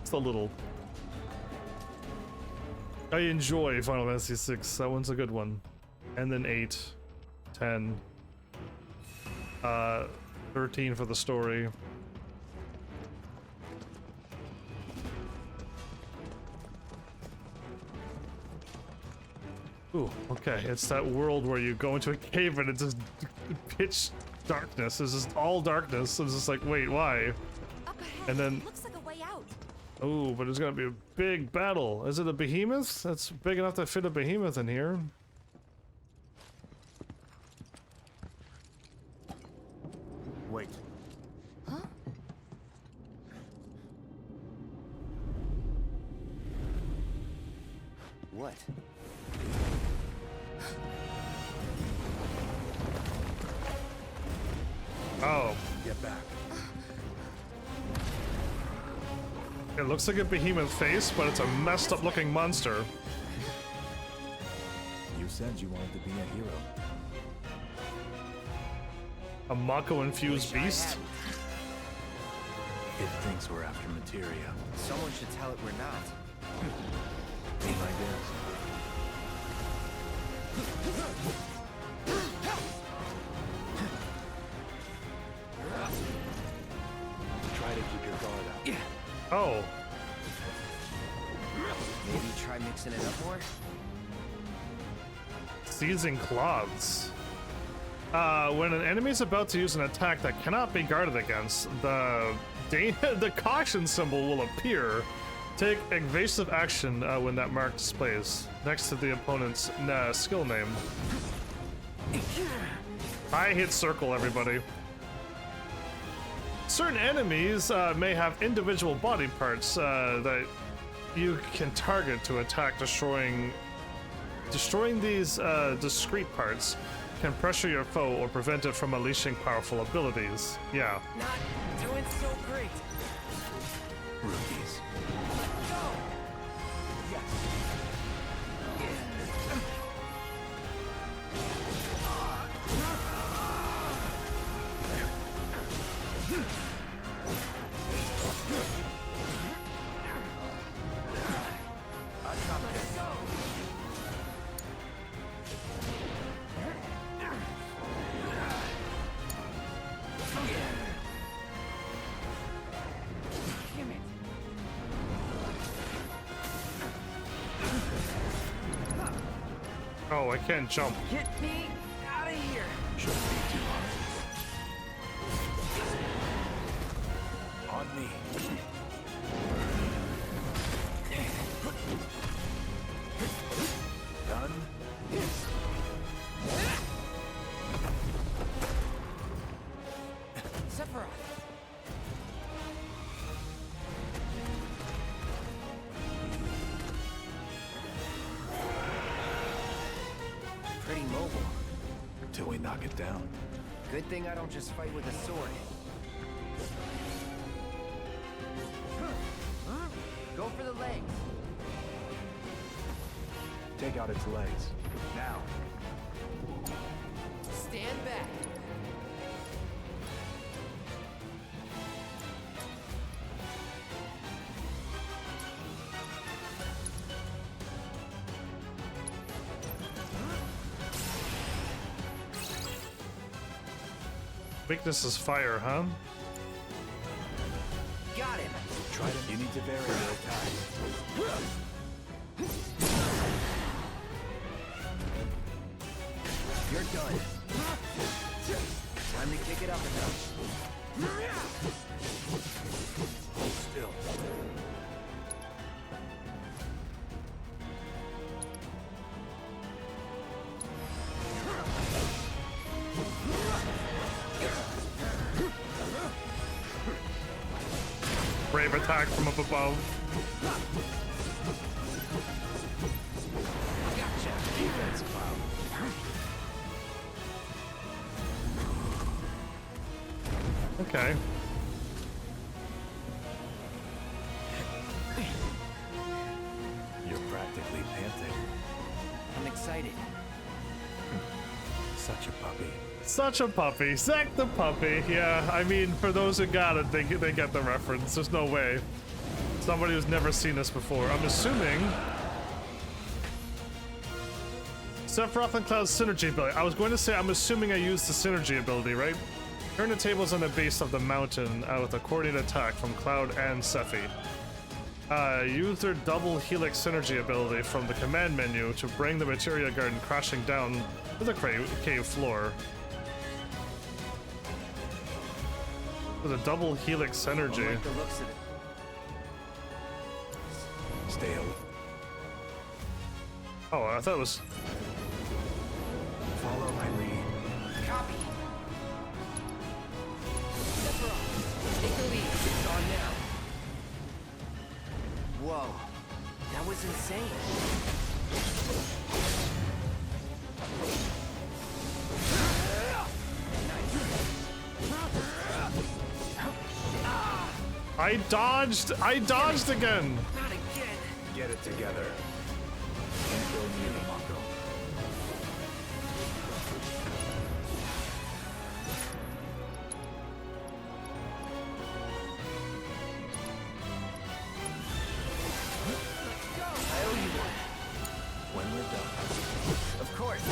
It's a little. I enjoy Final Fantasy VI. That one's a good one. And then 8, 10, 13 for the story. Ooh, okay. It's that world where you go into a cave and it's just pitch darkness. It's just all darkness. It's just like, wait, why? And then looks like a way out. Oh, but it's gonna be a big battle. Is it a behemoth? That's big enough to fit a behemoth in here. Wait. Huh? What? Oh. Get back. It looks like a behemoth face, but it's a messed up looking monster. You said you wanted to be a hero. A Mako infused beast? It thinks we're after materia. Someone should tell it we're not. Be my guest. Try to keep your guard up. Yeah. Oh. Maybe try mixing it up more? Seizing cloths. When an enemy is about to use an attack that cannot be guarded against, the caution symbol will appear. Take evasive action when that mark displays next to the opponent's skill name. I hit circle, everybody. Certain enemies may have individual body parts that you can target to attack, destroying these discrete parts can pressure your foe or prevent it from unleashing powerful abilities. Yeah. Not doing so great. Rookies. Oh, I can't jump. Get me out of here. Shouldn't be too hard. On me. Done. Sephiroth. Pretty mobile. Till we knock it down. Good thing I don't just fight with a sword. Go for the legs. Take out its legs. Now. Stand back. Weakness is fire, huh? Got him. Try to. You need to vary your attack. You're done. Time to kick it up a notch. Still. Brave attack from up above. Gotcha. Defense, Cloud. Okay. You're practically panting. I'm excited. Such a puppy. Such a puppy. Zack the puppy. Yeah, I mean, for those who got it, they get the reference. There's no way. Somebody who's never seen this before. I'm assuming... Sephiroth and Cloud's synergy ability. I was going to say, I'm assuming I used the synergy ability, right? Turn the tables on the base of the mountain with a coordinated attack from Cloud and Sephi. Use their double helix synergy ability from the command menu to bring the materia garden crashing down to the cave floor. With a double helix synergy. I like the looks of it. Stale. Oh, I thought it was... Follow my lead. Copy. Sephiroth, take the lead. It's on now. Whoa, that was insane. I dodged again. Not again. Get it together. Don't go near the Mako. I owe you one. When we're done. Of course.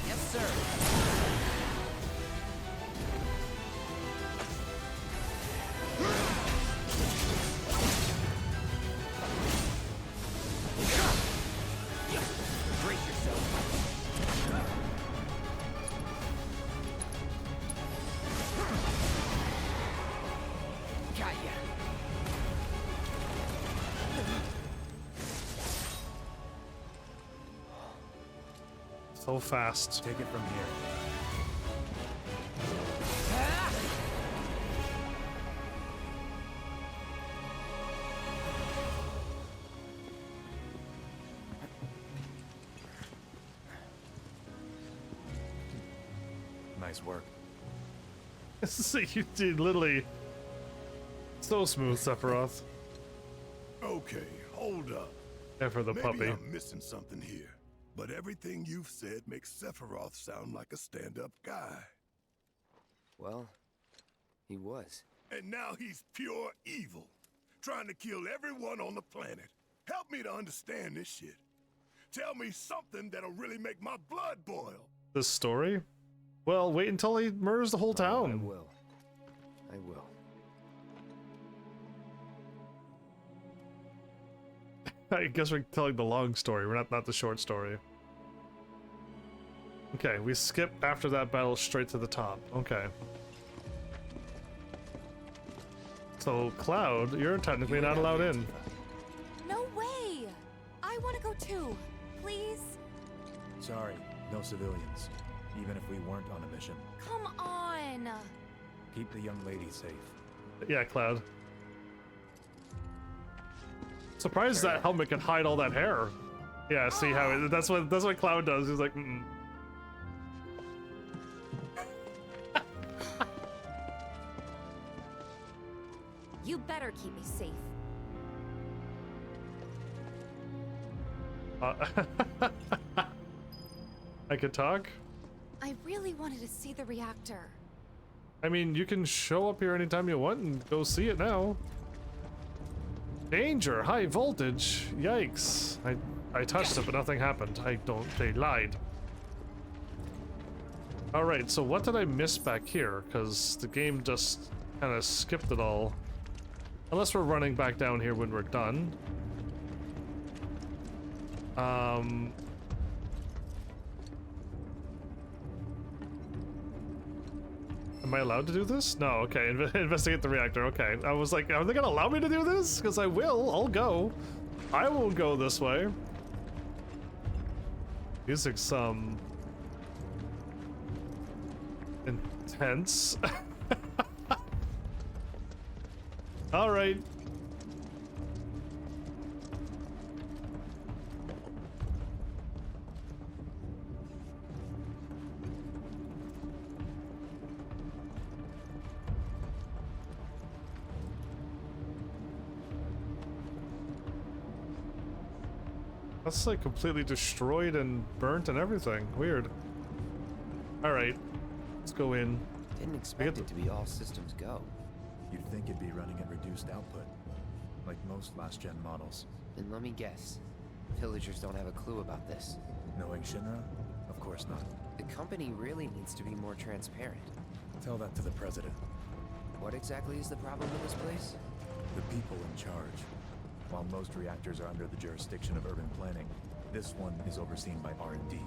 Yes, sir. Brace yourself. Got ya. So fast. Take it from here. Nice work. You did literally so smooth, Sephiroth. Okay, hold up. And for the Maybe puppy. I'm missing something here, but everything you've said makes Sephiroth sound like a stand-up guy. Well, he was. And now he's pure evil, trying to kill everyone on the planet. Help me to understand this shit. Tell me something that'll really make my blood boil. This story? Well, wait until he murders the whole town. I will. I will. I guess we're telling the long story. We're not the short story. Okay, we skip after that battle straight to the top. Okay. So, Cloud, you're technically not allowed in. No way! I want to go too. Please? Sorry, no civilians. Even if we weren't on a mission. Come on! Keep the young lady safe. Yeah, Cloud. Surprised that helmet can hide all that hair. Yeah, see how it, that's what Cloud does. He's like, mm-mm. You better keep me safe. I could talk? I really wanted to see the reactor. I mean, you can show up here anytime you want and go see it now. Danger, high voltage. Yikes. I touched it, but nothing happened. They lied. Alright, so what did I miss back here? Because the game just kind of skipped it all. Unless we're running back down here when we're done. Am I allowed to do this? No, okay. Investigate the reactor. Okay. I was like, are they gonna allow me to do this? Because I will. I'll go. I will go this way. Music's intense. All right. That's like completely destroyed and burnt and everything. Weird. Alright. Let's go in. Didn't expect it to be all systems go. You'd think it'd be running at reduced output, like most last-gen models. And let me guess. Villagers don't have a clue about this. Knowing Shinra? Of course not. The company really needs to be more transparent. Tell that to the president. What exactly is the problem with this place? The people in charge. While most reactors are under the jurisdiction of urban planning, this one is overseen by R&D.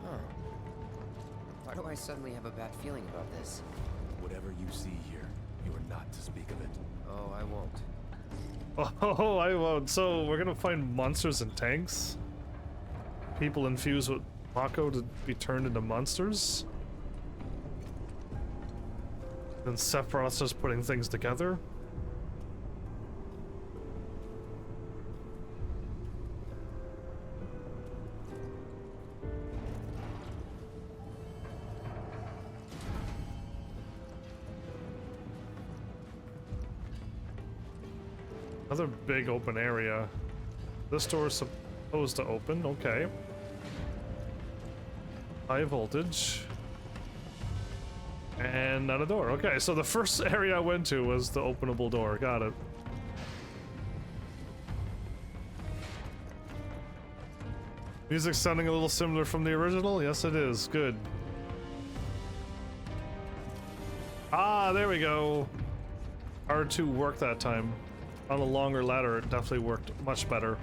Huh. Why do I suddenly have a bad feeling about this? Whatever you see here, you are not to speak of it. Oh, I won't. Oh, I won't. So we're gonna find monsters and tanks? People infused with Mako to be turned into monsters? Then Sephiroth's just putting things together? Another big open area. This door is supposed to open, okay. High voltage. And not a door. Okay, so the first area I went to was the openable door. Got it. Music's sounding a little similar from the original? Yes, it is. Good. Ah, there we go. R2 worked that time. On a longer ladder, it definitely worked much better.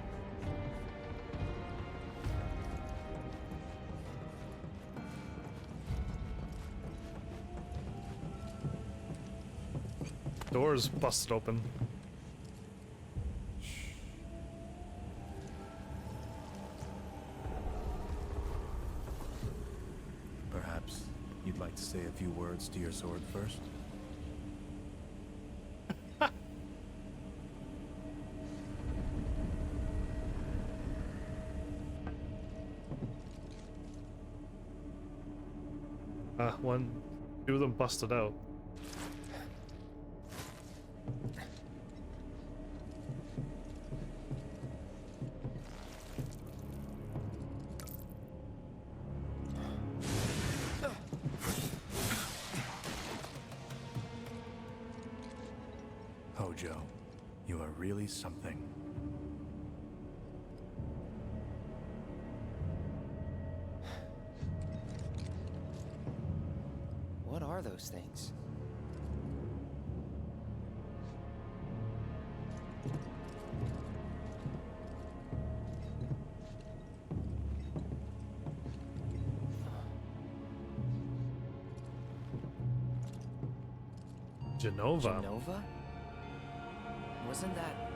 Doors busted open. Perhaps you'd like to say a few words to your sword first? Two of them busted out. Hojo, you are really something. What are those things? Genova. Genova? Wasn't that...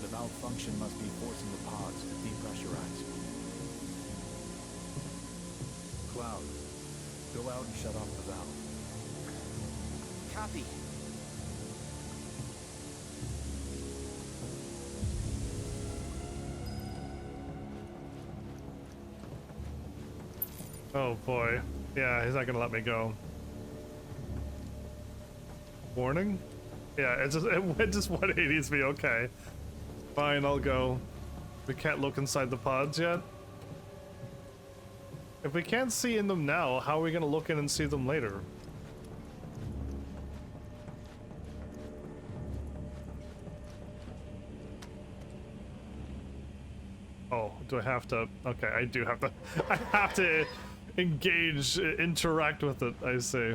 The malfunction must be forcing the pods to depressurize. Cloud, go out and shut off the valve. Copy. Oh boy. Yeah, he's not gonna let me go. Warning? Yeah, it went just 180s me, okay. Fine, I'll go. We can't look inside the pods yet? If we can't see in them now, how are we gonna look in and see them later? Oh, do I have to? Okay, I do have to. I have to engage, interact with it, I see.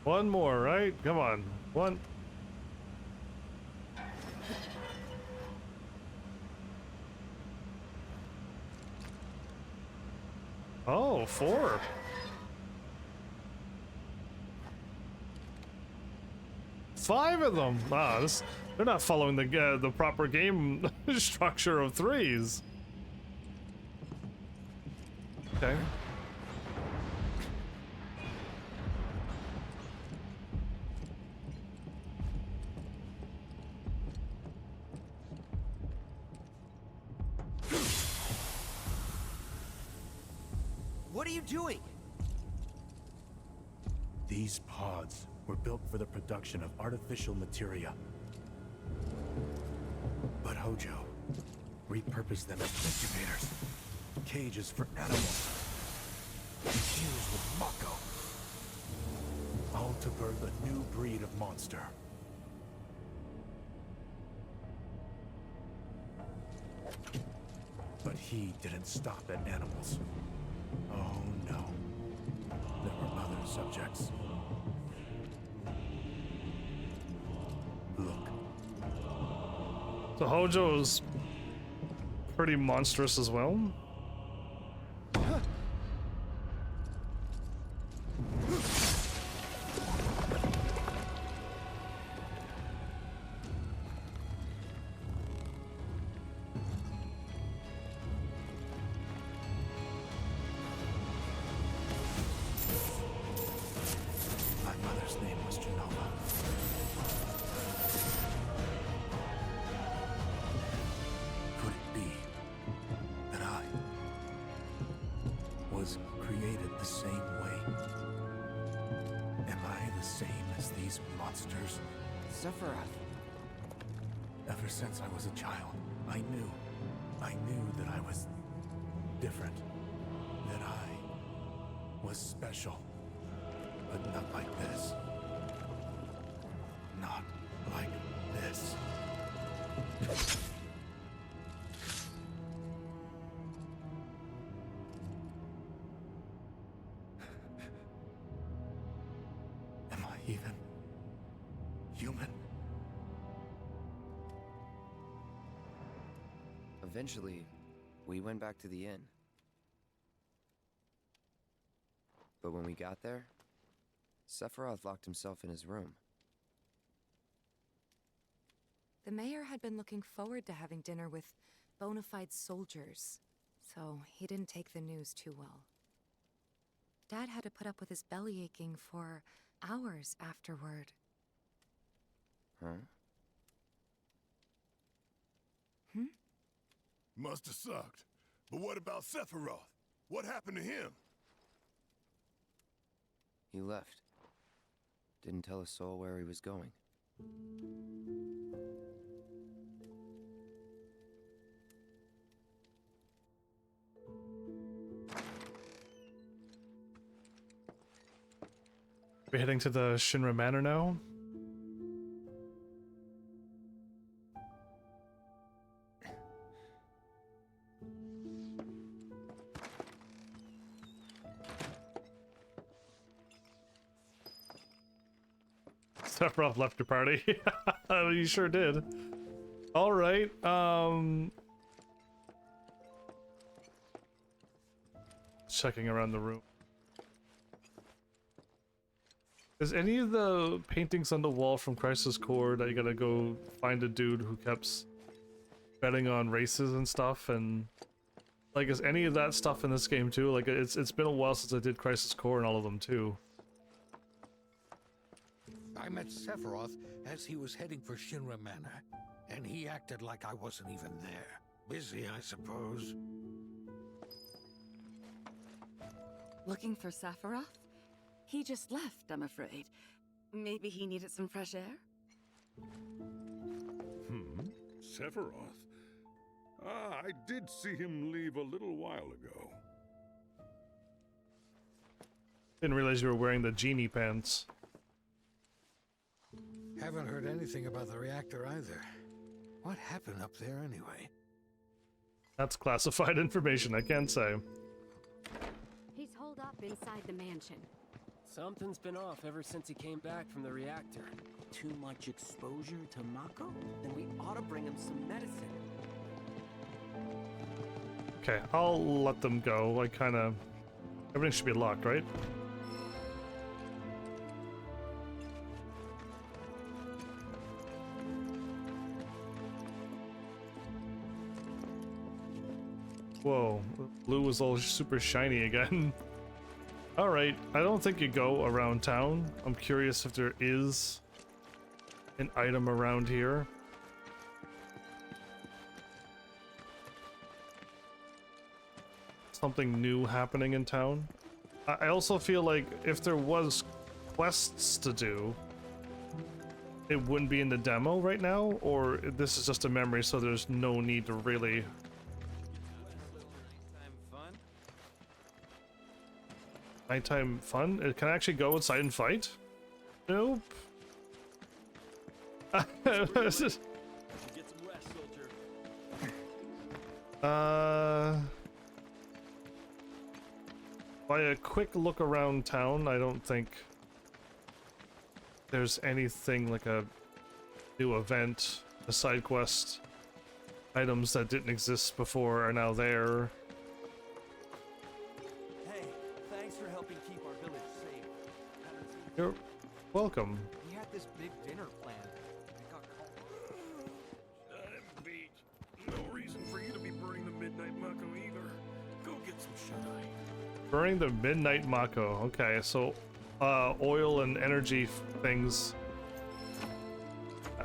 One more, right? Come on. One. Oh, 4. Five of them. Ah, they're not following the proper game structure of 3s. Okay. What are you doing? These pods were built for the production of artificial materia. But Hojo repurposed them as incubators, cages for animals, infused with Mako, all to birth a new breed of monster. But he didn't stop at animals. Oh no. There were other subjects. Look. So Hojo's pretty monstrous as well. Ever since I was a child, I knew that I was different, that I was special, but not like this. Not like this. Am I even human? Eventually, we went back to the inn. But when we got there, Sephiroth locked himself in his room. The mayor had been looking forward to having dinner with bona fide soldiers, so he didn't take the news too well. Dad had to put up with his belly aching for hours afterward. Huh? Must have sucked. But what about Sephiroth? What happened to him? He left. Didn't tell a soul where he was going. We're heading to the Shinra Manor now. Sephiroth left your party. You sure did. All right. Checking around the room. Is any of the paintings on the wall from Crisis Core that you gotta go find a dude who kept betting on races and stuff, and like, is any of that stuff in this game too? Like, it's been a while since I did Crisis Core and all of them too. I met Sephiroth as he was heading for Shinra Manor, and he acted like I wasn't even there. Busy, I suppose. Looking for Sephiroth? He just left, I'm afraid. Maybe he needed some fresh air? Sephiroth? Ah, I did see him leave a little while ago. Didn't realize you were wearing the genie pants. Haven't heard anything about the reactor either. What happened up there anyway? That's classified information, I can't say. He's holed up inside the mansion. Something's been off ever since he came back from the reactor. Too much exposure to Mako? Then we ought to bring him some medicine. Okay, I'll let them go. I kind of Everything should be locked, right? Whoa, blue was all super shiny again. Alright, I don't think you go around town. I'm curious if there is an item around here. Something new happening in town. I also feel like if there was quests to do, it wouldn't be in the demo right now, or this is just a memory, so there's no need to really... Nighttime fun? It can actually go outside and fight? Nope. By a quick look around town, I don't think there's anything like a new event, a side quest. Items that didn't exist before are now there. Hey, thanks for helping keep our village safe. You're welcome. We had this big dinner planned. It got called. I'm beat. No reason for you to be burning the midnight Mako either. Go get some shut-eye. Burning the midnight Mako. Okay, so oil and energy things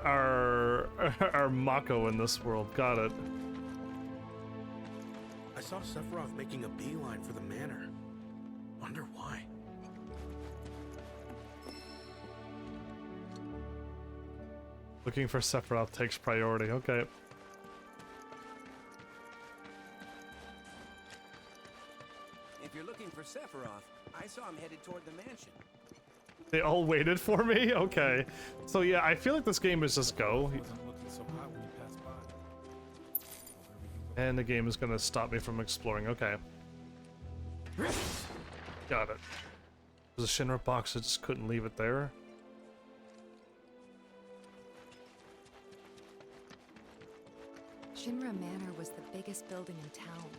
are Mako in this world. Got it. I saw Sephiroth making a beeline for the manor. Wonder why. Looking for Sephiroth takes priority. Okay. If you're looking for Sephiroth, I saw him headed toward the mansion. They all waited for me? Okay. So yeah, I feel like this game is just go. And the game is gonna stop me from exploring. Okay. Got it. There's a Shinra box, I just couldn't leave it there. Shinra Manor was the biggest building in town,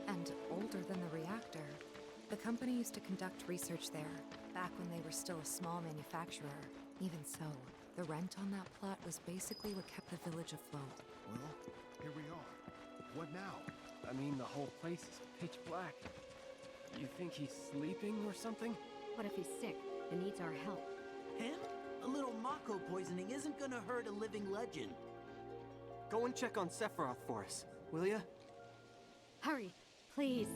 and older than the reactor. The company used to conduct research there, back when they were still a small manufacturer. Even so, the rent on that plot was basically what kept the village afloat. Well, here we are. What now? I mean, the whole place is pitch black. You think he's sleeping or something? What if he's sick and needs our help? Him? A little Mako poisoning isn't gonna hurt a living legend. Go and check on Sephiroth for us, will ya? Hurry, please.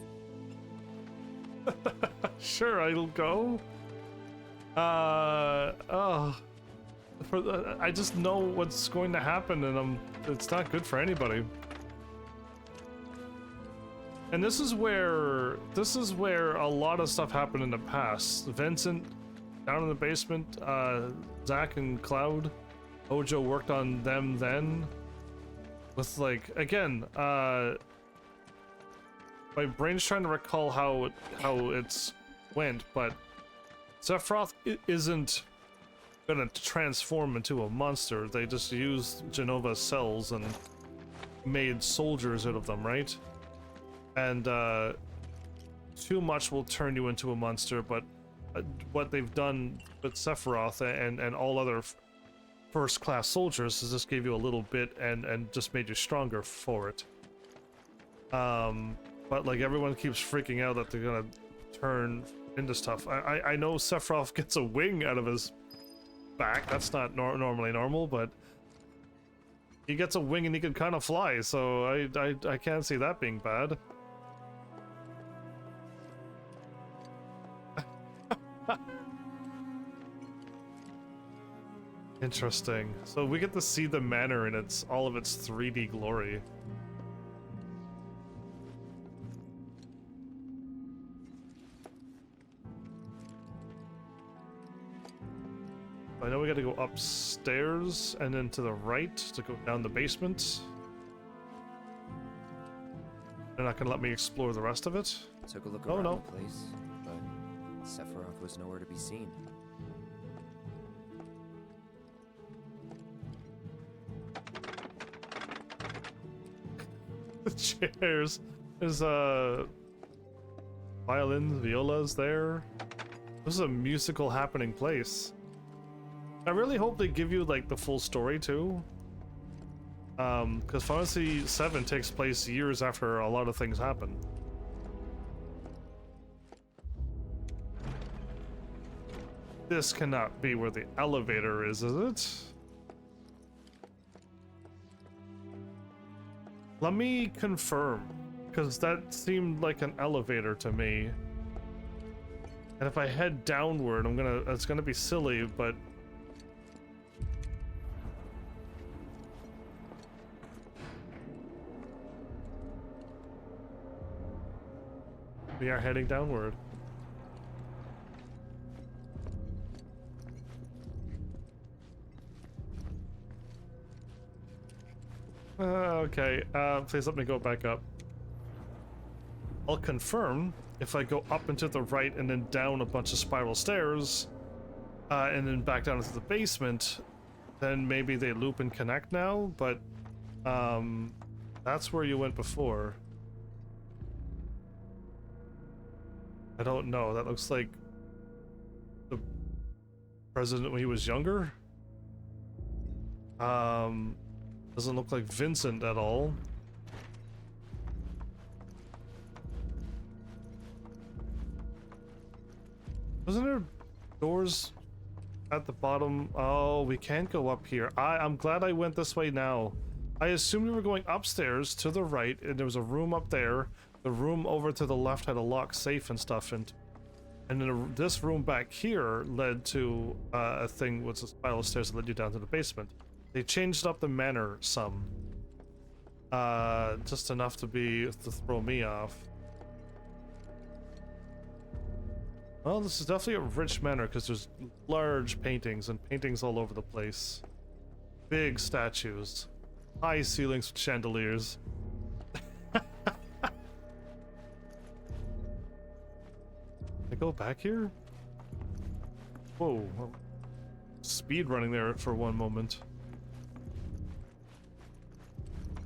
Sure, I'll go. I just know what's going to happen, and it's not good for anybody. And this is where a lot of stuff happened in the past. Vincent down in the basement, Zack and Cloud, Hojo worked on them then. With like again, my brain's trying to recall how it's went, but Sephiroth isn't gonna transform into a monster. They just used Genova's cells and made soldiers out of them, right? And too much will turn you into a monster, but what they've done with Sephiroth and all other first-class soldiers is just gave you a little bit and just made you stronger for it. But like everyone keeps freaking out that they're gonna turn into stuff. I know Sephiroth gets a wing out of his back. That's not normally normal, but he gets a wing and he can kind of fly. So I can't see that being bad. Interesting. So we get to see the manor in all of its 3D glory. I know we got to go upstairs and then to the right to go down the basement. They're not gonna let me explore the rest of it. Took a look around the place, but Sephiroth was nowhere to be seen. The chairs. There's Violins, violas there. This is a musical happening place. I really hope they give you like the full story too. Because Final Fantasy VII takes place years after a lot of things happen. This cannot be where the elevator is it? Let me confirm, because that seemed like an elevator to me. And if I head downward, it's gonna be silly, but we are heading downward. Okay, please let me go back up. I'll confirm if I go up and to the right and then down a bunch of spiral stairs, and then back down into the basement, then maybe they loop and connect now, but that's where you went before. I don't know, that looks like the president when he was younger. Doesn't look like Vincent at all. Wasn't there doors at the bottom? Oh, we can't go up here. I'm glad I went this way now. I assumed we were going upstairs to the right, and there was a room up there. The room over to the left had a locked safe and stuff, and then this room back here led to a thing with the spiral stairs that led you down to the basement. They changed up the manner some. Just enough to throw me off. Well, this is definitely a rich manor because there's large paintings and paintings all over the place. Big statues. High ceilings with chandeliers. I go back here? Whoa. Speed running there for one moment.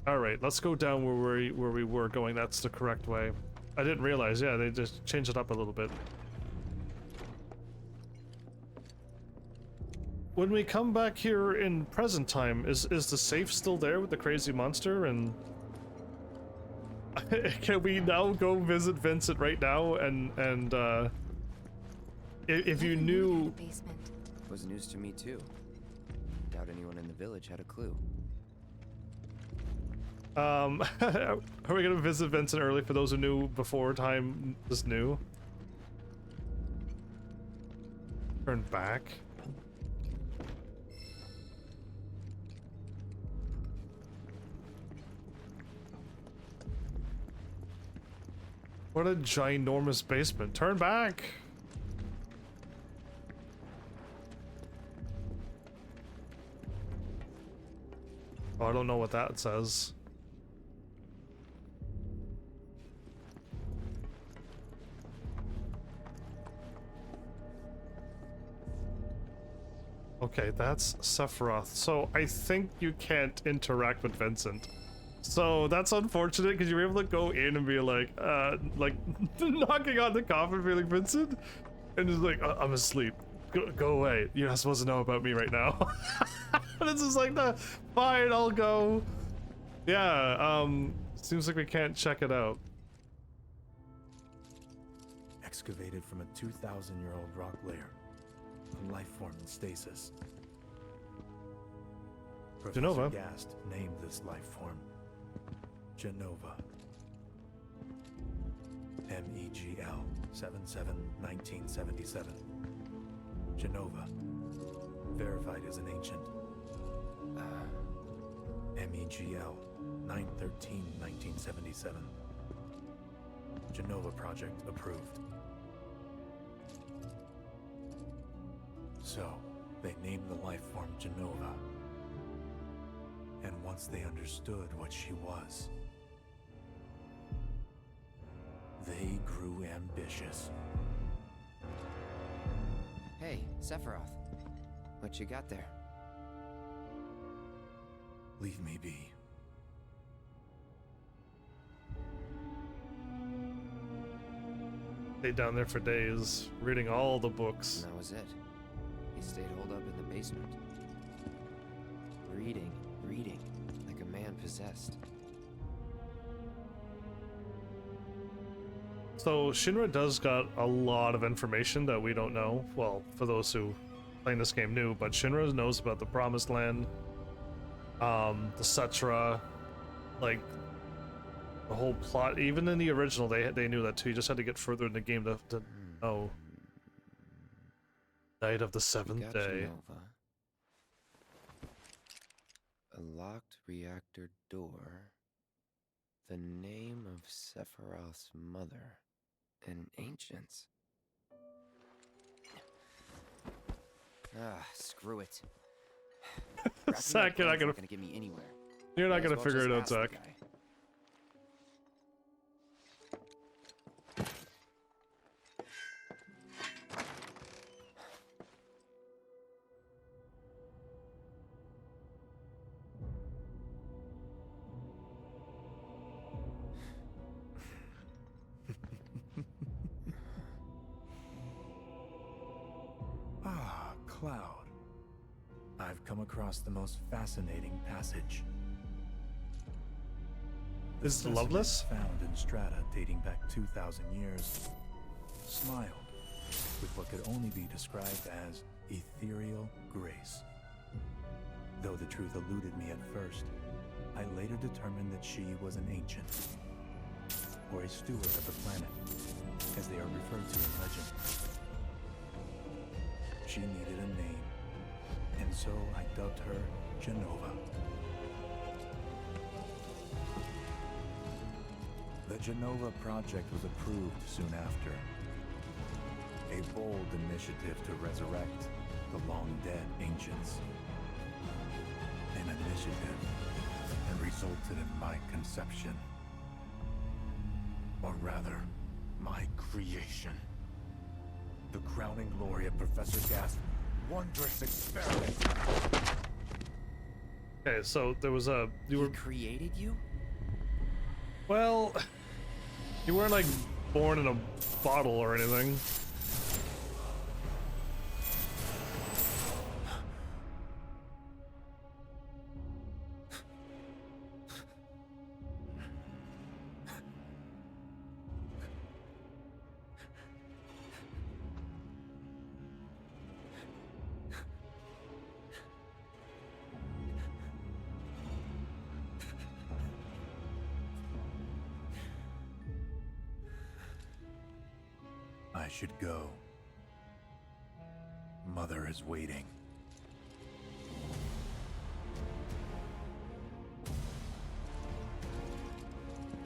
Alright, let's go down where we were going. That's the correct way. I didn't realize, yeah, they just changed it up a little bit. When we come back here in present time, is the safe still there with the crazy monster? And can we now go visit Vincent right now? And if you knew, It was news to me too. Doubt anyone in the village had a clue. are we gonna visit Vincent early for those who knew before time was new? Turn back. What a ginormous basement. Turn back! Oh, I don't know what that says. Okay, that's Sephiroth. So I think you can't interact with Vincent. So that's unfortunate because you were able to go in and be like knocking on the coffin, being like, Vincent, and just like, I'm asleep. Go away. You're not supposed to know about me right now. And it's just like, fine, I'll go. Yeah. Seems like we can't check it out. Excavated from a 2,000-year-old rock layer, a life form in stasis. Professor Gast named this life form Genova. MEGL 77-1977. Genova. Verified as an ancient. MEGL 9/13/1977. Genova project approved. So, they named the life form Genova. And once they understood what she was, they grew ambitious. Hey, Sephiroth. What you got there? Leave me be. Stayed down there for days, reading all the books. And that was it. He stayed holed up in the basement. Reading, like a man possessed. So Shinra does got a lot of information that we don't know. Well, for those who playing this game new, but Shinra knows about the Promised Land, the Sutra, like the whole plot. Even in the original, they knew that too. You just had to get further in the game to know. Night of the seventh day. Genova. A locked reactor door. The name of Sephiroth's mother. And ancients. Ah, screw it. Zach, you're not gonna get me anywhere. You're not gonna figure it out, Zach. Ah, Cloud. I've come across the most fascinating passage. Is Specimen Loveless? Found in strata dating back 2,000 years, smiled with what could only be described as ethereal grace. Though the truth eluded me at first, I later determined that she was an ancient, or a steward of the planet, as they are referred to in legend. She needed a name, and so I dubbed her Genova. The Genova project was approved soon after. A bold initiative to resurrect the long-dead ancients. An initiative that resulted in my conception. Or rather, my creation. The crowning glory of Professor Gasp's wondrous experiment. Okay, so there was a... He created you? Well, you weren't like born in a bottle or anything. I should go. Mother is waiting.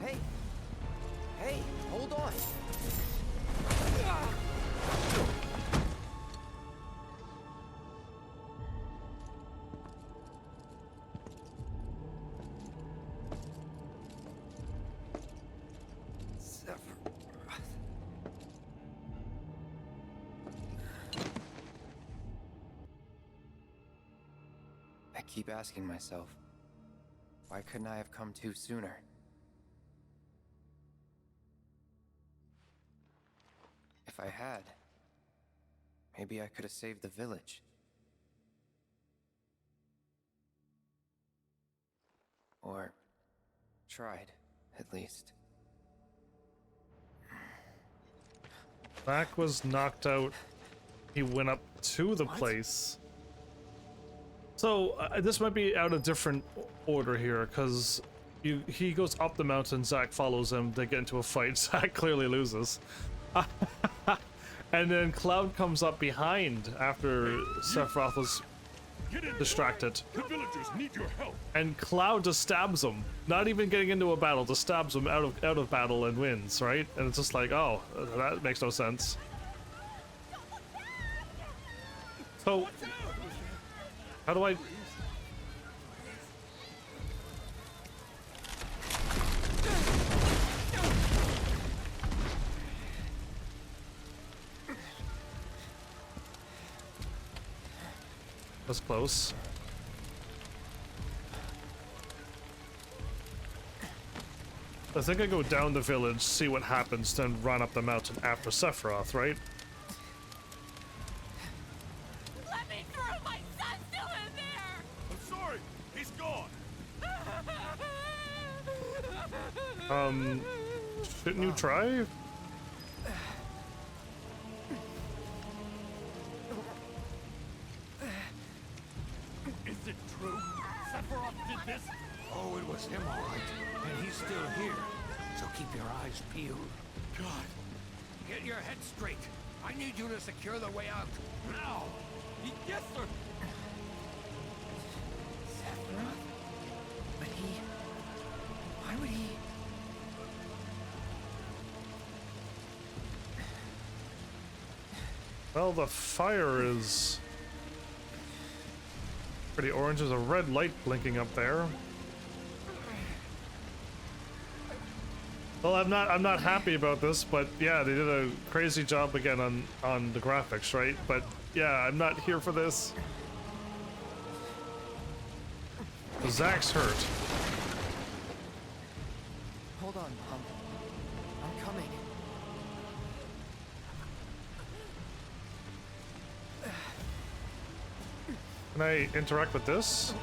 Hey! Hey, hold on! I keep asking myself, why couldn't I have come to sooner? If I had, maybe I could have saved the village. Or tried, at least. Zach was knocked out. He went up to the place. So this might be out of different order here, because he goes up the mountain, Zach follows him, they get into a fight, Zach clearly loses. And then Cloud comes up behind after Sephiroth was distracted. The villagers need your help. And Cloud just stabs him, not even getting into a battle, just stabs him out of battle and wins, right? And it's just like, oh, that makes no sense. So, how do I... That's close. I think I go down the village, see what happens, then run up the mountain after Sephiroth, right? Let me through! My son's still in there! I'm sorry, he's gone. Shouldn't you try? Is it true? Sephiroth did this? Oh, it was him, all right. And he's still here. So keep your eyes peeled. God. Get your head straight. I need you to secure the way out. Now! Yes, sir. Sephiroth? But he... Why would he... Well, the fire is pretty orange. There's a red light blinking up there. Well, I'm not happy about this, but yeah, they did a crazy job again on the graphics, right? But yeah, I'm not here for this. Zach's hurt. Hold on, Mom. I'm coming. Can I interact with this?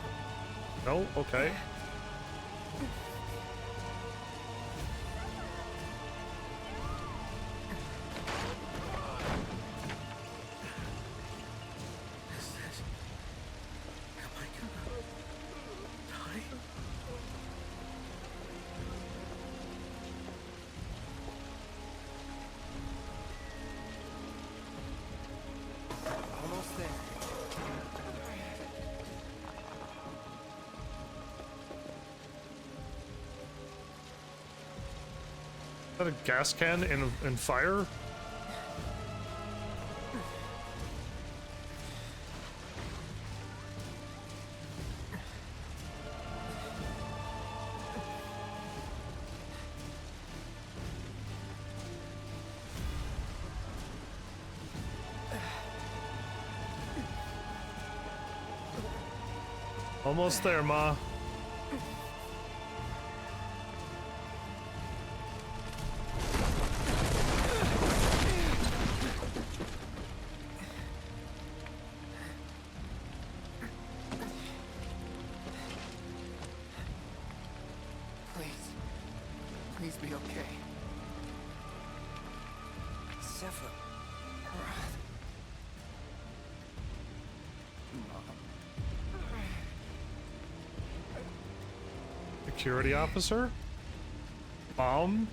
No? Okay. Almost there. Is that a gas can in fire? Almost there, Ma. Please be okay. Sephiroth. Security officer? Mom?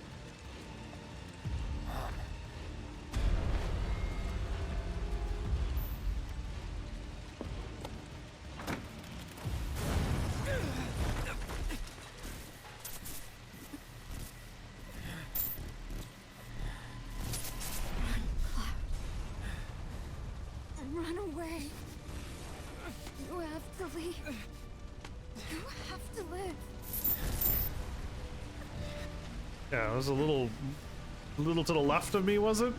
Run away. You have to leave. You have to live. Yeah, it was a little to the left of me, was it?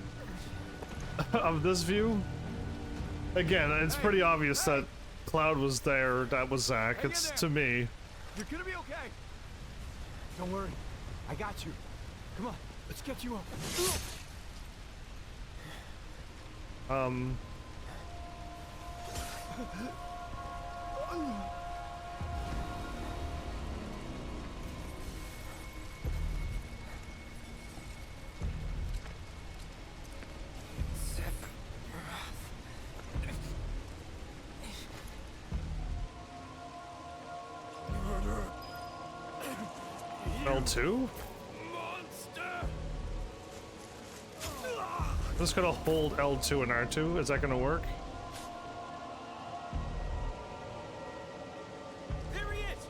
Of this view? Again, it's pretty obvious that Cloud was there, that was Zach. It's to me. You're gonna be okay. Don't worry. I got you. Come on, let's get you up. L2? Just gonna hold L2 and R2. Is that gonna work? There he is!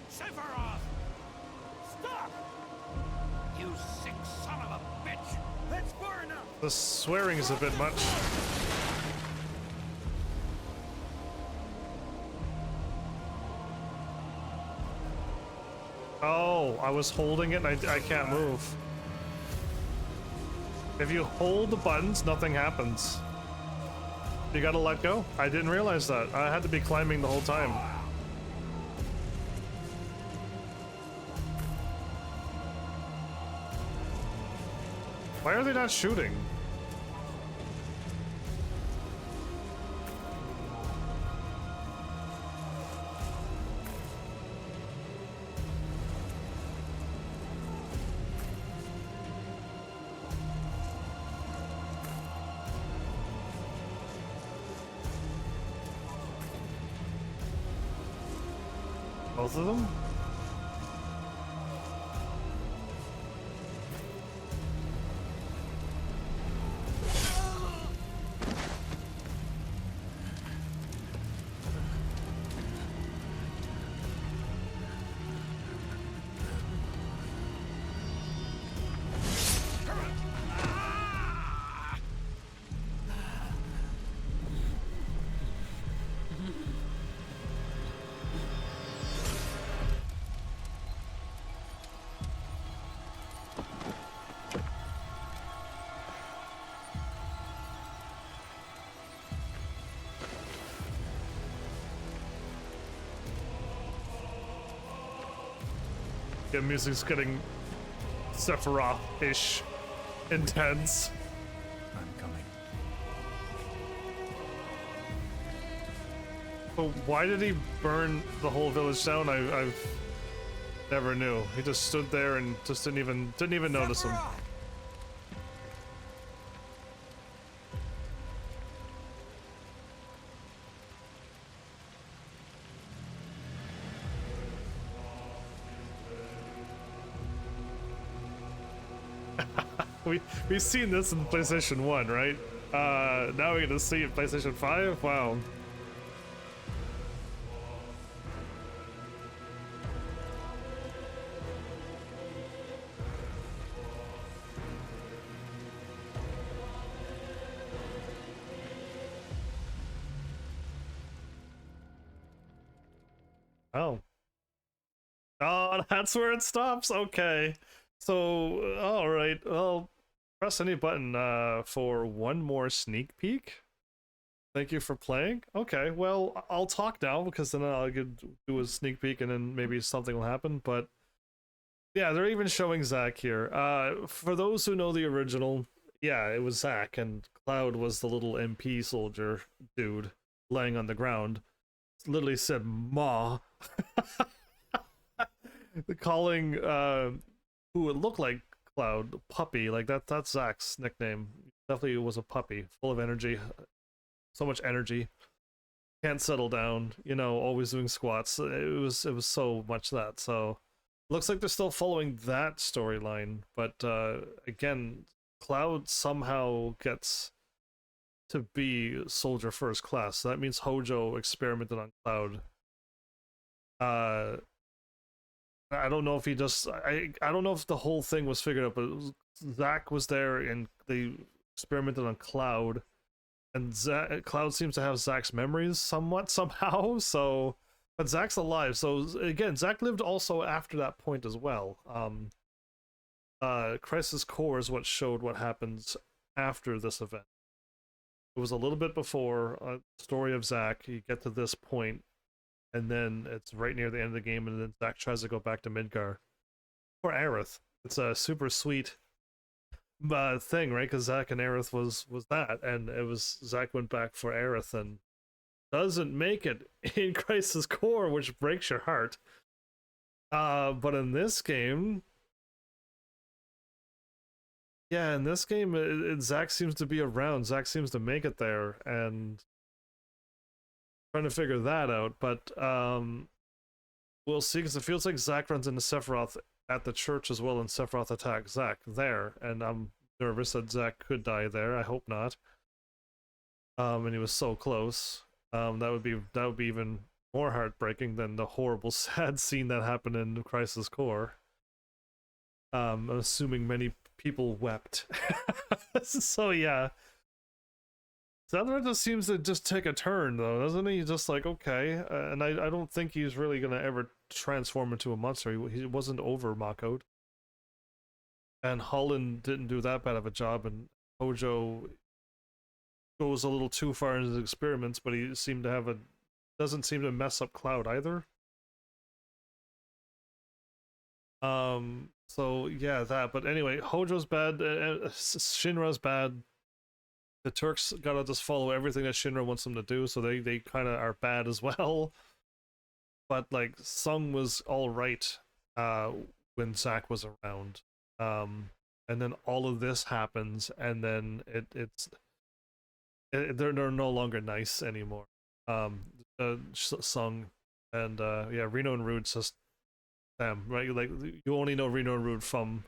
Sephiroth! Stop! You sick son of a bitch! That's far enough! The swearing is a bit much. Oh, I was holding it and I can't move. If you hold the buttons, nothing happens. You gotta let go. I didn't realize that. I had to be climbing the whole time. Why are they not shooting? Both of them? Yeah, music's getting Sephiroth-ish intense. I'm coming. But why did he burn the whole village down? I've never knew. He just stood there and just didn't even notice him. We've seen this in PlayStation 1, right? Now we're gonna see it in PlayStation 5? Wow. Oh. Oh, that's where it stops? Okay. So, alright, well, press any button for one more sneak peek. Thank you for playing. Okay, well, I'll talk now because then I'll do a sneak peek and then maybe something will happen. But yeah, they're even showing Zack here. For those who know the original, yeah, it was Zack and Cloud was the little MP soldier dude laying on the ground. Literally said "Ma." Calling who would look like Cloud puppy, like that's Zack's nickname. Definitely was a puppy, full of energy, so much energy, can't settle down, you know, always doing squats. It was so much that. So looks like they're still following that storyline, but again, Cloud somehow gets to be soldier first class. So that means Hojo experimented on Cloud. I don't know if he just I don't know if the whole thing was figured out, but Zack was there and they experimented on Cloud, and Cloud seems to have Zack's memories somewhat somehow. So, but Zack's alive. So again, Zack lived also after that point as well. Crisis Core is what showed what happens after this event. It was a little bit before story of Zack. You get to this point. And then it's right near the end of the game, and then Zack tries to go back to Midgar. Or Aerith. It's a super sweet thing, right? Because Zack and Aerith was that, and it was Zack went back for Aerith and doesn't make it in Crisis Core, which breaks your heart. But in this game, yeah, in this game, Zack seems to be around. Zack seems to make it there, and trying to figure that out, but we'll see, because it feels like Zack runs into Sephiroth at the church as well, and Sephiroth attacks Zack there, and I'm nervous that Zack could die there. I hope not. And he was so close. That would be even more heartbreaking than the horrible, sad scene that happened in Crisis Core. I'm assuming many people wept. So yeah. Sephiroth just seems to just take a turn, though, doesn't he? Just like, okay, and I don't think he's really gonna ever transform into a monster. He wasn't over Mako'd. And Holland didn't do that bad of a job, and Hojo goes a little too far in his experiments, but he seemed to have doesn't seem to mess up Cloud either. So yeah, that. But anyway, Hojo's bad. Shinra's bad. The Turks gotta just follow everything that Shinra wants them to do, so they kind of are bad as well. But like Sung was all right when Zack was around, and then all of this happens, and then they're no longer nice anymore. Sung and yeah, Reno and Rude's just them, right? Like you only know Reno and Rude from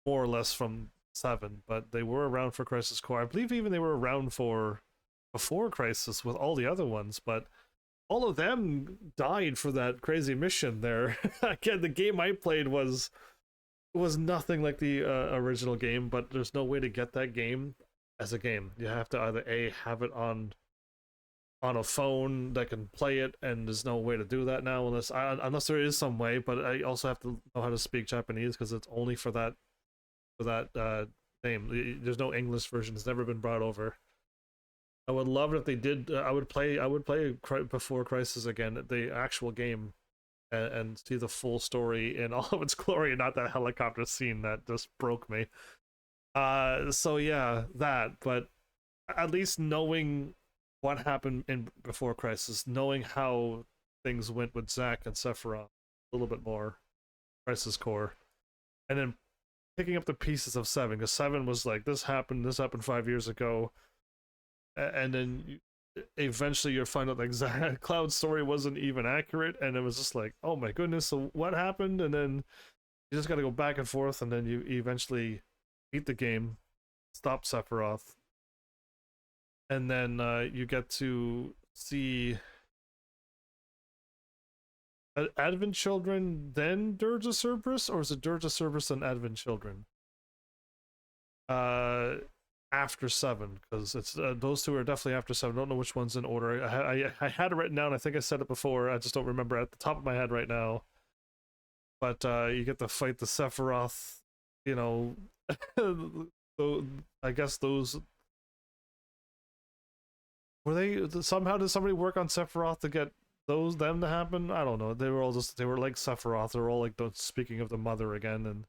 more or less from 7, but they were around for Crisis Core. I believe even they were around for before Crisis with all the other ones, but all of them died for that crazy mission there. Again, the game I played was nothing like the original game, but there's no way to get that game as a game. You have to either have it on a phone that can play it, and there's no way to do that now unless there is some way, but I also have to know how to speak Japanese because it's only for that name. There's no English version. It's never been brought over. I would love it if they did. I would play Before Crisis again, the actual game, and see the full story in all of its glory, and not that helicopter scene that just broke me. So yeah, that. But at least knowing what happened in Before Crisis, knowing how things went with Zack and Sephiroth, a little bit more Crisis Core, and then picking up the pieces of 7, because 7 was like, this happened 5 years ago. And then eventually you'll find out like Cloud's story wasn't even accurate, and it was just like, oh my goodness, so what happened? And then you just got to go back and forth, and then you eventually beat the game, stop Sephiroth, and then you get to see Advent Children, then Dirge of Cerberus, or is it Dirge of Cerberus and Advent Children? After 7, because it's those two are definitely after 7. I don't know which one's in order. I had it written down. I think I said it before. I just don't remember at the top of my head right now. But you get to fight the Sephiroth. You know, I guess those were they somehow. Did somebody work on Sephiroth to get them to happen? I don't know. They were like Sephiroth. They were all like speaking of the mother again, and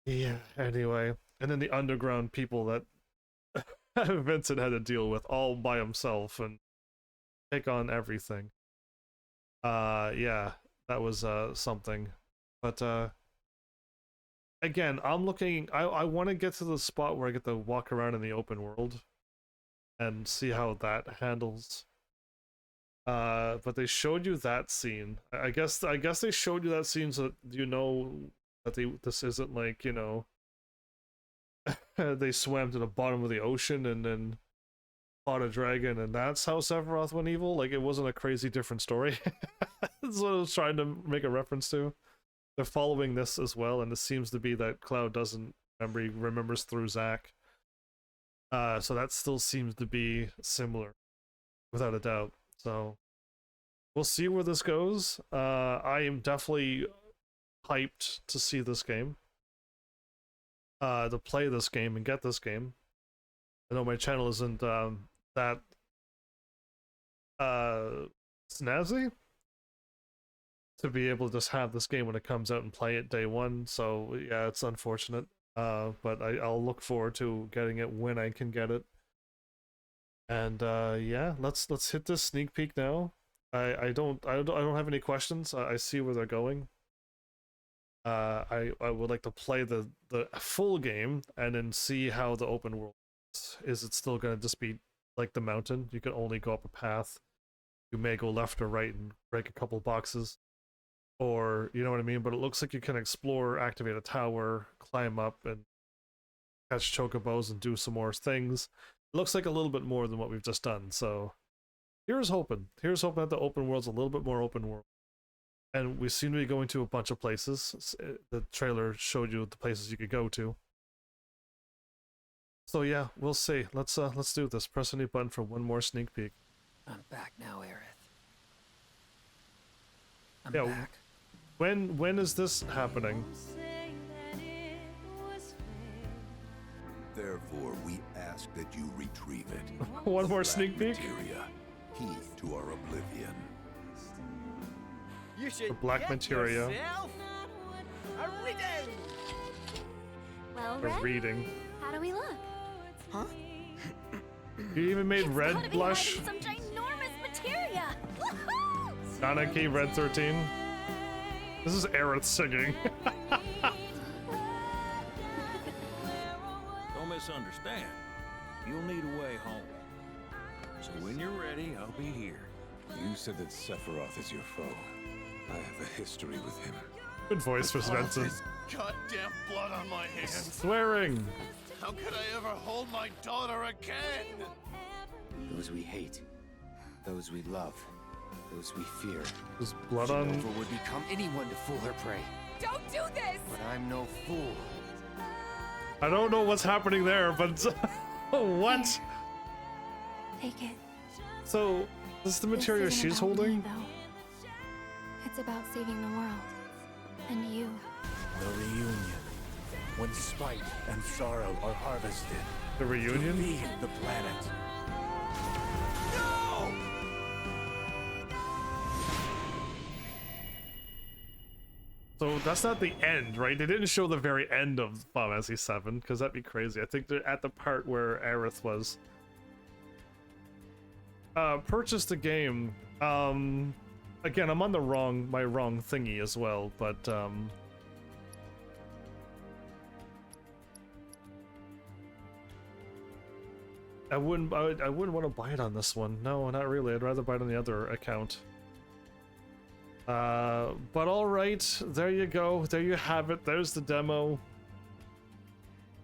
yeah. Anyway. And then the underground people that Vincent had to deal with all by himself and take on everything. Yeah, that was something. But again, I'm looking. I want to get to the spot where I get to walk around in the open world and see how that handles. But they showed you that scene. I guess they showed you that scene so that you know that this isn't like, you know, they swam to the bottom of the ocean and then fought a dragon, and that's how Sephiroth went evil. Like, it wasn't a crazy different story. That's what I was trying to make a reference to. They're following this as well, and it seems to be that Cloud doesn't remember. He remembers through Zack. So that still seems to be similar, without a doubt. So we'll see where this goes. I am definitely hyped to see this game. To play this game and get this game. I know my channel isn't that snazzy to be able to just have this game when it comes out and play it day one, so yeah, it's unfortunate. But I'll look forward to getting it when I can get it. And yeah, let's hit this sneak peek now. I don't have any questions. I see where they're going. I would like to play the full game and then see how the open world is. It still gonna just be like the mountain? You can only go up a path. You may go left or right and break a couple boxes, or you know what I mean. But it looks like you can explore, activate a tower, climb up, and catch chocobos and do some more things. It looks like a little bit more than what we've just done. So here's hoping. Here's hoping that the open world's a little bit more open world. And we seem to be going to a bunch of places. The trailer showed you the places you could go to. So yeah, we'll see. Let's do this. Press any button for one more sneak peek. I'm back now, Aerith. I'm yeah, back. When is this happening? Therefore, we ask that you retrieve it. One more sneak peek? Materia, key to our oblivion. You should The black get materia. yourself A reading! Well, A Red, reading. how do we look? Huh? You even made Red Gotta be blush? hiding some ginormous materia! Woohoo! Kaneki Red 13. This is Aerith singing. Don't misunderstand. You'll need a way home. So when you're ready, I'll be here. You said that Sephiroth is your foe. I have a history with him. Good voice for Svensson. Goddamn blood on my hands. Swearing. How could I ever hold my daughter again? Those we hate, those we love, those we fear. There's blood on. Jenova would become anyone to fool her prey. Don't do this! But I'm no fool. I don't know what's happening there, but what? Take it. So, this is the material This isn't she's about holding? me, though. It's about saving the world. And you. The reunion. When spite and sorrow are harvested. The reunion? To feed the planet. So that's not the end, right? They didn't show the very end of Final Fantasy VII, because that'd be crazy. I think they're at the part where Aerith was. Purchase the game. Again, I'm on the my wrong thingy as well, but I wouldn't want to buy it on this one. No, not really. I'd rather buy it on the other account. But all right, there you go. There you have it. There's the demo.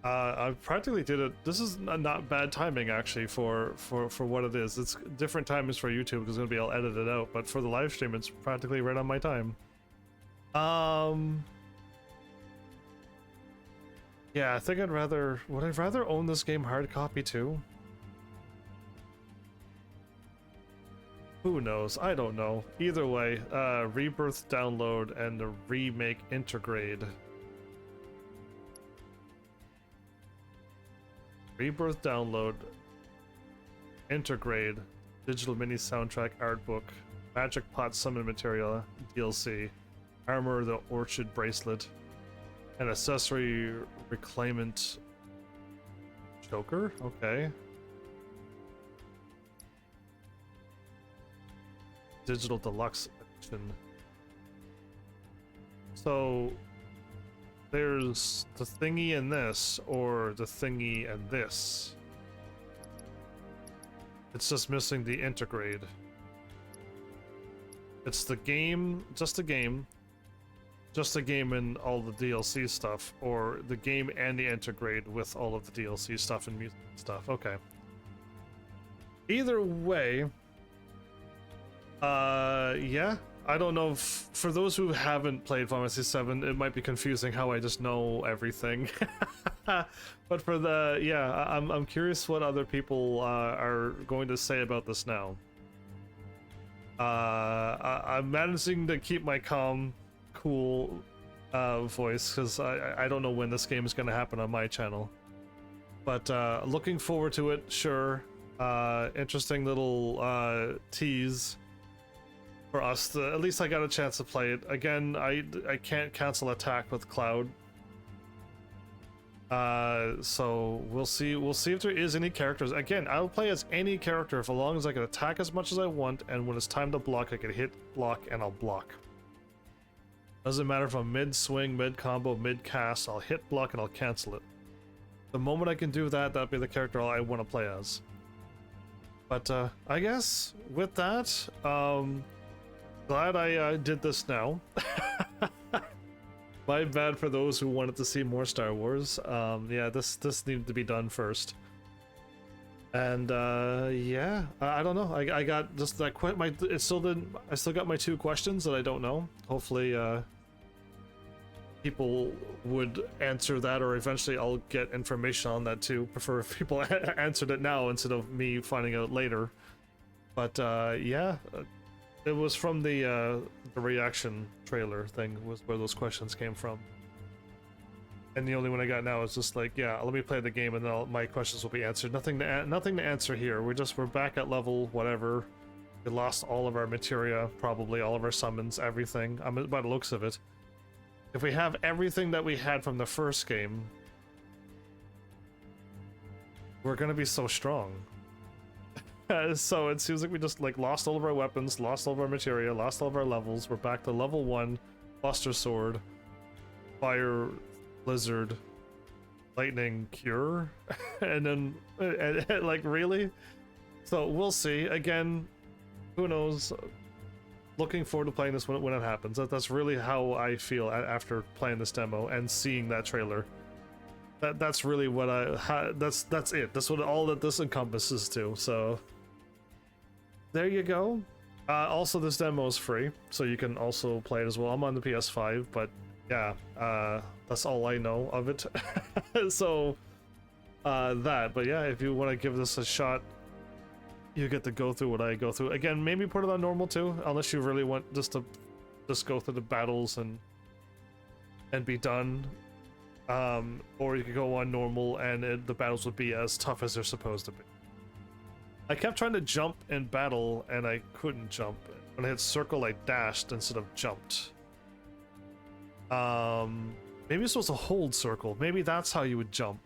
I practically did it. This is not bad timing actually for what it is. It's different timings for YouTube because it's gonna be all edited out. But for the live stream, it's practically right on my time. Yeah, I think would I rather own this game hard copy too? Who knows? I don't know. Either way, Rebirth download and the remake intergrade. Rebirth download, intergrade, digital mini soundtrack art book, magic pot summon material DLC, armor the orchid bracelet, and accessory reclaimant choker. Okay. Digital deluxe edition. So there's the thingy in this, or the thingy and this. It's just missing the intergrade. It's the game, just the game and all the DLC stuff, or the game and the intergrade with all of the DLC stuff and music stuff. Okay. Either way, yeah, I don't know if, for those who haven't played Final Fantasy VII, it might be confusing how I just know everything. But for the, yeah, I'm curious what other people are going to say about this now. I'm managing to keep my calm, cool voice because I don't know when this game is going to happen on my channel. But looking forward to it, sure. Interesting little tease for us. At least I got a chance to play it. Again, I can't cancel attack with Cloud. So we'll see if there is any characters. Again, I'll play as any character for as long as I can attack as much as I want, and when it's time to block, I can hit block and I'll block. Doesn't matter if I'm mid-swing, mid-combo, mid-cast, I'll hit block and I'll cancel it. The moment I can do that, that'll be the character I want to play as. But I guess with that, glad I did this now. My bad for those who wanted to see more Star Wars. Yeah, this needed to be done first. And yeah, I don't know. I got just that I still got my 2 questions that I don't know. Hopefully people would answer that, or eventually I'll get information on that too. Prefer if people answered it now instead of me finding out later. But yeah, it was from the reaction trailer thing was where those questions came from. And the only one I got now is just like, yeah, let me play the game and then my questions will be answered. Nothing to answer here. We're back at level whatever. We lost all of our materia, probably all of our summons, everything. By the looks of it. if we have everything that we had from the first game, we're gonna be so strong. So it seems like we just like lost all of our weapons, lost all of our materia, lost all of our levels. We're back to level 1, Buster Sword, Fire, Blizzard, Lightning, Cure, and then like really? So we'll see. Again, who knows? Looking forward to playing this when it happens. That's really how I feel after playing this demo and seeing that trailer. That's really what that's it. That's what all that this encompasses to. So there you go. Also, this demo is free, so you can also play it as well. I'm on the PS5, but yeah, that's all I know of it. So but yeah, if you want to give this a shot, you get to go through what I go through. Again, maybe put it on normal too, unless you really want just to go through the battles and be done. Or you could go on normal and the battles would be as tough as they're supposed to be. I kept trying to jump in battle and I couldn't jump. When I hit circle, I dashed instead of jumped. Maybe you're supposed to hold circle. Maybe that's how you would jump.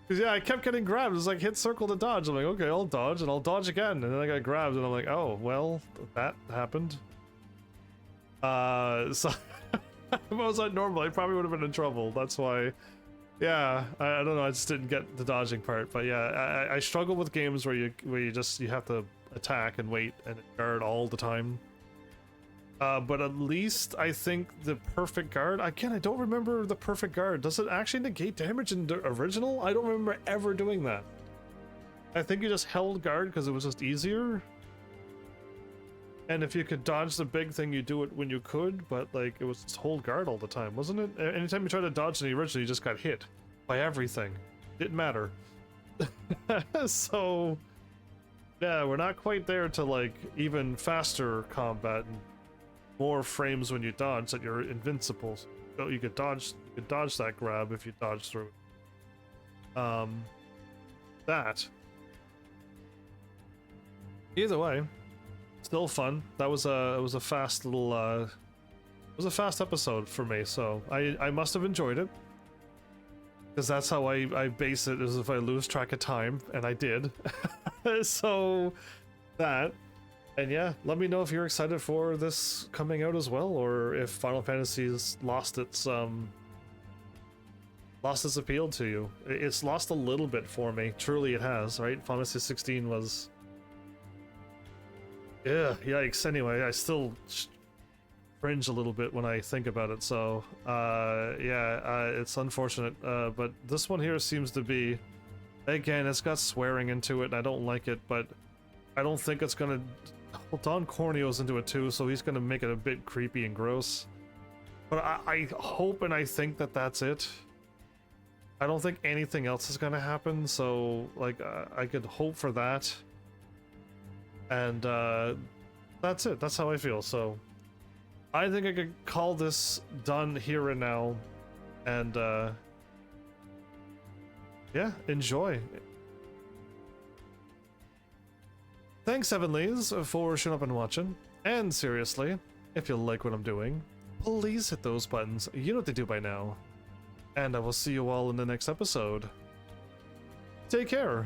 Because yeah, I kept getting grabbed. It's like hit circle to dodge. I'm like, okay, I'll dodge and I'll dodge again. And then I got grabbed and I'm like, oh, well, that happened. So if I was on normal, I probably would have been in trouble. That's why, yeah, I don't know. I just didn't get the dodging part. But yeah, I struggle with games where you have to attack and wait and guard all the time. But at least I think the perfect guard, again, I don't remember the perfect guard. Does it actually negate damage in the original? I don't remember ever doing that. I think you just held guard because it was just easier. And if you could dodge the big thing, you do it when you could, but like it was just hold guard all the time, wasn't it? Anytime you tried to dodge in the original, you just got hit by everything. Didn't matter. So yeah, we're not quite there to like even faster combat and more frames when you dodge that you're invincible. So you could dodge that grab if you dodge through it. That. Either way, still fun. That was a fast little it was a fast episode for me, so I must have enjoyed it. Because that's how I base it, is if I lose track of time, and I did. So that. And yeah, let me know if you're excited for this coming out as well, or if Final Fantasy's lost its appeal to you. It's lost a little bit for me. Truly it has, right? Final Fantasy 16 was... yeah, yikes. Anyway, I still cringe a little bit when I think about it, so yeah, it's unfortunate. But this one here seems to be... again, it's got swearing into it, and I don't like it, but I don't think it's gonna... well, Don Corneo's into it too, so he's gonna make it a bit creepy and gross. But I hope and I think that that's it. I don't think anything else is gonna happen, so like I could hope for that. And that's it. That's how I feel. So I think I could call this done here and now. And yeah, enjoy. Thanks, Seven Lees, for showing up and watching. And seriously, if you like what I'm doing, please hit those buttons. You know what to do by now. And I will see you all in the next episode. Take care.